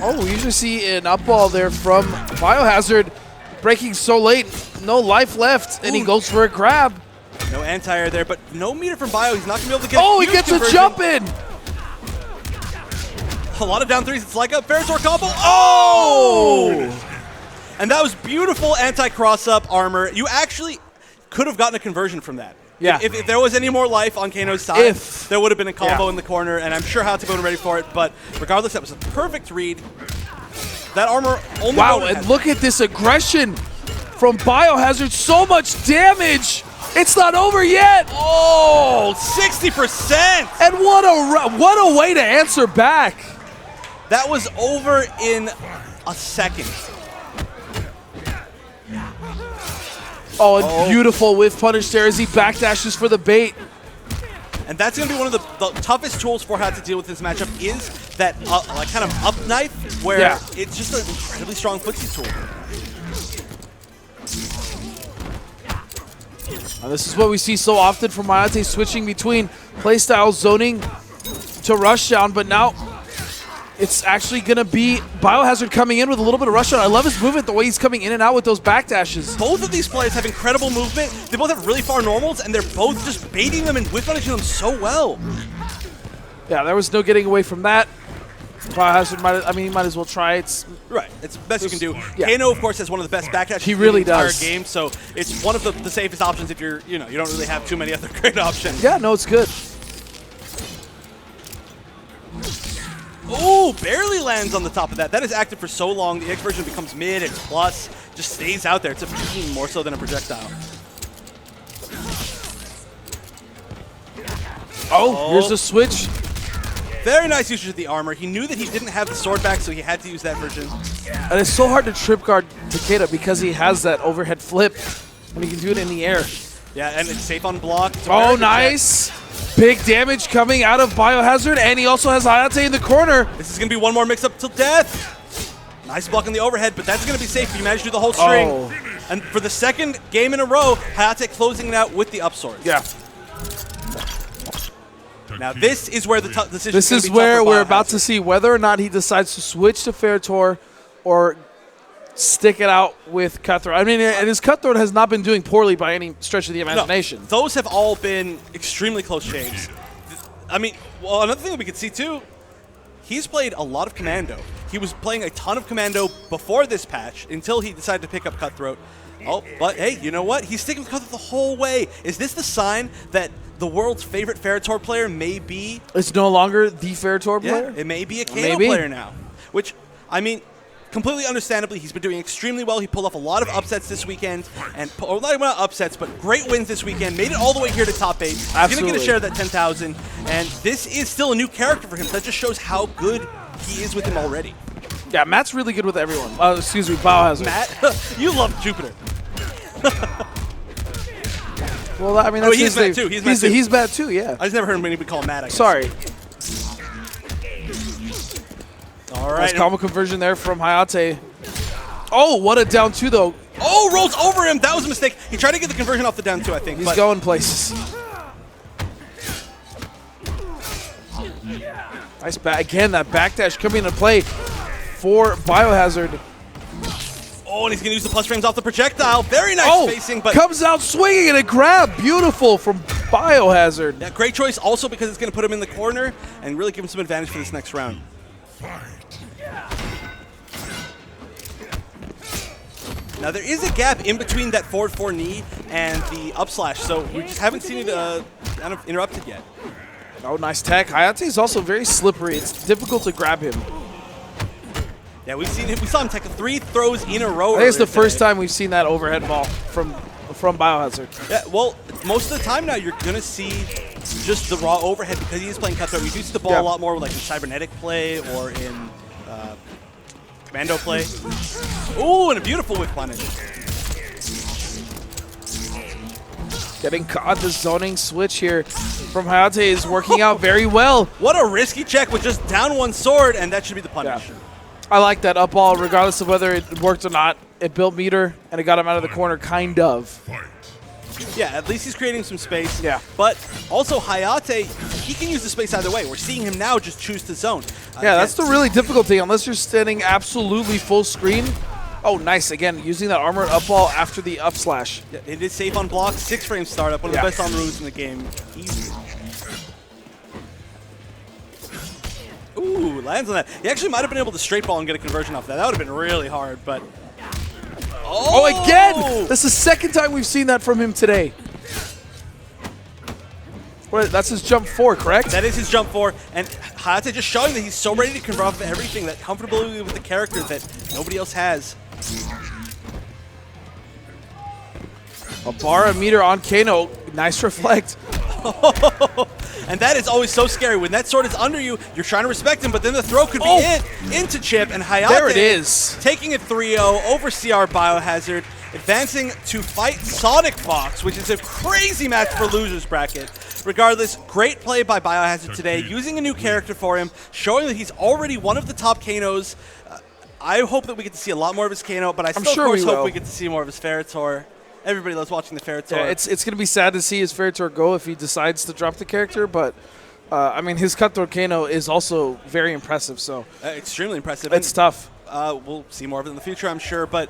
Oh, we usually see an up ball there from Biohazard, breaking so late, no life left, and he goes for a grab. No anti-air there, but no meter from Bio. He's not going to be able to get Oh, a he huge gets conversion. a jump in. A lot of down threes. It's like a Ferrotor combo. Oh! And that was beautiful anti-cross-up armor. You actually could have gotten a conversion from that. Yeah. If there was any more life on Kano's side, If. there would have been a combo Yeah. in the corner, and I'm sure Hayate would have been ready for it. But regardless, that was a perfect read. That armor only... Wow, and look at this aggression from Biohazard. So much damage. It's not over yet. Oh, 60%! And what a way to answer back. That was over in a second. Oh, and beautiful whiff punish there as he backdashes for the bait. And that's going to be one of the toughest tools for Hayate to deal with this matchup is that like kind of up knife where it's just an incredibly strong footsie tool. Now, this is what we see so often from Hayate, switching between playstyle zoning to rushdown, but now it's actually going to be Biohazard coming in with a little bit of rushdown. I love his movement, the way he's coming in and out with those backdashes. Both of these players have incredible movement. They both have really far normals, and they're both just baiting them and whip punishing them so well. Yeah, there was no getting away from that. Biohazard he might as well try. It's right. It's the best you can do. Yeah. Kano, of course, has one of the best backdashes He really in the entire does. game, so it's one of the safest options if you're, you don't really have too many other great options. Yeah, no, it's good. Oh, barely lands on the top of that. That is active for so long. The X version becomes mid, it's plus, just stays out there. It's a beam more so than a projectile. Oh, here's the switch. Very nice usage of the armor. He knew that he didn't have the sword back, so he had to use that version. And it's so hard to trip guard Takeda because he has that overhead flip and he can do it in the air. Yeah, and it's safe on block. It's a Oh, very good nice. Big damage coming out of Biohazard, and he also has Hayate in the corner. check. This is going to be one more mix-up till death. Nice block on the overhead, but that's going to be safe if you manage to do the whole string. Oh. And for the second game in a row, Hayate closing it out with the upsword. Yeah. Now this is where the decision This is where we're about to see whether or not he decides to switch to Ferrotor or stick it out with Cutthroat. I mean, and his Cutthroat has not been doing poorly by any stretch of the imagination. No, those have all been extremely close shaves. I mean, well, another thing that we could see too, he's played a lot of Commando. He was playing a ton of Commando before this patch until he decided to pick up Cutthroat. Oh, but hey, you know what? He's sticking with Cutthroat the whole way. Is this the sign that the world's favorite Ferrotor player may be? It's no longer the Ferrotor player? Yeah, it may be a Kano player now. Which, I mean, completely understandably, he's been doing extremely well. He pulled off a lot of upsets this weekend, and or not even upsets, but great wins this weekend. Made it all the way here to top 8. He's going to get a share of that 10,000, and this is still a new character for him. That just shows how good he is with him already. Yeah, Matt's really good with everyone. Excuse me, Biohazard. Matt, you love Jupiter. Well, I mean, that's he's his Matt name. too. He's Matt too. He's Matt too, yeah. I just never heard anybody call him Matt, I guess. Sorry. All right. Nice combo conversion there from Hayate. Oh, what a down 2, though. Oh, rolls over him. That was a mistake. He tried to get the conversion off the down 2, I think. He's going places. Nice back. Again, that backdash coming into play for Biohazard. Oh, and he's going to use the plus frames off the projectile. Very nice spacing, but comes out swinging and a grab. Beautiful from Biohazard. yeah, great choice also because it's going to put him in the corner and really give him some advantage for this next round. Now there is a gap in between that forward 4 knee and the up slash, so we just haven't seen it kind of interrupted yet. Oh, nice tech. Hayate is also very slippery. It's difficult to grab him. Yeah, we saw him take 3 throws in a row. I think it's the first time we've seen that overhead ball from Biohazard. Yeah, well, most of the time now you're going to see just the raw overhead because he is playing Cutthroat. We do see the ball a lot more like in cybernetic play or in commando play. Ooh, and a beautiful whip punish. Getting caught. The zoning switch here from Hayate is working out very well. What a risky check with just down one sword, and that should be the punish. Yeah. I like that up all, regardless of whether it worked or not. It built meter, and it got him out of the corner, kind of. Fight. Yeah, at least he's creating some space. Yeah. But also Hayate, he can use the space either way. We're seeing him now just choose to zone. Yeah, that's the really difficult thing. Unless you're standing absolutely full screen. Oh, nice. Again, using that armored up ball after the up slash. Yeah, it is safe on block, 6-frame startup, one of the best on moves in the game. Easy. Ooh, lands on that. He actually might have been able to straight ball and get a conversion off that. That would have been really hard, but... Oh, again! That's the second time we've seen that from him today. What, that's his jump 4, correct? That is his jump 4, and Hayate just showing that he's so ready to convert off everything, that comfortability with the character that nobody else has. A bar, a meter on Kano. Nice reflect. And that is always so scary. When that sword is under you, you're trying to respect him, but then the throw could be into Chip, and Hayate There it is. taking it 3-0 over CR Biohazard, advancing to fight Sonic Fox, which is a crazy match for losers bracket. Regardless, great play by Biohazard today, using a new character for him, showing that he's already one of the top Kanos. I hope that we get to see a lot more of his Kano, but I still, sure of course, we hope will. we get to see more of his Ferritor. Everybody loves watching the Ferritor. Yeah, it's going to be sad to see his Ferritor go if he decides to drop the character, but I mean, his Cutthroat Kano is also very impressive, so extremely impressive. it's tough. We'll see more of it in the future, I'm sure, but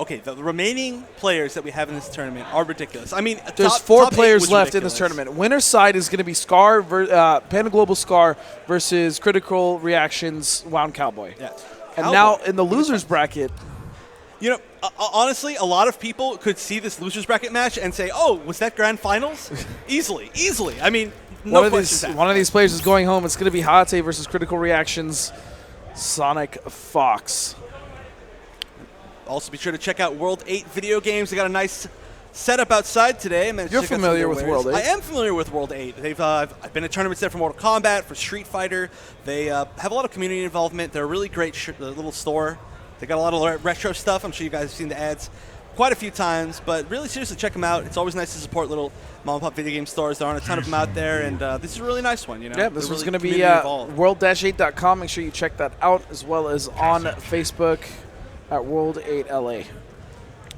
okay, the remaining players that we have in this tournament are ridiculous. I mean, There's four players left in this tournament. Winner's side is going to be Scar, Panda Global Scar versus Critical Reactions Wound Cowboy. Yeah. And Cowboy. now in the losers bracket, You know, honestly, a lot of people could see this losers bracket match and say, "Oh, was that grand finals?" Easily. I mean, no questions asked. one of these players is going home. It's going to be Hayate versus Critical Reactions Sonic Fox. Also, be sure to check out World 8 video games. They got a nice setup outside today. You're familiar with World 8? I am familiar with World 8. They've I've been at tournaments there for Mortal Kombat, for Street Fighter. They have a lot of community involvement. They're a really great little store. They got a lot of retro stuff. I'm sure you guys have seen the ads quite a few times, but really seriously check them out. It's always nice to support little mom and pop video game stores. There aren't a ton of them out there, and this is a really nice one. You know, Yeah, this one's really going to be world-8.com. Make sure you check that out, as well as on Facebook at World 8 LA.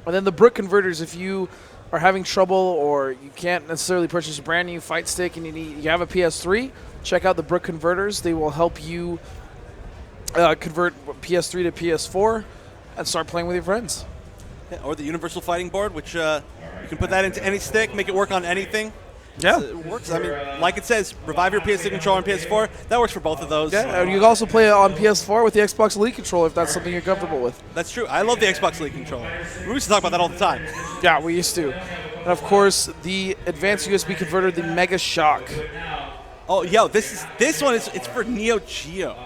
And then the Brick Converters, if you are having trouble or you can't necessarily purchase a brand new fight stick and you have a PS3, check out the Brick Converters. They will help you convert PS3 to PS4 and start playing with your friends. Yeah, or the Universal Fighting Board, which you can put that into any stick, make it work on anything. Yeah. It works. I mean, like it says, revive your PS3 controller on PS4. That works for both of those. Yeah, and you can also play it on PS4 with the Xbox Elite controller if that's something you're comfortable with. That's true. I love the Xbox Elite controller. We used to talk about that all the time. Yeah, we used to. And of course, the advanced USB converter, the Mega Shock. Oh, yo, this one is it's for Neo Geo.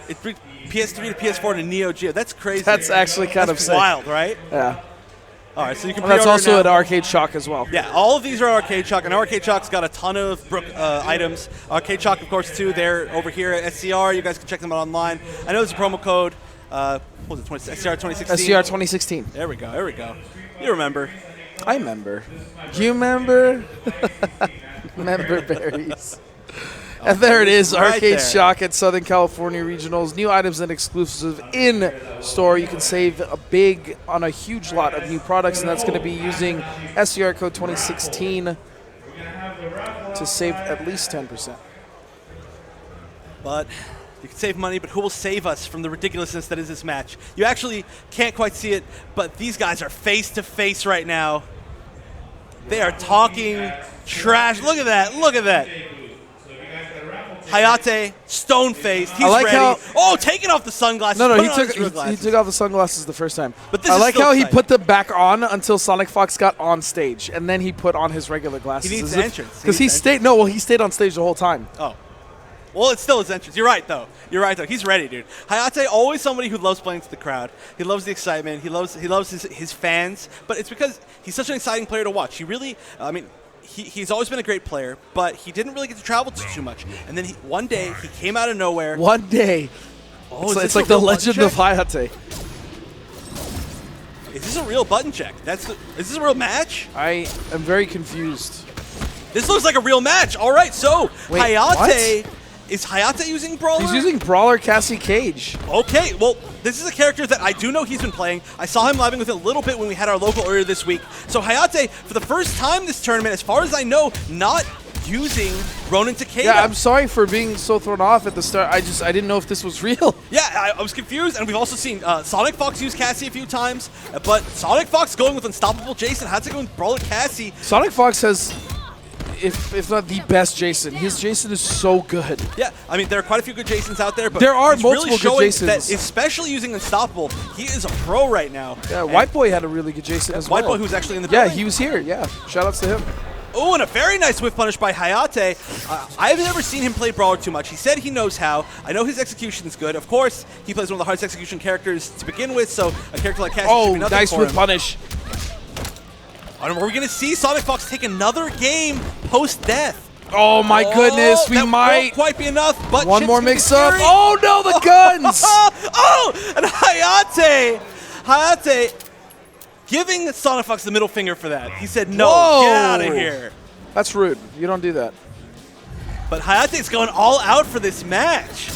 It's PS3 to PS4 to Neo Geo. That's crazy. That's actually kind of sick. Wild, right? Yeah. All right, so you can. And that's pre-order also now. an Arcade Shock as well. Yeah, all of these are Arcade Shock, and Arcade Shock's got a ton of items. Arcade Shock, of course, too. They're over here at SCR. You guys can check them out online. I know there's a promo code. What was it? SCR2016. SCR2016. There we go. You remember? I remember. You remember? Member berries. And there it is, Right Arcade there. Shock at Southern California Regionals. New items and exclusive in store. You can save on a huge lot of new products, and that's going to be using SCR code 2016 to save at least 10%. But you can save money, but who will save us from the ridiculousness that is this match? You actually can't quite see it, but these guys are face to face right now. They are talking trash. Look at that. Hayate, stone-faced. He's like ready. how- Taking off the sunglasses. No, putting he on his real took glasses. off the sunglasses the first time. But this I is like still how he tight. put them back on until Sonic Fox got on stage, and then he put on his regular glasses. He needs as the if- entrance. Because he stayed on stage the whole time. Oh. Well, it's still his entrance. You're right, though. He's ready, dude. Hayate, always somebody who loves playing to the crowd. He loves the excitement. He loves his fans. But it's because he's such an exciting player to watch. He really, he's always been a great player, but he didn't really get to travel too much. And then one day, he came out of nowhere. One day. Oh, It's like the legend of Hayate. Is this a real button check? Is this a real match? I am very confused. This looks like a real match. All right, so Wait, Hayate. Is Hayate using Brawler? He's using Brawler Cassie Cage. Okay, well, this is a character that I do know he's been playing. I saw him living with it a little bit when we had our local earlier this week. So Hayate, for the first time this tournament, as far as I know, not using Ronin Takeda. Yeah, I'm sorry for being so thrown off at the start. I didn't know if this was real. Yeah, I was confused, and we've also seen Sonic Fox use Cassie a few times, but Sonic Fox going with Unstoppable Jason, Hayate going with Brawler Cassie. Sonic Fox has, if not the best Jason, his Jason is so good. Yeah, I mean, there are quite a few good Jasons out there, but there are he's multiple really showing good Jasons. that, especially using Unstoppable, he is a pro right now. Yeah, White Boy had a really good Jason as well. White Boy, who's actually in the Yeah, building. he was here. Yeah, shout outs to him. Oh, and a very nice whiff punish by Hayate. I've never seen him play Brawler too much. He said he knows how. I know his execution is good. Of course, he plays one of the hardest execution characters to begin with, so a character like Cassie should be nothing nice for whiff him. punish. Are we going to see Sonic Fox take another game post-death? Oh my goodness, we that might. won't quite be enough, but One Chip's more gonna be mix up. scary. Oh no, the guns! Oh, and Hayate giving Sonic Fox the middle finger for that. He said, no, Whoa. get out of here. That's rude. You don't do that. But Hayate's going all out for this match.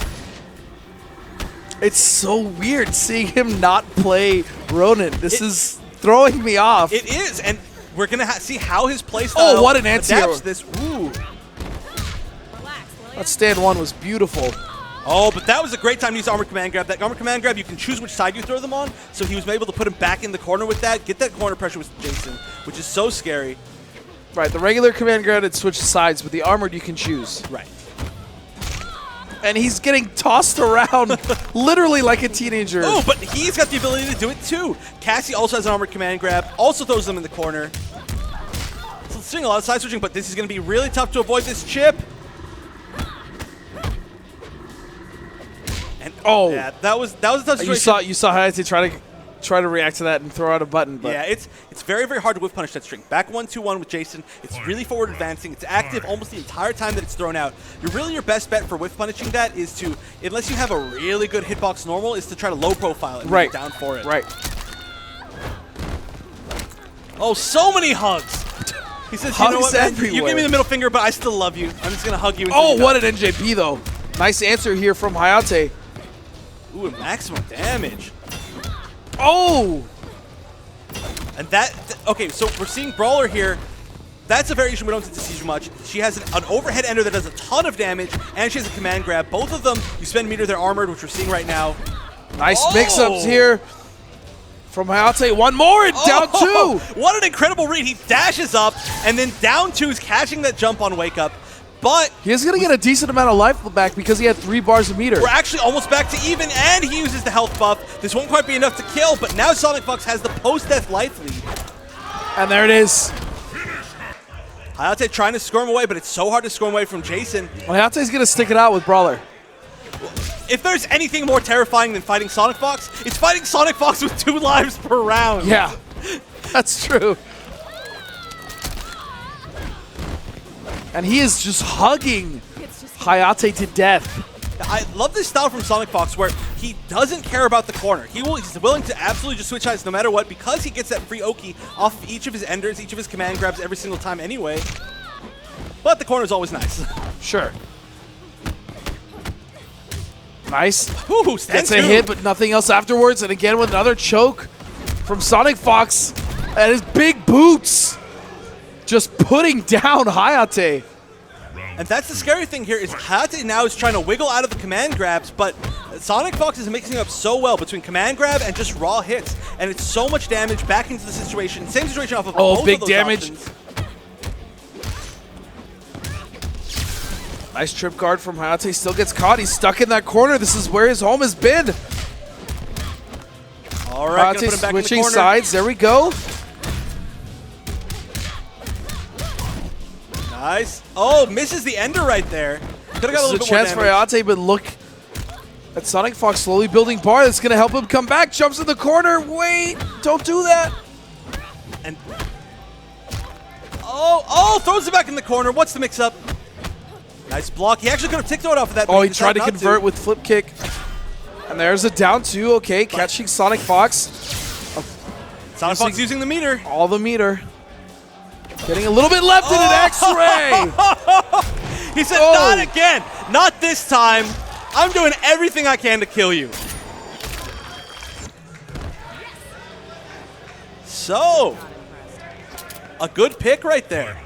It's so weird seeing him not play Ronin. This is throwing me off. It is, and we're going to see how his playstyle Oh, what an anti-hero. adapts this. Ooh. That stand one was beautiful. Oh, but that was a great time to use Armored Command Grab. That Armored Command Grab, you can choose which side you throw them on, so he was able to put him back in the corner with that, get that corner pressure with Jason, which is so scary. Right, the regular command grab, it switches sides, but the armored you can choose. Right. And he's getting tossed around literally like a teenager. Oh, but he's got the ability to do it too. Cassie also has an Armored Command Grab, also throws them in the corner. So seeing a lot of side switching, but this is going to be really tough to avoid this chip. And yeah, that was a tough situation. You saw Hayate try to react to that and throw out a button. But yeah, it's very, very hard to whiff punish that string. Back 1-2-1 with Jason. It's really forward advancing. It's active almost the entire time that it's thrown out. Your best bet for whiff punishing that is to, unless you have a really good hitbox normal, is to try to low profile it and get down for it. Right. Oh, so many hugs. He says, you know what, man? You gave me the middle finger, but I still love you. I'm just going to hug you. Oh, what an NJP, though. Nice answer here from Hayate. Ooh, and maximum damage. Oh! And okay, so we're seeing Brawler here. That's a variation we don't get to see too much. She has an overhead ender that does a ton of damage, and she has a command grab. Both of them, you spend meter, they're armored, which we're seeing right now. Nice mix-ups here from Hayate. One more and down two. What an incredible read. He dashes up, and then down two is catching that jump on wake up. But he is going to get a decent amount of life back because he had 3 bars of meter. We're actually almost back to even, and he uses the health buff. This won't quite be enough to kill, but now Sonic Fox has the post-death life lead. And there it is. Hayate trying to score him away, but it's so hard to score him away from Jason. Well, Hayate's going to stick it out with Brawler. If there's anything more terrifying than fighting Sonic Fox, it's fighting Sonic Fox with 2 lives per round. Yeah, that's true. And he is just hugging Hayate to death. I love this style from Sonic Fox where he doesn't care about the corner. He's willing to absolutely just switch sides no matter what because he gets that free Oki off of each of his enders, each of his command grabs every single time anyway. But the corner is always nice. Sure. Nice. Ooh, Gets a hit, but nothing else afterwards. And again with another choke from Sonic Fox and his big boots. Just putting down Hayate. And that's the scary thing here is Hayate now is trying to wiggle out of the command grabs, but Sonic Fox is mixing up so well between command grab and just raw hits. And it's so much damage back into the situation. Same situation off of both big of those damage. options. Nice trip guard from Hayate. Still gets caught. He's stuck in that corner. This is where his home has been. All right, Hayate switching sides. There we go. Nice. Oh, misses the ender right there. Could have got a little bit more damage. This is a chance for Hayate, but look at Sonic Fox slowly building bar. That's going to help him come back. Jumps in the corner. Wait, don't do that. And throws it back in the corner. What's the mix-up? Nice block. He actually could have ticked it off of that. Oh, he tried to convert with flip kick. And there's a down 2. Okay, catching Sonic Fox. Sonic Fox using the meter. All the meter. Getting a little bit left in an X-ray. He said, not again. Not this time. I'm doing everything I can to kill you. So, a good pick right there.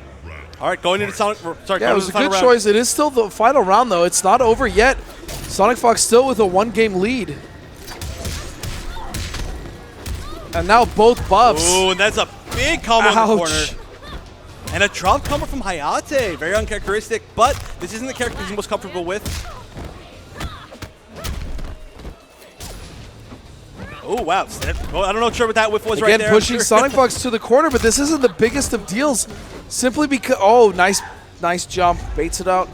All right, going into Sonic. Sorry, Yeah, it was a good choice. It is still the final round, though. It's not over yet. Sonic Fox still with a 1-game lead. And now both buffs. Ooh, and that's a big combo in the Ouch. corner. And a drop combo from Hayate. Very uncharacteristic, but this isn't the character he's most comfortable with. Oh, wow. Well, I don't know sure what that whiff was right there. Again, pushing Sonic Fox to the corner, but this isn't the biggest of deals. Simply because, nice jump, baits it out.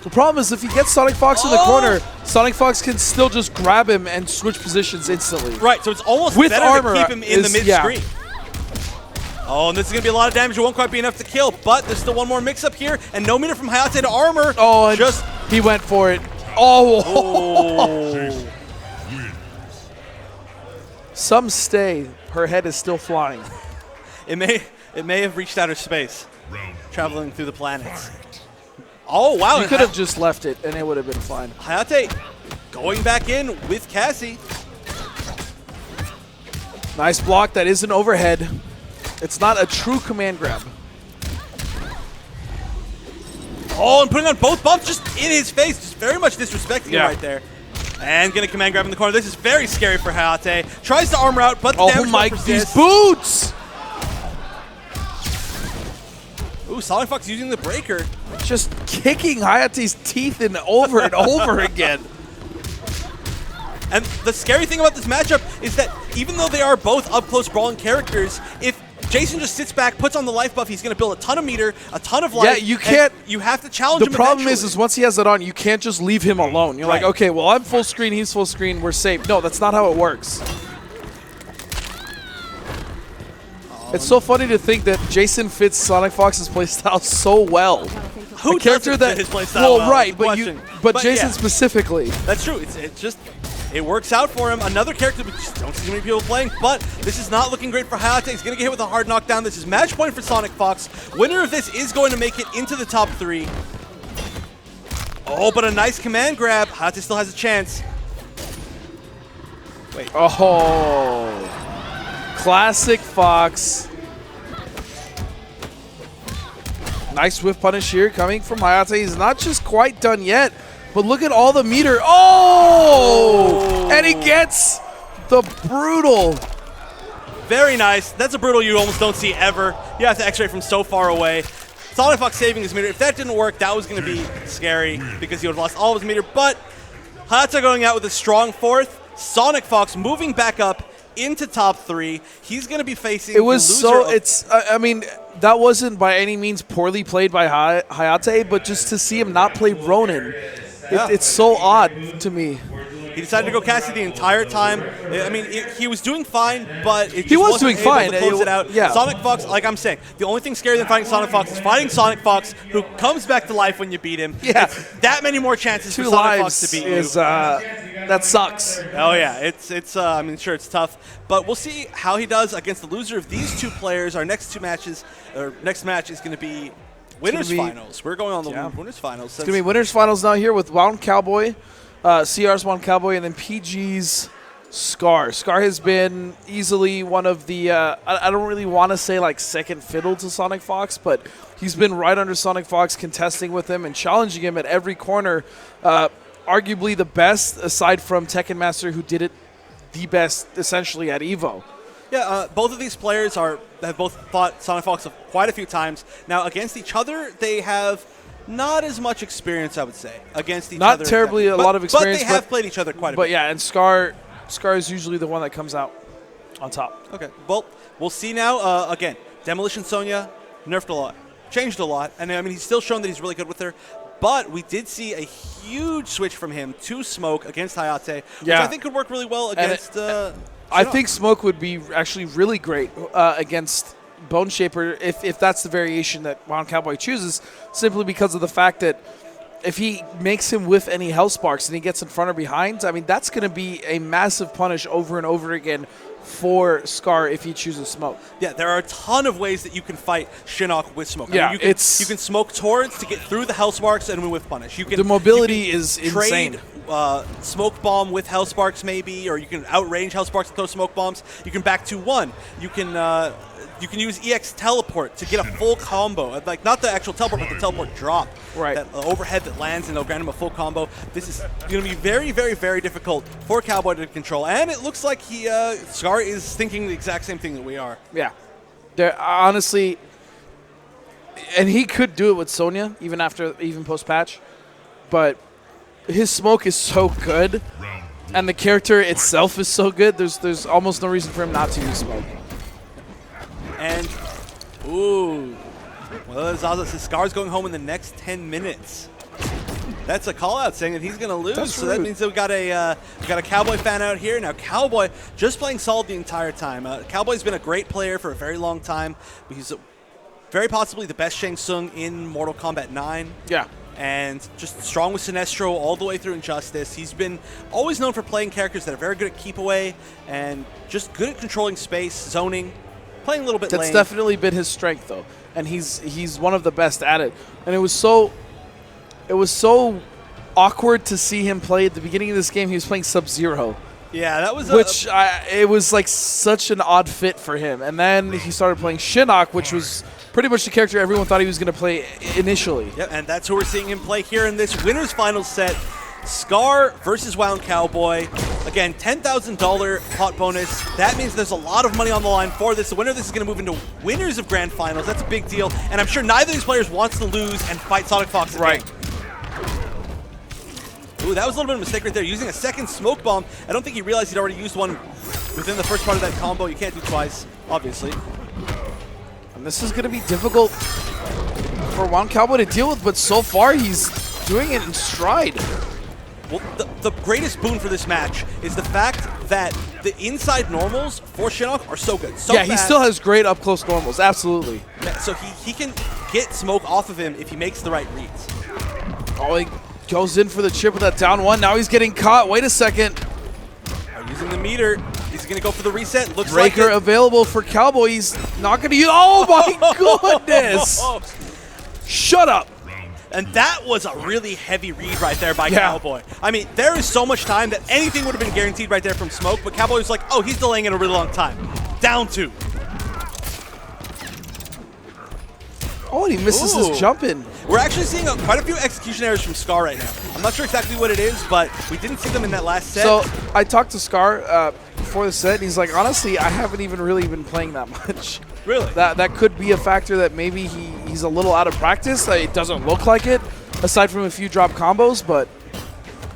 The problem is if he gets Sonic Fox in the corner, Sonic Fox can still just grab him and switch positions instantly. Right, so it's almost With better armor to keep him in the mid-screen. Yeah. Oh, and this is going to be a lot of damage. It won't quite be enough to kill, but there's still one more mix-up here, and no meter from Hayate to armor. Oh, and just he went for it. Oh. Some stay. Her head is still flying. It may have reached outer space, traveling through the planets. Oh, wow. You could have just left it, and it would have been fine. Hayate going back in with Cassie. Nice block. That is an overhead. It's not a true command grab. Oh, and putting on both bumps just in his face. Just very much disrespecting him right there. And going to command grab in the corner. This is very scary for Hayate. Tries to armor out, but the damage won't persist. These boots! Ooh, Sonic Fox using the breaker. Just kicking Hayate's teeth in over and over again. And the scary thing about this matchup is that even though they are both up-close brawling characters, if Jason just sits back, puts on the life buff, he's going to build a ton of meter, a ton of life. Yeah, you can't. You have to challenge him. The problem is once he has that on, you can't just leave him alone. You're like, okay, well, I'm full screen, he's full screen, we're safe. No, that's not how it works. It's so funny to think that Jason fits Sonic Fox's playstyle so well. Who character doesn't that fit his playstyle well? Right, but Jason yeah. specifically. That's true. It works out for him. Another character we just don't see too many people playing, but this is not looking great for Hayate. He's going to get hit with a hard knockdown. This is match point for Sonic Fox. Winner of this is going to make it into the top 3. Oh, but a nice command grab. Hayate still has a chance. Wait. Oh. Classic Fox. Nice whiff punish here coming from Hayate. He's not just quite done yet, but look at all the meter. Oh! And he gets the brutal. Very nice. That's a brutal you almost don't see ever. You have to X-ray from so far away. Sonic Fox saving his meter. If that didn't work, that was going to be scary because he would have lost all of his meter. But Hayate going out with a strong 4th. Sonic Fox moving back up into top 3. He's going to be facing It was the so, loser it's, I mean, that wasn't by any means poorly played by Hayate, but just to see him not play Ronin, it's so odd to me. He decided to go Cassie the entire time. I mean, he was doing fine, but he was wasn't doing able fine. to close it out. Yeah. Sonic Fox, like I'm saying, the only thing scarier than fighting Sonic Fox is fighting Sonic Fox, who comes back to life when you beat him. Yeah. It's that many more chances for 2 Sonic lives Fox to beat is, you. that sucks. Oh yeah, it's. I mean, sure, it's tough, but we'll see how he does against the loser of these 2 players. Our next 2 matches, or next match is going to be winners finals. We're going on the winners finals. It's going to be winners finals now here with Wound Cowboy, CR's Wound Cowboy, and then PG's Scar. Scar has been easily one of the, I don't really want to say like second fiddle to Sonic Fox, but he's been right under Sonic Fox, contesting with him and challenging him at every corner. Arguably the best, aside from Tekken Master, who did it the best essentially at EVO. Yeah, both of these players have both fought Sonic Fox quite a few times. Now, against each other, they have not as much experience, I would say, against each other. Not terribly a lot of experience. But they have played each other quite a bit. But yeah, and Scar is usually the one that comes out on top. Okay, well, we'll see now. Again, Demolition Sonya nerfed a lot, changed a lot, and I mean, he's still shown that he's really good with her. But we did see a huge switch from him to Smoke against Hayate, which I think could work really well against I think Smoke would be actually really great against Bone Shaper if that's the variation that Wound Cowboy chooses, simply because of the fact that if he makes him whiff any health sparks and he gets in front or behind, I mean, that's going to be a massive punish over and over again for Scar if he chooses smoke. Yeah, there are a ton of ways that you can fight Shinnok with smoke. Yeah, I mean, you can smoke towards to get through the health sparks and with punish. You can, the mobility you can is trade, insane. Smoke bomb with health sparks maybe, or you can outrange health sparks and throw smoke bombs. You can back 2-1. You can use EX teleport to get a full combo. Like, not the actual teleport, but the teleport drop. Right. That overhead that lands and they'll grant him a full combo. This is going to be very, very, very difficult for Cowboy to control. And it looks like Scar is thinking the exact same thing that we are. Yeah. Honestly, and he could do it with Sonya, even post-patch, but his smoke is so good, and the character itself is so good, there's almost no reason for him not to use smoke. And, ooh. Well, Zaza says Scar's going home in the next 10 minutes. That's a call-out saying that he's going to lose. That's so rude. that means that we got a Cowboy fan out here. Now, Cowboy just playing solid the entire time. Cowboy's been a great player for a very long time. He's very possibly the best Shang Tsung in Mortal Kombat 9. Yeah. And just strong with Sinestro all the way through Injustice. He's been always known for playing characters that are very good at keep away and just good at controlling space, zoning, playing a little bit That's lane. definitely been his strength, though, and he's one of the best at it. And it was so awkward to see him play at the beginning of this game. He was playing Sub-Zero, Yeah, that was it was like such an odd fit for him. And then he started playing Shinnok, which was pretty much the character everyone thought he was going to play initially. Yep, and that's who we're seeing him play here in this winner's final set. Scar versus Wound Cowboy. Again, $10,000 pot bonus. That means there's a lot of money on the line for this. The winner of this is going to move into winners of grand finals. That's a big deal. And I'm sure neither of these players wants to lose and fight Sonic Fox again. Right. Ooh, that was a little bit of a mistake right there. Using a second smoke bomb. I don't think he realized he'd already used one within the first part of that combo. You can't do twice, obviously. And this is going to be difficult for Wound Cowboy to deal with, but so far he's doing it in stride. Well, the greatest boon for this match is the fact that the inside normals for Shinnok are so good. So yeah, he fast. still has great up-close normals, absolutely. Yeah, so he can get smoke off of him if he makes the right reads. Oh, he goes in for the chip with that down one. Now he's getting caught. Wait a second. Using the meter. He's going to go for the reset. Looks Breaker like it. available for Cowboy. He's not going to use... Oh, my goodness. Shut up. And that was a really heavy read right there by Cowboy. I mean, there is so much time that anything would have been guaranteed right there from smoke, but Cowboy was like, oh, he's delaying it a really long time. Down 2. Oh, and he misses his jump in. We're actually seeing quite a few execution errors from Scar right now. I'm not sure exactly what it is, but we didn't see them in that last set. So I talked to Scar before the set, and he's like, honestly, I haven't even really been playing that much. Really? That could be a factor that maybe he's a little out of practice. It doesn't look like it, aside from a few drop combos, but...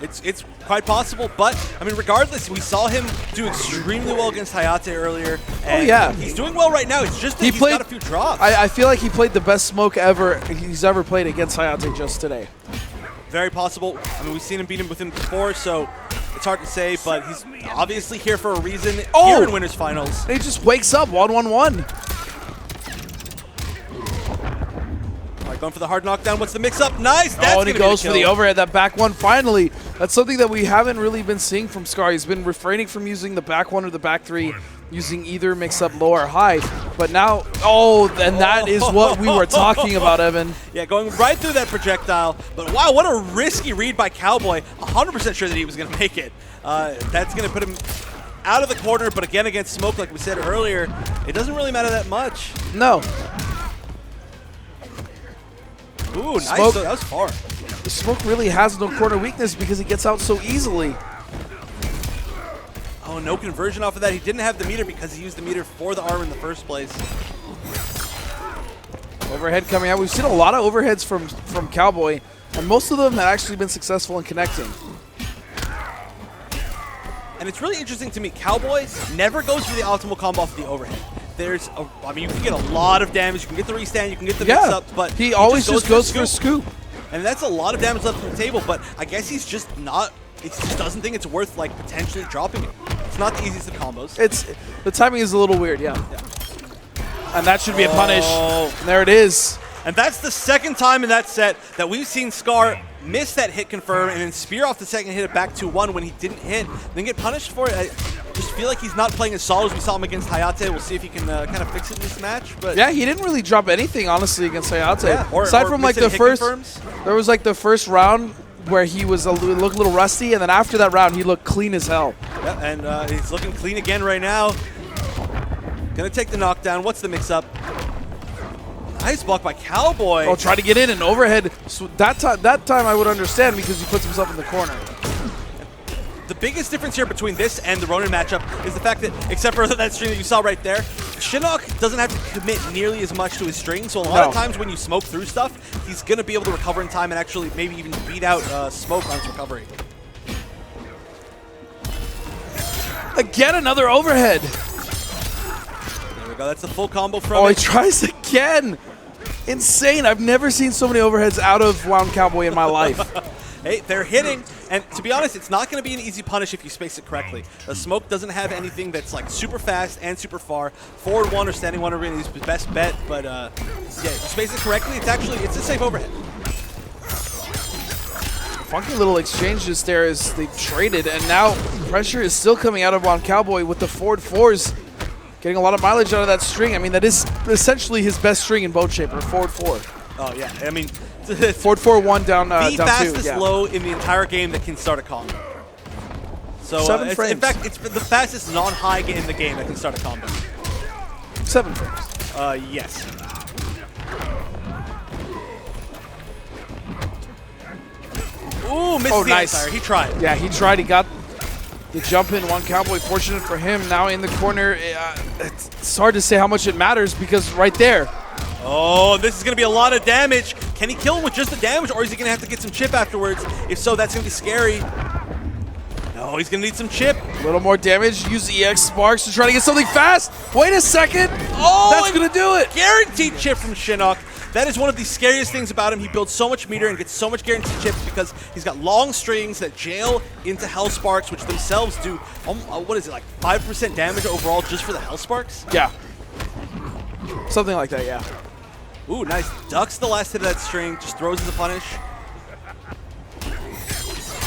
It's quite possible, but, I mean, regardless, we saw him do extremely well against Hayate earlier. And yeah. He's doing well right now. It's just that he's got a few drops. I feel like he played the best smoke he's ever played against Hayate just today. Very possible. I mean, we've seen him beat him with him before, so it's hard to say, but he's obviously here for a reason here in Winners Finals. And he just wakes up 1-1-1. All right, going for the hard knockdown. What's the mix-up? Nice! That's and he goes for the overhead, that back one finally. That's something that we haven't really been seeing from Scar. He's been refraining from using the back one or the back three, using either mix-up low or high. But now, and that is what we were talking about, Evan. Yeah, going right through that projectile. But wow, what a risky read by Cowboy. 100% sure that he was going to make it. That's going to put him out of the corner, but again, against smoke, like we said earlier, it doesn't really matter that much. No. Ooh, nice. Smoke. That was far. The smoke really has no corner weakness because he gets out so easily. Oh, no conversion off of that. He didn't have the meter because he used the meter for the arm in the first place. Overhead coming out. We've seen a lot of overheads from Cowboy, and most of them have actually been successful in connecting. And it's really interesting to me. Cowboy never goes for the optimal combo off the overhead. I mean, you can get a lot of damage. You can get the restand. You can get the mix-up, but he always just goes for a scoop. And that's a lot of damage left on the table, but I guess he's just not... He just doesn't think it's worth, like, potentially dropping it. It's not the easiest of combos. The timing is a little weird, yeah. And that should be a punish. And there it is. And that's the second time in that set that we've seen Scar miss that hit confirm and then spear off the second hit it back 2-1 when he didn't hit, then get punished for it. I just feel like he's not playing as solid as we saw him against Hayate. We'll see if he can kind of fix it in this match. But yeah, he didn't really drop anything, honestly, against Hayate. Yeah, aside from like the first, confirms. there was like the first round where he was looked a little rusty, and then after that round, he looked clean as hell. Yeah, and he's looking clean again right now. Gonna take the knockdown. What's the mix-up? Nice block by Cowboy. Oh, try to get in and overhead. So that time I would understand because he puts himself in the corner. The biggest difference here between this and the Ronin matchup is the fact that, except for that string that you saw right there, Shinnok doesn't have to commit nearly as much to his string, so a lot of times when you smoke through stuff, he's going to be able to recover in time and actually maybe even beat out Smoke on his recovery. Again, another overhead. There we go. That's a full combo from Oh, it. he tries again. Insane. I've never seen so many overheads out of Wound Cowboy in my life. Hey, they're hitting, and to be honest, it's not going to be an easy punish if you space it correctly. Smoke doesn't have anything that's like super fast and super far. Forward one or standing one are really his best bet, but yeah, if you space it correctly, it's a safe overhead. Funky little exchanges there as they traded, and now pressure is still coming out of Wound Cowboy with the forward fours. Getting a lot of mileage out of that string. I mean, that is essentially his best string in Bone Shaper, forward four. Oh, yeah. I mean, forward 4-1 down the down fastest 2. low in the entire game that can start a combo. So 7 frames. In fact, it's the fastest non-high in the game that can start a combo. 7 frames. Yes. Ooh, missed the nice. anti-air. He tried. Yeah, he tried. He got the jump in. Wound Cowboy, fortunate for him. Now in the corner, it's hard to say how much it matters because right there. Oh, this is going to be a lot of damage. Can he kill him with just the damage, or is he going to have to get some chip afterwards? If so, that's going to be scary. No, he's going to need some chip. A little more damage. Use EX Sparks to try to get something fast. Wait a second. Oh, that's going to do it. Guaranteed chip from Shinnok. That is one of the scariest things about him. He builds so much meter and gets so much guaranteed chips because he's got long strings that jail into Hell Sparks, which themselves do, what is it, like 5% damage overall just for the Hell Sparks? Yeah. Something like that, yeah. Ooh, nice. Ducks the last hit of that string, just throws as a punish.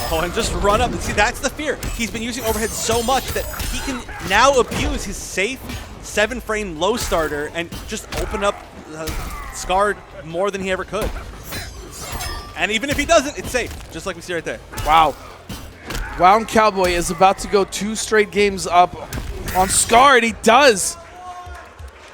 Oh, and just run up. And see, that's the fear. He's been using overhead so much that he can now abuse his safe 7-frame low starter and just open up Scar more than he ever could. And even if he doesn't, it's safe, just like we see right there. Wow. Wound Cowboy is about to go 2 straight games up on Scar, and he does.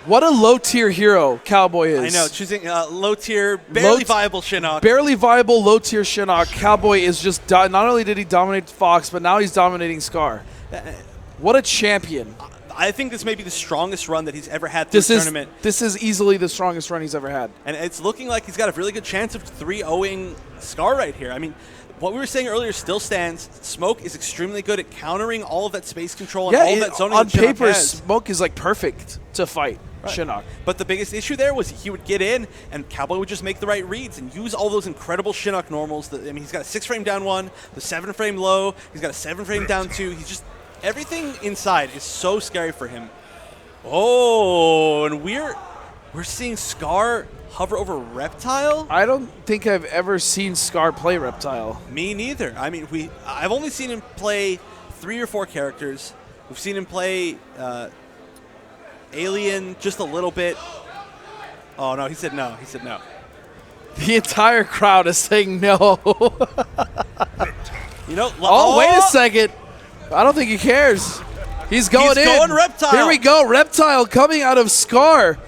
What a low-tier hero Cowboy is. I know, choosing low-tier, barely viable Shinnok. Barely viable low-tier Shinnok. Cowboy is just, not only did he dominate Fox, but now he's dominating Scar. What a champion. I think this may be the strongest run that he's ever had through the tournament. This is easily the strongest run he's ever had. And it's looking like he's got a really good chance of 3-0ing Scar right here. I mean, what we were saying earlier still stands. Smoke is extremely good at countering all of that space control and all of that zoning on that Shinnok paper, has. Smoke is like perfect to fight Shinnok. But the biggest issue there was he would get in, and Cowboy would just make the right reads and use all those incredible Shinnok normals. I mean, he's got a 6-frame down 1, the 7-frame low. He's got a 7-frame down 2. He's just everything inside is so scary for him. Oh, and we're seeing Scar hover over Reptile? I don't think I've ever seen Scar play Reptile. Me neither. I mean, I've only seen him play 3 or 4 characters. We've seen him play Alien just a little bit. Oh, no, he said no. He said no. The entire crowd is saying no. You know, wait a second. I don't think he cares. He's going in. He's going Reptile. Here we go. Reptile coming out of Scar.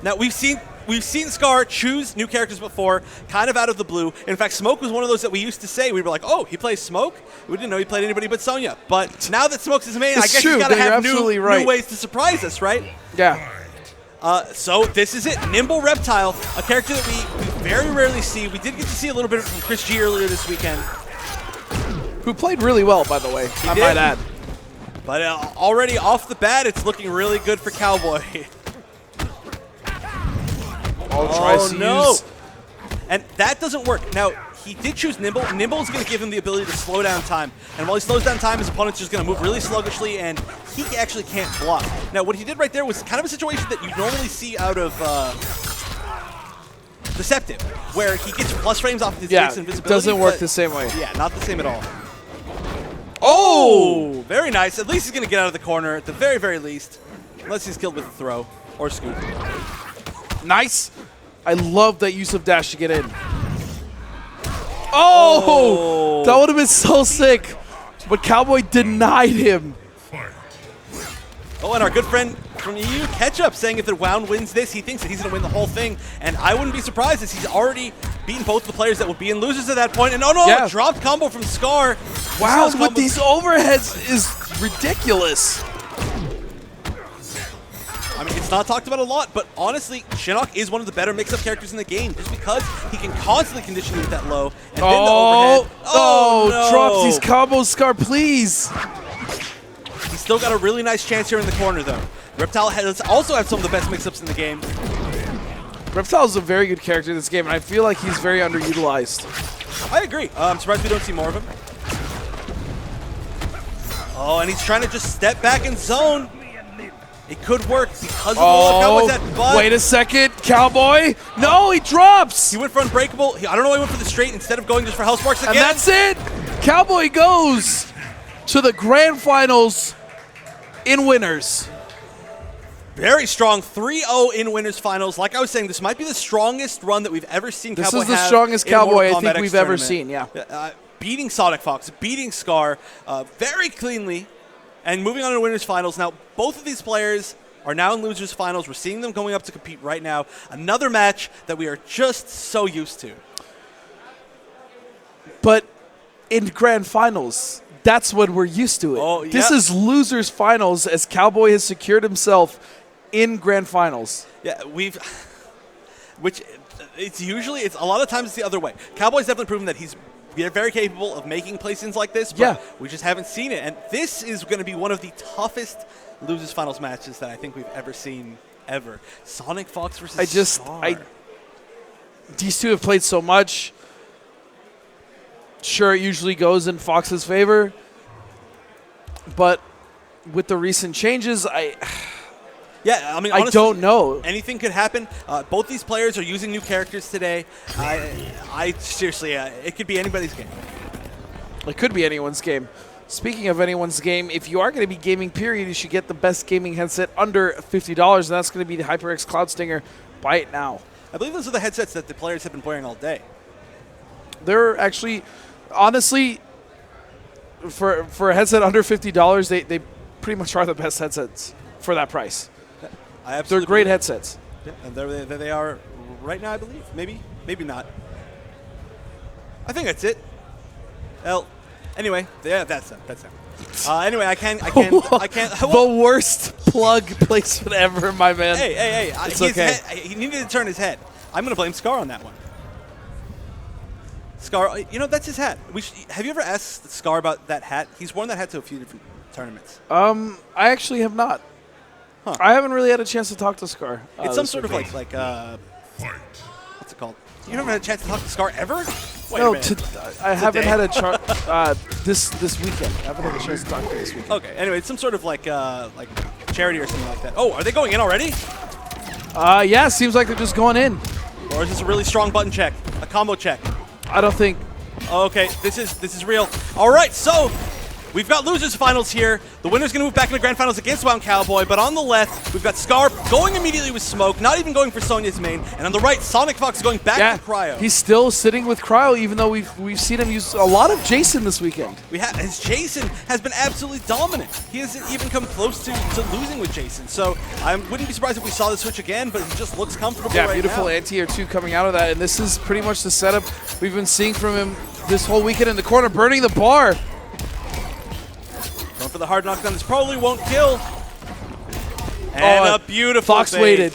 Now, we've seen Scar choose new characters before, kind of out of the blue. In fact, Smoke was one of those that we used to say. We were like, oh, he plays Smoke? We didn't know he played anybody but Sonya. But now that Smoke's his main, I guess he's got to have new ways to surprise us, right? Yeah. So this is it. Nimble Reptile, a character that we very rarely see. We did get to see a little bit from Chris G earlier this weekend. Who played really well, by the way, I might add. But already off the bat, it's looking really good for Cowboy. Oh, no. And that doesn't work. Now, he did choose Nimble. Nimble is going to give him the ability to slow down time. And while he slows down time, his opponent's just going to move really sluggishly, and he actually can't block. Now, what he did right there was kind of a situation that you normally see out of deceptive, where he gets plus frames off of his Yeah, Jason it invisibility. doesn't work but- the same way. Yeah, not the same at all. Oh, very nice. At least he's going to get out of the corner at the very, very least. Unless he's killed with a throw or scoop. Nice. I love that use of dash to get in. Oh! That would have been so sick. But Cowboy denied him. Fight. Oh, and our good friend from EU, Ketchup, saying if the round wins this, he thinks that he's going to win the whole thing. And I wouldn't be surprised as he's already beaten both the players that would be in losers at that point. And Yeah. dropped combo from Scar. Wow, Scar's with combo- these overheads is ridiculous. I mean, it's not talked about a lot, but honestly, Shinnok is one of the better mix-up characters in the game just because he can constantly condition you with that low. And then the overhead. No. Drops these combos, Scar, please. He's still got a really nice chance here in the corner, though. Reptile has also had some of the best mix-ups in the game. Reptile is a very good character in this game, and I feel like he's very underutilized. I agree. I'm surprised we don't see more of him. Oh, and he's trying to just step back in zone. It could work because of the low Cowboy's at, but wait a second, Cowboy. No, he drops. he went for Unbreakable. I don't know why he went for the straight instead of going just for Hell Sparks again. And that's it. Cowboy goes to the grand finals in winners. Very strong 3-0 in winners finals. Like I was saying, this might be the strongest run that we've ever seen This Cowboy is the have strongest in a Mortal Cowboy I Kombat think X we've ever tournament. seen, yeah. Beating Sonic Fox, beating Scar very cleanly, and moving on to winners finals. Now, both of these players are now in losers finals. We're seeing them going up to compete right now. Another match that we are just so used to. But in grand finals, that's what we're used to it. Oh, This yeah. is losers finals as Cowboy has secured himself in grand finals. Yeah, it's a lot of times it's the other way. Cowboy's definitely proven that he's very capable of making placings like this, but Yeah. we just haven't seen it. And this is going to be one of the toughest losers finals matches that I think we've ever seen ever. Sonic Fox versus Scar. These two have played so much. Sure, it usually goes in Fox's favor, but with the recent changes, Yeah, I mean, I honestly, don't know. anything could happen. Both these players are using new characters today. I seriously, it could be anybody's game. It could be anyone's game. Speaking of anyone's game, if you are going to be gaming, period, you should get the best gaming headset under $50, and that's going to be the HyperX Cloud Stinger. Buy it now. I believe those are the headsets that the players have been wearing all day. They're actually, honestly, for a headset under $50, they pretty much are the best headsets for that price. I They're absolutely great believe- headsets. Yeah, and there they are right now, I believe. Maybe not. I think that's it. Well, anyway, yeah, that's it. Anyway, I can't. The worst plug placement ever, my man. Hey! It's his okay. head, he needed to turn his head. I'm gonna blame Scar on that one. Scar, that's his hat. Have you ever asked Scar about that hat? He's worn that hat to a few different tournaments. I actually have not. Huh. I haven't really had a chance to talk to Scar. It's some this sort of weekend. like Fight. what's it called? You never had a chance to talk to Scar ever? Wait a No, minute. I haven't Today? had a this weekend. I haven't had a chance to talk to you this weekend. Okay. Anyway, it's some sort of like charity or something like that. Oh, are they going in already? Yeah, seems like they're just going in. Or is this a really strong button check? A combo check? I don't think. Okay, this is real. All right, so we've got losers finals here. The winner's going to move back into grand finals against Wound Cowboy, but on the left, we've got Scar going immediately with Smoke, not even going for Sonya's main, and on the right, Sonic Fox going back Yeah, to Cryo. he's still sitting with Cryo, even though we've seen him use a lot of Jason this weekend. His Jason has been absolutely dominant. He hasn't even come close to losing with Jason, so I wouldn't be surprised if we saw the switch again, but he just looks comfortable Yeah, right beautiful now. anti-air 2 coming out of that, and this is pretty much the setup we've been seeing from him this whole weekend in the corner, burning the bar. Going for the hard knockdown. This probably won't kill. And a beautiful Fox fade. waited.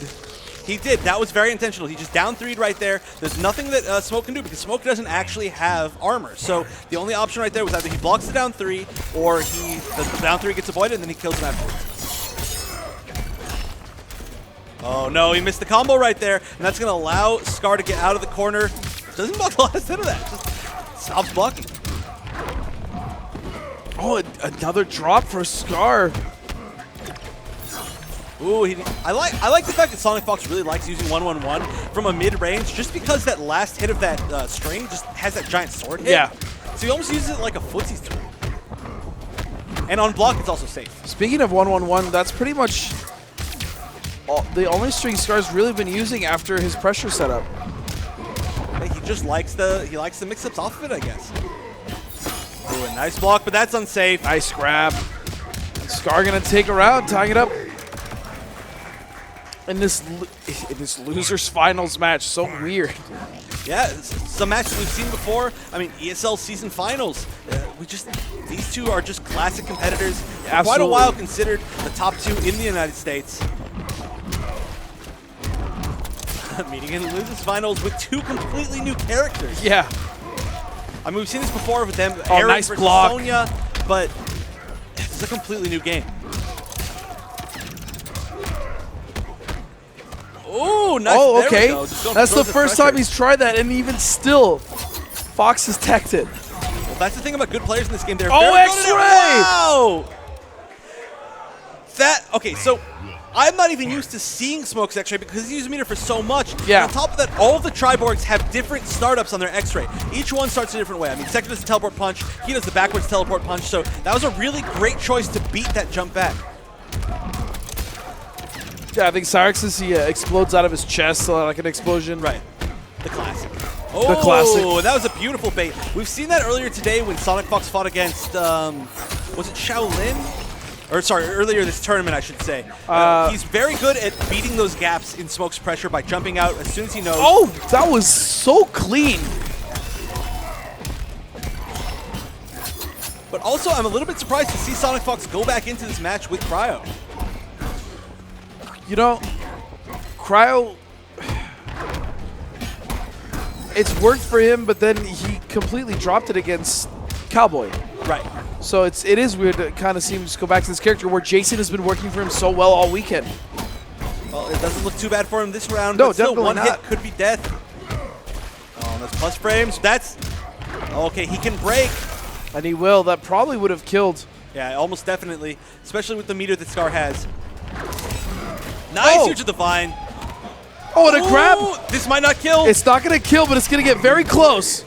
He did. That was very intentional. He just down 3'd right there. There's nothing that Smoke can do because Smoke doesn't actually have armor. So the only option right there was either he blocks the down 3 or the down 3 gets avoided and then he kills him afterwards. Oh no, he missed the combo right there. And that's going to allow Scar to get out of the corner. Doesn't block the last hit of that. Just stops blocking. Oh, another drop for Scar. Ooh, I like the fact that Sonic Fox really likes using 1-1-1 from a mid-range, just because that last hit of that string just has that giant sword hit. Yeah. So he almost uses it like a footsie tool. And on block, it's also safe. Speaking of 1-1-1, that's pretty much the only string Scar's really been using after his pressure setup. He just likes the mix-ups off of it, I guess. Ooh, a nice block, but that's unsafe. Nice grab. Scar gonna take a round, tying it up. In this losers finals match, so weird. Yeah, some matches we've seen before. I mean, ESL season finals. These two are just classic competitors. For quite a while considered the top two in the United States. Meeting in the losers finals with two completely new characters. Yeah. I mean, we've seen this before with them. Oh, Eric nice versus block. Sonya, but it's a completely new game. Oh, nice. Oh, There okay. we go. That's the Throws first pressure. time he's tried that, and even still, Fox has teched it. Well, that's the thing about good players in this game. They're Oh, very good X-ray! at it. Wow! Okay, so I'm not even used to seeing Smoke's X-ray because he uses meter for so much. Yeah. And on top of that, all of the Triborgs have different startups on their X-ray. Each one starts a different way. I mean, Sector does the teleport punch. He does the backwards teleport punch. So that was a really great choice to beat that jump back. Yeah, I think Cyrix's, he explodes out of his chest like an explosion. Right. The classic. Oh, classic. That was a beautiful bait. We've seen that earlier today when Sonic Fox fought against, was it Shaolin? Or sorry, earlier this tournament, I should say. He's very good at beating those gaps in Smoke's pressure by jumping out as soon as he knows. Oh, that was so clean. But also, I'm a little bit surprised to see Sonic Fox go back into this match with Cryo. You know, Cryo, it's worked for him, but then he completely dropped it against Cowboy. Right. So it is weird to kind of see him just go back to this character where Jason has been working for him so well all weekend. Well, it doesn't look too bad for him this round. No, but still, definitely one not. hit could be death. Oh, that's plus frames. That's okay. He can break. And he will. That probably would have killed. Yeah, almost definitely, especially with the meter that Scar has. Nice huge to the vine. Oh, and a grab. This might not kill. It's not going to kill, but it's going to get very close.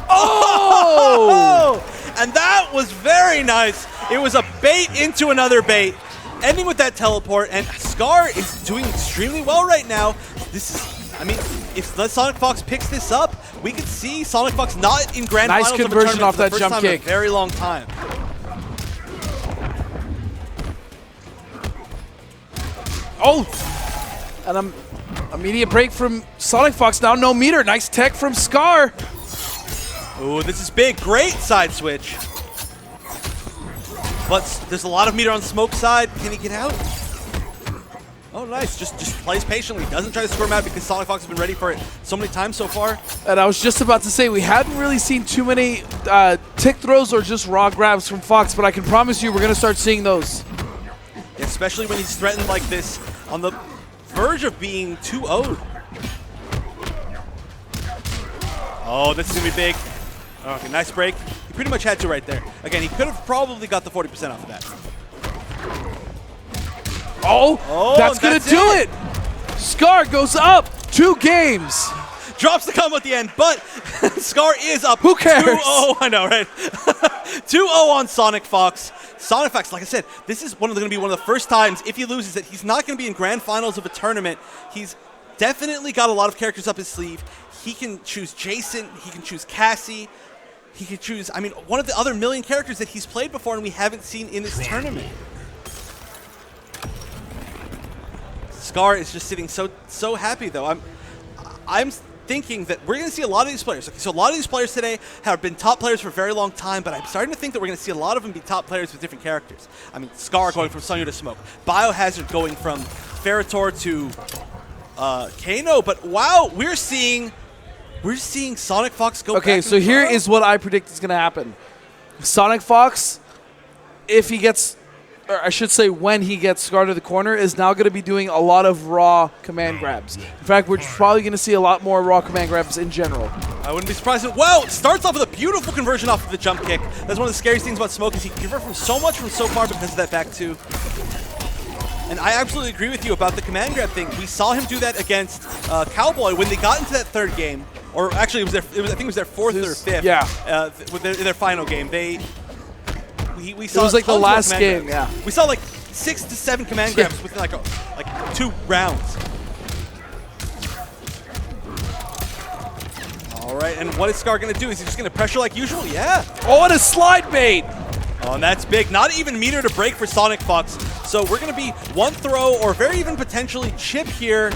Oh! And that was very nice. It was a bait into another bait, ending with that teleport, and Scar is doing extremely well right now. This is, I mean, if Sonic Fox picks this up, we could see Sonic Fox not in grand Nice finals conversion of off a tournament that for the jump first time in kick. a very long time. Oh! And an immediate break from Sonic Fox. Now no meter. Nice tech from Scar. Ooh, this is big. Great side switch. But there's a lot of meter on Smoke's side. Can he get out? Oh, nice. Just plays patiently. Doesn't try to score him out because Sonic Fox has been ready for it so many times so far. And I was just about to say, we hadn't really seen too many tick throws or just raw grabs from Fox, but I can promise you we're going to start seeing those. Especially when he's threatened like this on the verge of being 2-0'd. Oh, this is going to be big. Okay, nice break. He pretty much had to right there. Again, he could have probably got the 40% off of that. Oh, that's going to do it. Scar goes up 2 games. Drops the combo at the end, but Scar is up. Who cares? 2-0, I know, right? 2-0 on Sonic Fox. Sonic Fox, like I said, this is going to be one of the first times, if he loses, that he's not going to be in grand finals of a tournament. He's definitely got a lot of characters up his sleeve. He can choose Jason. He can choose Cassie. He can choose, I mean, one of the other million characters that he's played before and we haven't seen in this tournament. Scar is just sitting so happy, though. I'm thinking that we're going to see a lot of these players. Okay, so a lot of these players today have been top players for a very long time, but I'm starting to think that we're going to see a lot of them be top players with different characters. I mean, Scar going from Sonya to Smoke, Biohazard going from Ferritor to Kano, but wow, we're seeing Sonic Fox go back. Okay, so here is what I predict is going to happen. Sonic Fox, if he gets, or I should say when he gets Scar to the corner, is now going to be doing a lot of raw command grabs. In fact, we're probably going to see a lot more raw command grabs in general. I wouldn't be surprised. Well, it starts off with a beautiful conversion off of the jump kick. That's one of the scariest things about Smoke is he can convert from so much from so far because of that back two. And I absolutely agree with you about the command grab thing. We saw him do that against Cowboy when they got into that third game. Or actually, I think it was their fourth or fifth. Yeah. In their final game. We saw it was like the tons more last command game, grabs. yeah. We saw like 6 to 7 command grabs within like 2 rounds. All right, and what is SCR going to do? Is he just going to pressure like usual? Yeah. Oh, and a slide bait. Oh, and that's big. Not even meter to break for Sonic Fox. So we're going to be one throw or very even potentially chip here.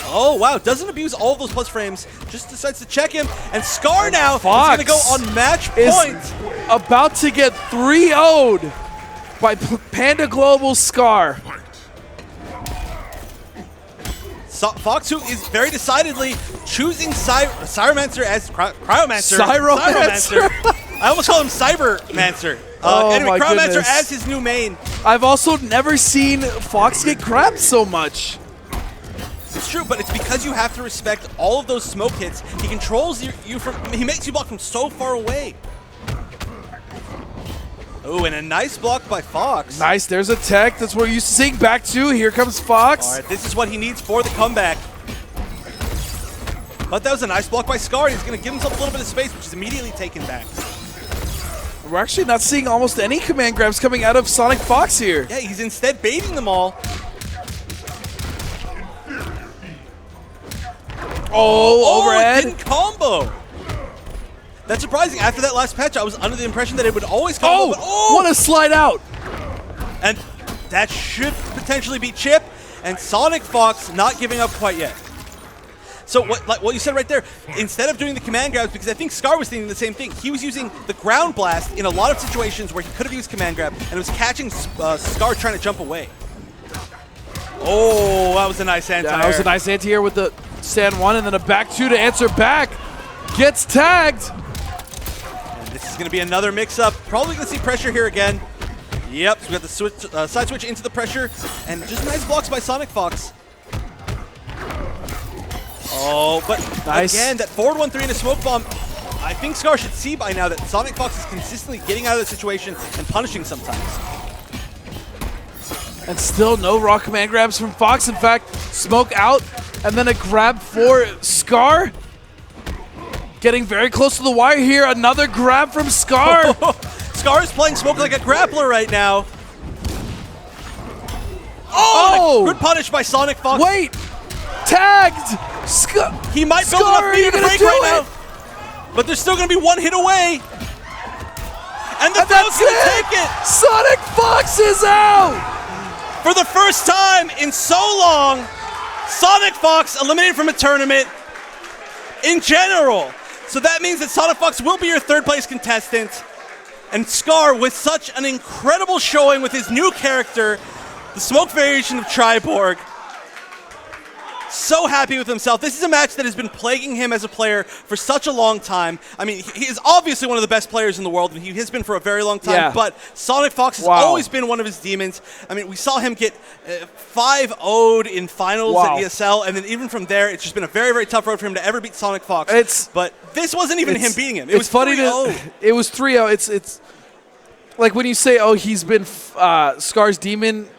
Oh, wow. Doesn't abuse all of those plus frames. Just decides to check him. And SCR now is going to go on match point. About to get 3-0'd by Panda Global SCR. Fox, who is very decidedly choosing Cyromancer as Cryomancer. Cyromancer. I almost call him Cybermancer. Anyway, Cryomancer as his new main. I've also never seen Fox get grabbed so much. It's true, but it's because you have to respect all of those smoke hits. He controls you from. He makes you block from so far away. Oh, and a nice block by Fox. Nice, there's a tech. That's what we're used to seeing. Back two, here comes Fox. All right, this is what he needs for the comeback. But that was a nice block by SCR. He's going to give himself a little bit of space, which is immediately taken back. We're actually not seeing almost any command grabs coming out of Sonic Fox here. Yeah, he's instead baiting them all. Oh, overhead. It didn't combo. That's surprising. After that last patch, I was under the impression that it would always combo. What a slide out. And that should potentially be chip. And Sonic Fox not giving up quite yet. So what you said right there, instead of doing the command grabs, because I think SCR was thinking the same thing, he was using the ground blast in a lot of situations where he could have used command grab, and it was catching SCR trying to jump away. Oh, that was a nice anti-air. Yeah, that was a nice anti-air with the stand one, and then a back two to answer back. Gets tagged. And this is going to be another mix-up. Probably going to see pressure here again. Yep, so we got the switch, side switch into the pressure, and just nice blocks by Sonic Fox. Oh, but nice. Again, that forward 1-3 and a smoke bomb. I think SCR should see by now that Sonic Fox is consistently getting out of the situation and punishing sometimes. And still no raw command grabs from Fox. In fact, smoke out, and then a grab for SCR. Getting very close to the wire here. Another grab from SCR. SCR is playing smoke like a grappler right now. Oh! Good punish by Sonic Fox. Wait! Tagged! He might build enough meter to break right now. But there's still going to be one hit away. And the Falcon's going to take it. Sonic Fox is out! For the first time in so long, Sonic Fox eliminated from a tournament in general. So that means that Sonic Fox will be your third place contestant. And SCR, with such an incredible showing with his new character, the smoke variation of Triborg, so happy with himself. This is a match that has been plaguing him as a player for such a long time. I mean, he is obviously one of the best players in the world, and he has been for a very long time, yeah. But Sonic Fox has always been one of his demons. I mean, we saw him get 5-0'd in finals at ESL, and then even from there, it's just been a very, very tough road for him to ever beat Sonic Fox. But this wasn't even him beating him. It was funny 3-0. It was 3-0. It's like when you say, oh, he's been SCR's demon,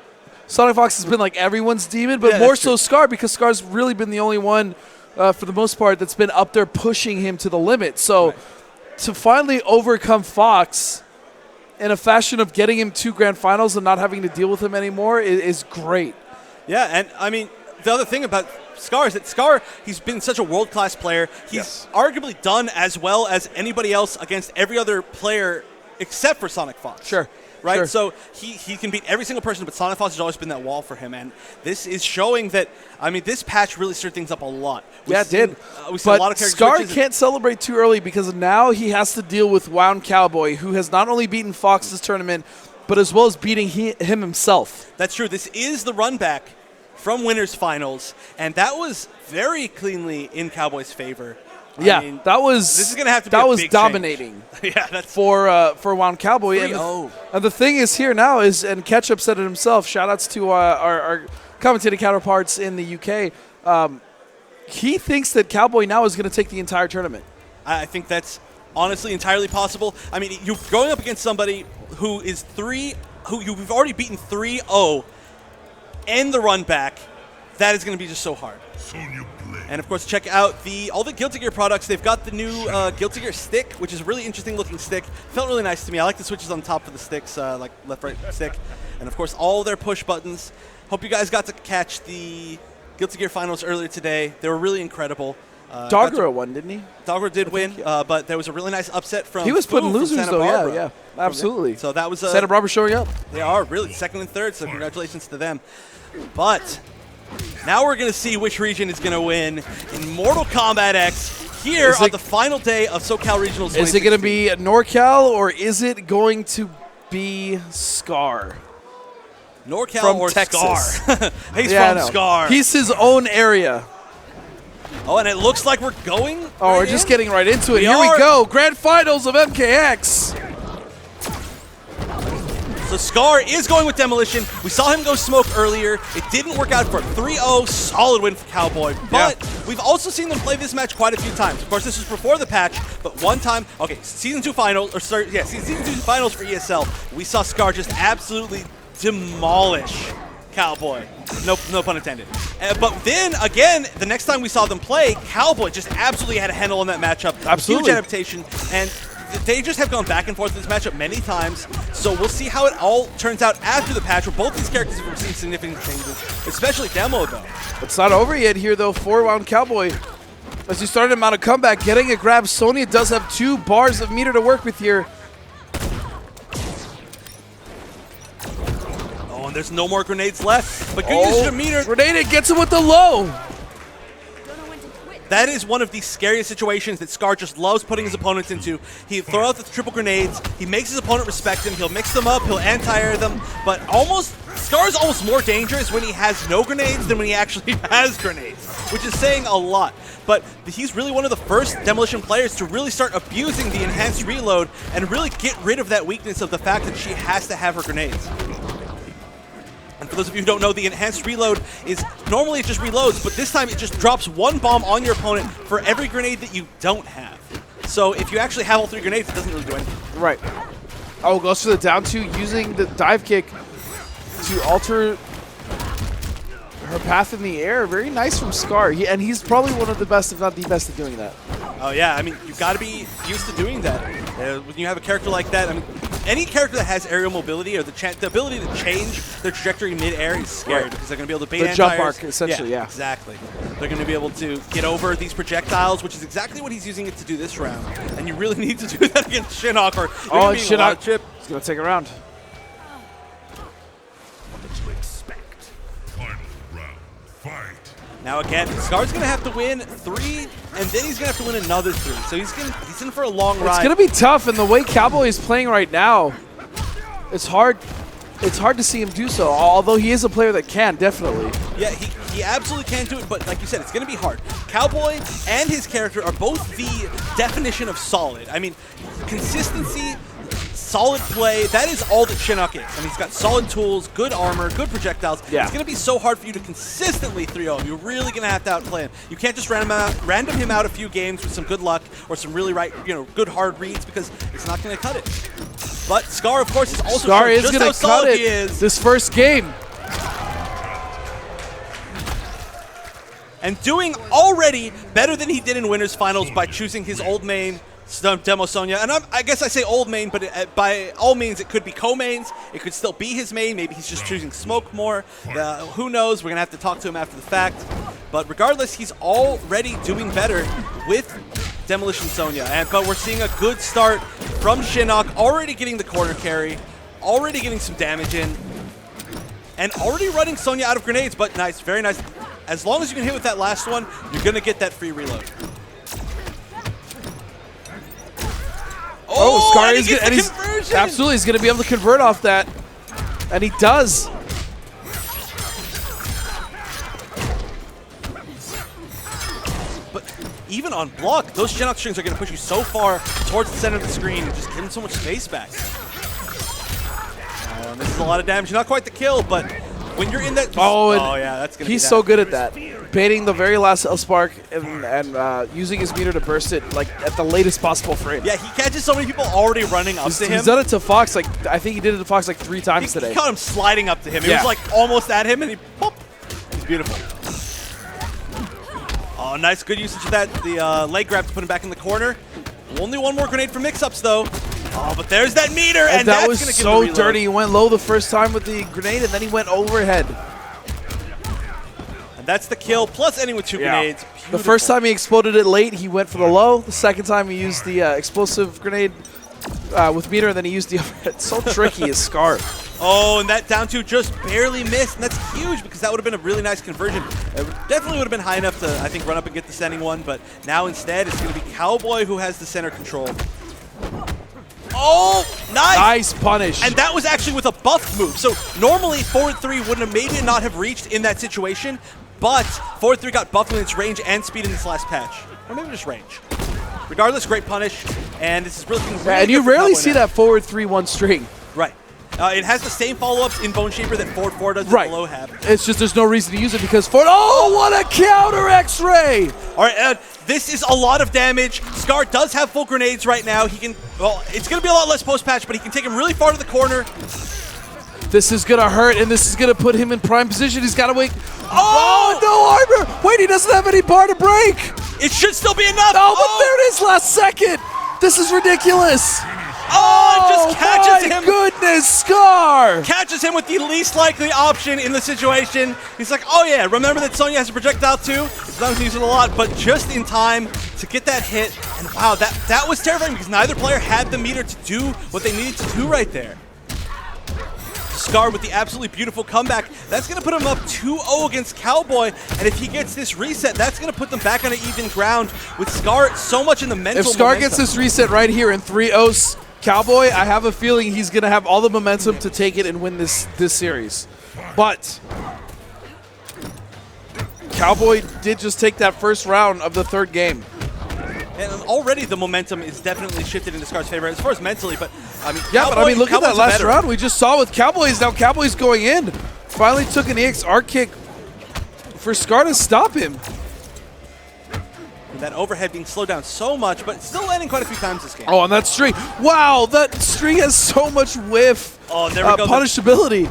Sonic Fox has been like everyone's demon, but more so SCR, because SCR's really been the only one, for the most part, that's been up there pushing him to the limit. So to finally overcome Fox in a fashion of getting him to grand finals and not having to deal with him anymore is great. Yeah, and I mean, the other thing about SCR is that SCR, he's been such a world-class player. He's arguably done as well as anybody else against every other player except for Sonic Fox. Sure. Right? Sure. So he can beat every single person, but Sonic Fox has always been that wall for him. And this is showing that, I mean, this patch really stirred things up a lot. It did. We see a lot of character SCR switches. can't celebrate too early because now he has to deal with Wound Cowboy, who has not only beaten Fox this tournament, but as well as beating him himself. That's true. This is the run back from Winners Finals, and that was very cleanly in Cowboy's favor. Yeah, I mean, that was. This is going to have to be that a was big dominating. Yeah, that's for Wound Cowboy. 3-0. And the thing is here now is, and Ketchup said it himself. Shout outs to our commentating counterparts in the UK. He thinks that Cowboy now is going to take the entire tournament. I think that's honestly entirely possible. I mean, you're going up against somebody who is 3-0 who you've already beaten 3-0 and the run back, that is going to be just so hard. And of course, check out all the Guilty Gear products. They've got the new Guilty Gear stick, which is a really interesting looking stick. Felt really nice to me. I like the switches on top of the sticks, like left, right stick. And of course, all their push buttons. Hope you guys got to catch the Guilty Gear finals earlier today. They were really incredible. Dogura won, didn't he? Dogura did win, but there was a really nice upset from He was putting from losers, Santa though, Barbara. yeah, absolutely. So that was Santa Barbara showing up. They are really second and third, so congratulations to them. But now we're going to see which region is going to win in Mortal Kombat X here on the final day of SoCal Regionals 2016. Is it going to be NorCal or is it going to be SCAR? NorCal from or Texas. SCAR? He's from SCAR. He's his own area. Oh, and it looks like we're going Oh, we're just getting right into it. Here we go. Grand Finals of MKX. So SCAR is going with Demolition. We saw him go smoke earlier. It didn't work out for 3-0. Solid win for Cowboy. But we've also seen them play this match quite a few times. Of course, this was before the patch, but one time, okay, Season 2 finals, or sorry, yeah, Season 2 finals for ESL, we saw SCAR just absolutely demolish Cowboy. No pun intended. But then, again, the next time we saw them play, Cowboy just absolutely had a handle on that matchup. Absolutely. Huge adaptation. And they just have gone back and forth in this matchup many times, so we'll see how it all turns out after the patch, where both these characters have seen significant changes, especially Demo, though. It's not over yet here, though. 4-round Cowboy. As he started him out of comeback, getting a grab. Sonya does have 2 bars of meter to work with here. Oh, and there's no more grenades left, but good use of meter. Grenade gets him with the low. That is one of the scariest situations that SCAR just loves putting his opponents into. He throws out the triple grenades, he makes his opponent respect him, he'll mix them up, he'll anti-air them, but SCAR is almost more dangerous when he has no grenades than when he actually has grenades, which is saying a lot. But he's really one of the first Demolition players to really start abusing the enhanced reload and really get rid of that weakness of the fact that she has to have her grenades. And for those of you who don't know, the enhanced reload is normally it just reloads, but this time it just drops 1 bomb on your opponent for every grenade that you don't have. So if you actually have all 3 grenades, it doesn't really do anything. Right. Oh, goes for the down 2, using the dive kick to alter her path in the air. Very nice from SCAR. And he's probably one of the best, if not the best, at doing that. Oh yeah, I mean, you've got to be used to doing that. When you have a character like that, I mean, any character that has aerial mobility or the ability to change their trajectory mid-air is scary because they're going to be able to bait the jump arc, essentially, yeah. Exactly. They're going to be able to get over these projectiles, which is exactly what he's using it to do this round. And you really need to do that against Shinnok, or oh, Shinnok chip. He's going to take a round. What to expect? Final round, fight. Now again, SCAR's going to have to win 3, and then he's going to have to win another 3. So he's in for a long ride. It's going to be tough, and the way Cowboy is playing right now, it's hard to see him do so, although he is a player that can, definitely. Yeah, he absolutely can do it, but like you said, it's going to be hard. Cowboy and his character are both the definition of solid. I mean, consistency, solid play, that is all that Shinnok is. I mean, he's got solid tools, good armor, good projectiles. Yeah. It's going to be so hard for you to consistently 3-0. You're really going to have to outplay him. You can't just random him out a few games with some good luck or some really good hard reads, because it's not going to cut it. But SCAR, of course, is also SCAR is just going how to cut solid it he is. this first game. And doing already better than he did in Winners Finals by choosing his old main, Demo Sonya. And I guess I say old main, but by all means, it could be co-mains. It could still be his main. Maybe he's just choosing Smoke more. Who knows? We're going to have to talk to him after the fact. But regardless, he's already doing better with Demolition Sonya. But we're seeing a good start from Shinnok, already getting the corner carry, already getting some damage in, and already running Sonya out of grenades. But nice, very nice. As long as you can hit with that last one, you're going to get that free reload. Oh, SCAR is good, and he's absolutely he's going to be able to convert off that, and he does. But even on block, those Shinnok strings are going to push you so far towards the center of the screen and just give him so much space back. Oh, and this is a lot of damage. Not quite the kill, but when you're in that. Oh, and yeah, that's gonna. He's be so good at that, baiting the very last L-Spark and using his meter to burst it like at the latest possible frame. Yeah, he catches so many people already running up to him. He's done it to Fox, like I think he did it to Fox like 3 times today. He caught him sliding up to him. It Yeah. was like almost at him, and he pop. It's beautiful. Oh, nice, good usage of that. The leg grab to put him back in the corner. Only one more grenade for mix-ups though. Oh, but there's that meter, and that that's was gonna give so the reload. dirty. He went low the first time with the grenade, and then he went overhead. And that's the kill, plus ending with 2 grenades. The Beautiful. first time he exploded it late, he went for the low. The second time he used the explosive grenade with meter, and then he used the overhead. So tricky is SCR. Oh, and that down 2 just barely missed, and that's huge because that would have been a really nice conversion. It definitely would have been high enough to, I think, run up and get the sending one, but now instead it's going to be Cowboy who has the center control. Oh, nice! Nice punish. And that was actually with a buff move. So normally forward 3 wouldn't have maybe not have reached in that situation, but forward 3 got buffed in its range and speed in this last patch. Or maybe just range. Regardless, great punish, and this is really, and you rarely see that forward 3-1 string. Right. It has the same follow-ups in Bone Shaper that forward 4 does Right. below have. It's just there's no reason to use it because forward. Oh, what a counter X-ray! All right, this is a lot of damage. SCR does have full grenades right now. He can, well, it's going to be a lot less post-patch, but he can take him really far to the corner. This is going to hurt, and this is going to put him in prime position. He's got to wait. Oh, no armor! Wait, he doesn't have any bar to break! It should still be enough. Oh, but there it is last second! This is ridiculous! Oh, just catches my him. Goodness, SCR! Catches him with the least likely option in the situation. He's like, oh yeah, remember that Sonya has a projectile too? It's not using it a lot, but just in time to get that hit. And wow, that was terrifying because neither player had the meter to do what they needed to do right there. SCR with the absolutely beautiful comeback. That's going to put him up 2-0 against Cowboy, and if he gets this reset, that's going to put them back on an even ground with SCR so much in the mental If SCR gets this reset right here in 3-0 Cowboy, I have a feeling he's going to have all the momentum to take it and win this series. But Cowboy did just take that first round of the 3rd game. And already the momentum is definitely shifted into SCR's favor as far as mentally, but I mean, Yeah, but I mean, look at that Cowboy's last better. round we just saw with Cowboys. Now Cowboy's going in. Finally took an EXR kick for SCR to stop him. And that overhead being slowed down so much, but still landing quite a few times this game. Oh, and that string. Wow, that string has so much whiff Oh, there we go. punishability.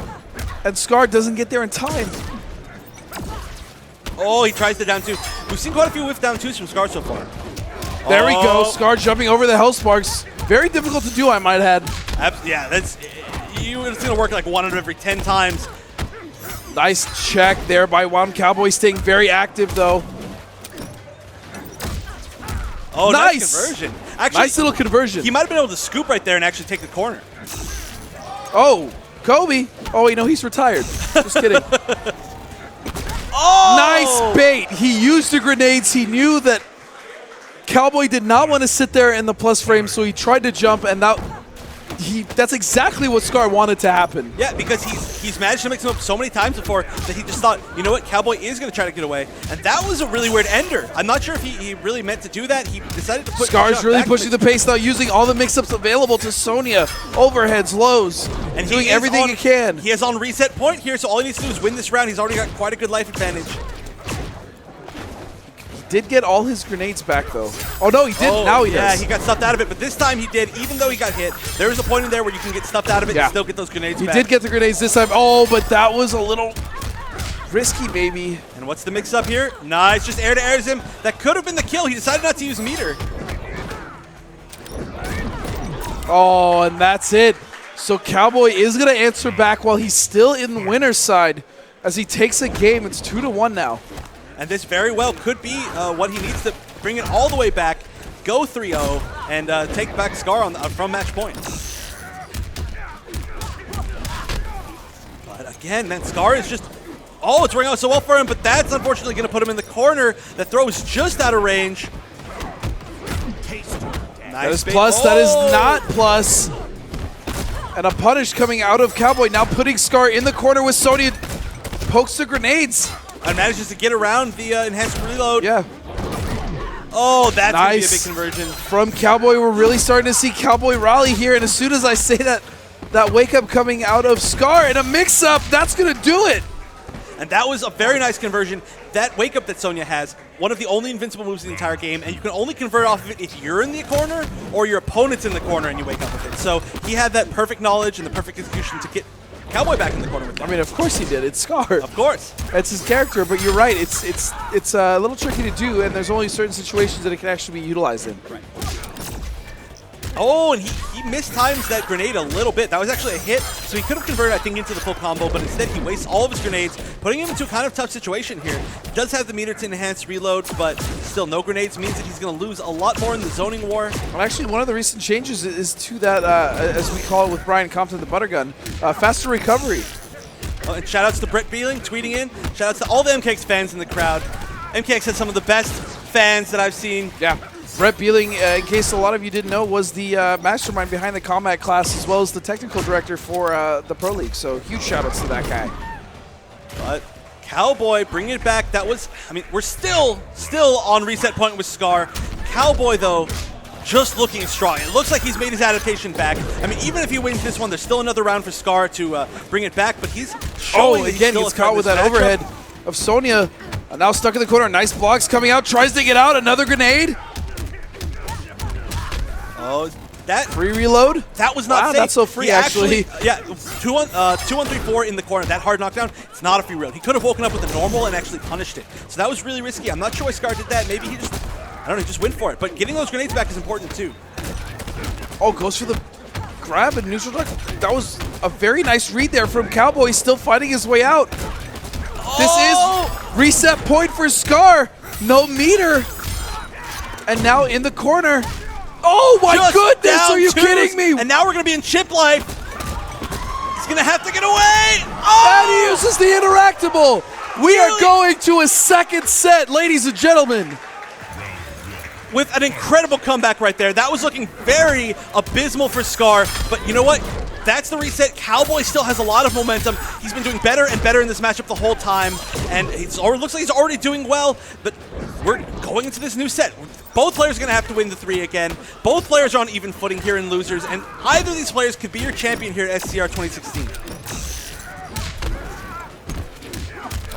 And SCR doesn't get there in time. Oh, he tries the down 2. We've seen quite a few whiff down 2s from SCR so far. There we go. Oh. SCR jumping over the Hellsparks. Very difficult to do, I might add. Yeah, that's it's going to work like 1 out of every 10 times. Nice check there by One Cowboy, staying very active, though. Oh, nice conversion. Actually, nice little conversion. He might have been able to scoop right there and actually take the corner. Oh, Kobe. Oh, you know, he's retired. Just kidding. Oh! Nice bait. He used the grenades. He knew that Cowboy did not want to sit there in the plus frame, so he tried to jump, and that's exactly what SCR wanted to happen. Yeah, because he's managed to mix him up so many times before that he just thought, you know what, Cowboy is going to try to get away. And that was a really weird ender. I'm not sure if he really meant to do that. He decided to put SCR's really pushing the pace now, using all the mix-ups available to Sonya. Overheads, lows, and doing everything he can. He is on reset point here, so all he needs to do is win this round. He's already got quite a good life advantage. Did get all his grenades back, though. Oh, no, he didn't. Now he does. Yeah, he got stuffed out of it, but this time he did, even though he got hit. There is a point in there where you can get stuffed out of it and still get those grenades back. He did get the grenades this time. Oh, but that was a little risky, baby. And what's the mix-up here? Nice, just air-to-airs him. That could have been the kill. He decided not to use meter. Oh, and that's it. So Cowboy is going to answer back while he's still in the winner's side as he takes a game. It's 2-1 now. And this very well could be what he needs to bring it all the way back, go 3-0, and take back SCR from match point. But again, man, SCR is just... Oh, it's working out so well for him, but that's unfortunately going to put him in the corner. The throw is just out of range. Nice that is bait. plus. That is not plus. And a punish coming out of Cowboy, now putting SCR in the corner with Sonya. Pokes the grenades. And manages to get around the enhanced reload. Yeah. Oh, that's going to be a big Nice. conversion. From Cowboy, we're really starting to see Cowboy rally here. And as soon as I say that wake up coming out of SCR and a mix-up, that's going to do it. And that was a very nice conversion. That wake up that Sonya has, one of the only invincible moves in the entire game, and you can only convert off of it if you're in the corner or your opponent's in the corner and you wake up with it. So he had that perfect knowledge and the perfect execution to get Cowboy back in the corner with that. I mean, of course he did. It's Scar. Of course. That's his character, but you're right. It's a little tricky to do, and there's only certain situations that it can actually be utilized in. Right. Oh, and he mistimes that grenade a little bit. That was actually a hit, so he could have converted, I think, into the full combo, but instead he wastes all of his grenades, putting him into a kind of tough situation here. He does have the meter to enhance reload, but still no grenades means that he's going to lose a lot more in the zoning war. Well, actually, one of the recent changes is to that, as we call it with Brian Compton, the Buttergun, faster recovery. Oh, and shout-outs to Brett Beeling tweeting in. Shout-outs to all the MKX fans in the crowd. MKX has some of the best fans that I've seen. Yeah. Brett Beeling, in case a lot of you didn't know, was the mastermind behind the combat class as well as the technical director for the Pro League. So huge shout-outs to that guy. But Cowboy bringing it back. That was, I mean, we're still on reset point with Scar. Cowboy, though, just looking strong. It looks like he's made his adaptation back. I mean, even if he wins this one, there's still another round for Scar to bring it back, but he's showing that again, he's gets caught with that overhead of Sonya. Now stuck in the corner. Nice blocks coming out. Tries to get out. Another grenade. Oh, that free reload? That was not wow, safe. That's so free, actually. Yeah, 2-1-3-4 in the corner. That hard knockdown, it's not a free reload. He could have woken up with a normal and actually punished it. So that was really risky. I'm not sure why Scar did that. Maybe he just, I don't know, just went for it. But getting those grenades back is important, too. Oh, goes for the grab and neutral duck. That was a very nice read there from Cowboy, still fighting his way out. This is reset point for Scar. No meter. And now in the corner. Oh my goodness, are you kidding me? And now we're going to be in chip life. He's going to have to get away. Oh! And he uses the interactable. We are going to a second set, ladies and gentlemen. With an incredible comeback right there. That was looking very abysmal for Scar, but you know what? That's the reset. Cowboy still has a lot of momentum. He's been doing better and better in this matchup the whole time, and it looks like he's already doing well, but we're going into this new set. Both players are going to have to win the 3 again. Both players are on even footing here in losers, and either of these players could be your champion here at SCR 2016.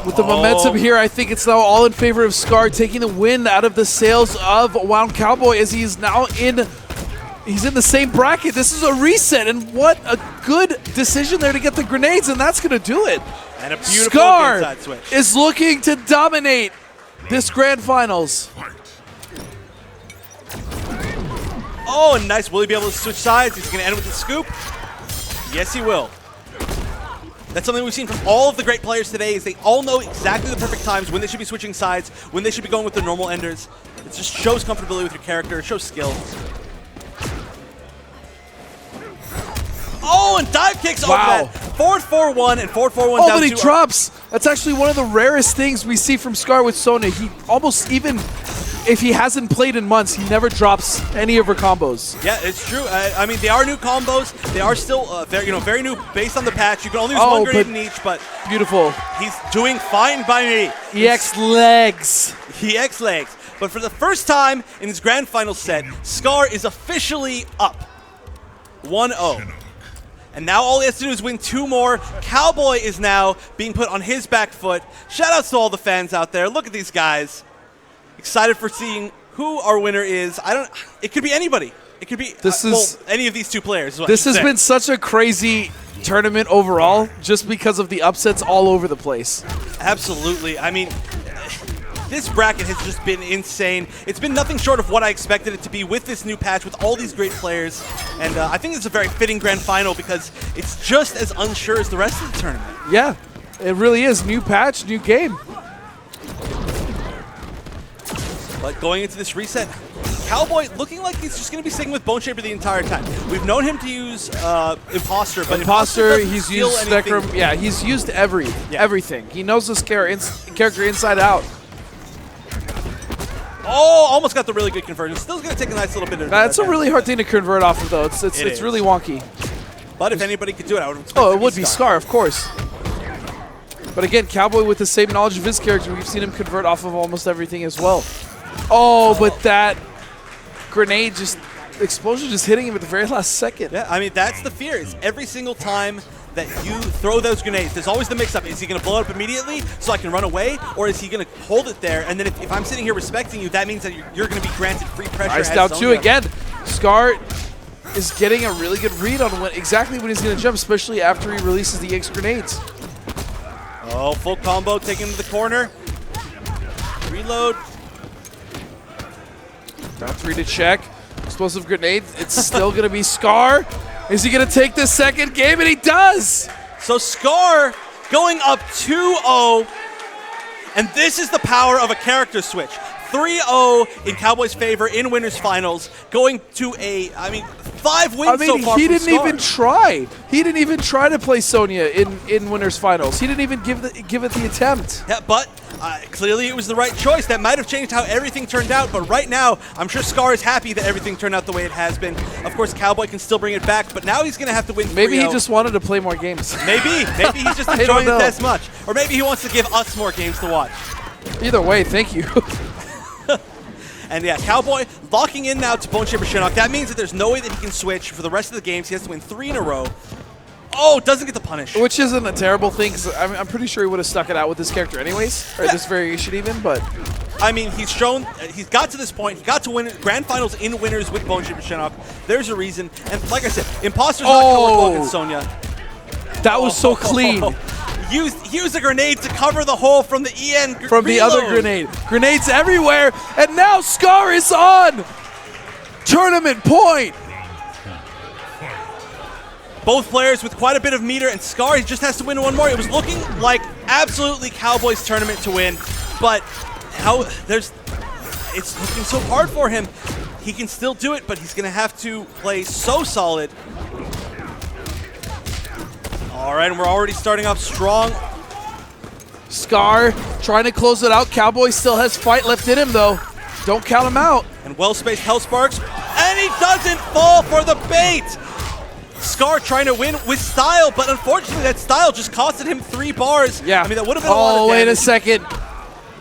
With the momentum here, I think it's now all in favor of Scar taking the win out of the sails of Wound Cowboy as he's now he's in the same bracket. This is a reset, and what a good decision there to get the grenades, and that's going to do it. And a beautiful Scar inside switch. is looking to dominate this grand finals. Oh, and nice. Will he be able to switch sides? He's going to end with the scoop. Yes, he will. That's something we've seen from all of the great players today is they all know exactly the perfect times when they should be switching sides, when they should be going with the normal enders. It just shows comfortability with your character. It shows skill. Oh, and dive kicks over that. Forward 4-1 and forward 4-1 Oh, down but he 2. drops. That's actually one of the rarest things we see from Scar with Sonya. He almost, even if he hasn't played in months, he never drops any of her combos. Yeah, it's true. I mean, they are new combos. They are still very new based on the patch. You can only use one grenade in each, but beautiful. He's doing fine by me. EX legs. EX legs. But for the first time in his grand final set, Scar is officially up 1-0. And now all he has to do is win 2 more. Cowboy is now being put on his back foot. Shoutouts to all the fans out there. Look at these guys. Excited for seeing who our winner is. It could be anybody. It could be any of these 2 players. This has been such a crazy tournament overall just because of the upsets all over the place. Absolutely. I mean, this bracket has just been insane. It's been nothing short of what I expected it to be with this new patch, with all these great players. And I think it's a very fitting grand final because it's just as unsure as the rest of the tournament. Yeah, it really is. New patch, new game. But going into this reset, Cowboy looking like he's just going to be sticking with Bone Shaper the entire time. We've known him to use Imposter, but Imposter he's used Spectrum. Yeah, he's used everything. He knows this character inside out. Oh, almost got the really good conversion. Still going to take a nice little bit of That's a really hard thing to convert off of, though. It's really wonky. But if anybody could do it, I would expect it would be Scar, of course. But again, Cowboy with the same knowledge of his character, we've seen him convert off of almost everything as well. Oh, but that grenade explosion just hitting him at the very last second. Yeah, I mean, that's the fear. Is every single time that you throw those grenades. There's always the mix-up. Is he going to blow it up immediately so I can run away, or is he going to hold it there? And then if I'm sitting here respecting you, that means that you're going to be granted free pressure. Nice down two again. Scar is getting a really good read on exactly when he's going to jump, especially after he releases the X grenades. Oh, full combo, taking him to the corner. Reload. Down three to check. Explosive grenade. It's still going to be Scar. Is he going to take the second game? And he does! So Scar going up 2-0. And this is the power of a character switch. 3-0 in Cowboy's favor in winners finals, going to 5 wins so far. He from didn't Scar. even try. He didn't even try to play Sonya in winners finals. He didn't even give it the attempt. Yeah, but clearly it was the right choice. That might have changed how everything turned out, but right now, I'm sure Scar is happy that everything turned out the way it has been. Of course, Cowboy can still bring it back, but now he's going to have to win 3-0. Maybe he just wanted to play more games. Maybe he's just enjoying it as much. Or maybe he wants to give us more games to watch. Either way, thank you. And yeah, Cowboy locking in now to Bone Shaper Shinnok. That means that there's no way that he can switch for the rest of the games. He has to win 3 in a row. Oh, doesn't get the punish. Which isn't a terrible thing, because I'm pretty sure he would have stuck it out with this character anyways, or this variation even, but... I mean, he's got to this point. He got to win Grand Finals in winners with Bone Shaper Shinnok. There's a reason. And like I said, Imposter's not going to work well against Sonya. That was so clean. Use a grenade to cover the hole from the EN From the reload. other grenade. Grenades everywhere, and now Scar is on tournament point. Both players with quite a bit of meter, and Scar, he just has to win one more. It was looking like absolutely Cowboy's tournament to win, but it's looking so hard for him. He can still do it, but he's going to have to play so solid. All right, and we're already starting off strong. Scar trying to close it out. Cowboy still has fight left in him, though. Don't count him out. And well-spaced Hell Sparks, and he doesn't fall for the bait. Scar trying to win with style, but unfortunately that style just costed him 3 bars. Yeah. I mean, that would have been a lot of wait a damage. second.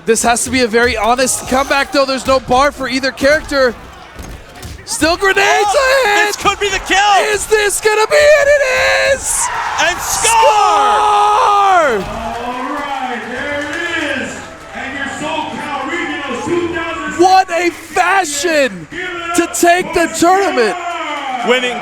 This has to be a very honest comeback, though. There's no bar for either character. Still grenades ahead. This could be the kill. Is this gonna be it? It is. And Scar! All right, there it is. And your SoCal Regionals 2016. What a fashion to take the tournament. Winning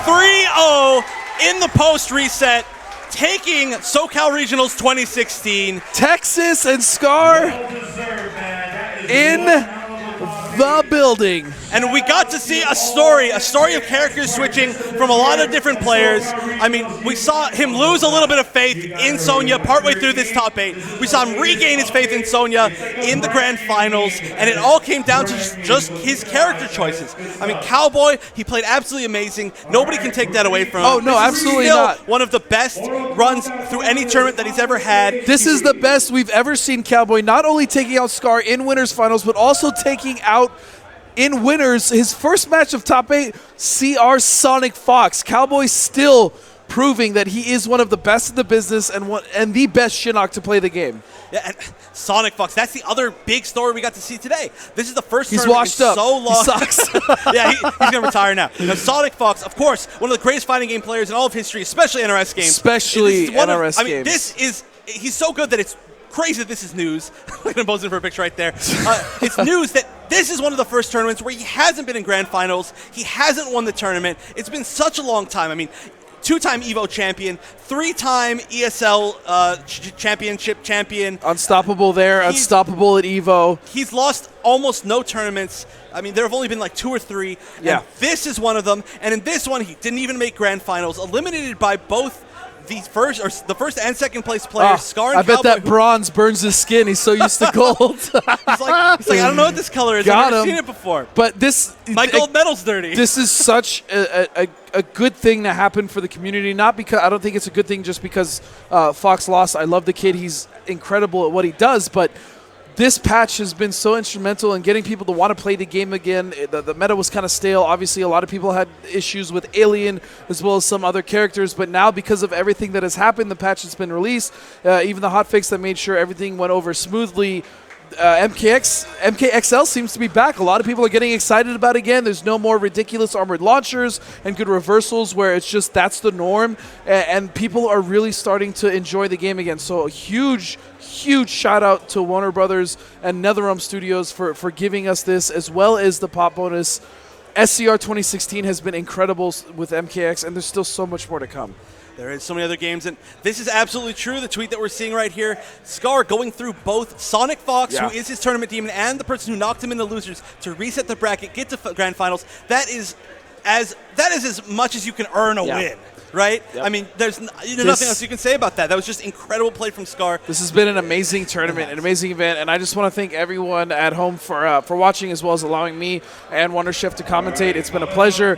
3-0 in the post-reset, taking SoCal Regionals 2016. Texas and Scar Well deserved, man. That is in one hell of a the building. And we got to see a story of characters switching from a lot of different players. I mean, we saw him lose a little bit of faith in Sonya partway through this top 8. We saw him regain his faith in Sonya in the grand finals, and it all came down to just his character choices. I mean, Cowboy, he played absolutely amazing. Nobody can take that away from him. Oh, no, This is absolutely still not. one of the best runs through any tournament that he's ever had. This is the best we've ever seen Cowboy, not only taking out Scar in winners finals, but also taking out in winners his first match of top 8, CR Sonic Fox. Cowboy still proving that he is one of the best in the business and the best Shinnok to play the game. Yeah, and Sonic Fox, that's the other big story we got to see today. This is the first He's tournament washed in up. so long. He sucks. Yeah, he's going to retire now. Now, Sonic Fox, of course, one of the greatest fighting game players in all of history, especially NRS games. Especially This is one of- NRS I mean, games. he's so good that it's crazy that this is news. I'm going to pose in for a picture right there. It's news that this is one of the first tournaments where he hasn't been in grand finals. He hasn't won the tournament. It's been such a long time. I mean, 2-time EVO champion, 3-time ESL championship champion. Unstoppable there, unstoppable at EVO. He's lost almost no tournaments. I mean, there have only been like 2 or 3. Yeah. And this is one of them. And in this one, he didn't even make grand finals, eliminated by both the first and second place players, Scar and I bet Cowboy, that bronze burns his skin. He's so used to gold. he's like, I don't know what this color is. Got I've never him. seen it before. But this, My gold medal's dirty. this is such a good thing to happen for the community. Not because I don't think it's a good thing just because Fox lost. I love the kid. He's incredible at what he does. But this patch has been so instrumental in getting people to want to play the game again. The meta was kind of stale. Obviously, a lot of people had issues with Alien as well as some other characters. But now, because of everything that has happened, the patch that's been released, even the hotfix that made sure everything went over smoothly, MKXL seems to be back. A lot of people are getting excited about it again. There's no more ridiculous armored launchers and good reversals where it's just that's the norm, and people are really starting to enjoy the game again. So a huge shout out to Warner Brothers and NetherRealm Studios for giving us this, as well as the pop bonus. SCR2016 has been incredible with MKX, and there's still so much more to come. There is so many other games, and this is absolutely true. The tweet that we're seeing right here, Scar going through both Sonic Fox, who is his tournament demon, and the person who knocked him in the losers to reset the bracket, get to grand finals. That is as much as you can earn a win, right? Yep. I mean, there's nothing else you can say about that. That was just incredible play from Scar. This has been an amazing tournament, an amazing event, and I just want to thank everyone at home for watching, as well as allowing me and Wonder Chef to commentate. It's been a pleasure.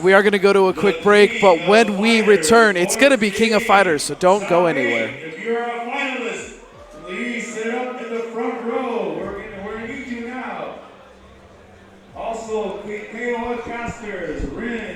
We are going to go to a quick break, but when we return, it's going to be King of Fighters, so don't go anywhere. If you're a finalist, please sit up in the front row. We're going to meet you now. Also, KO casters, Rin,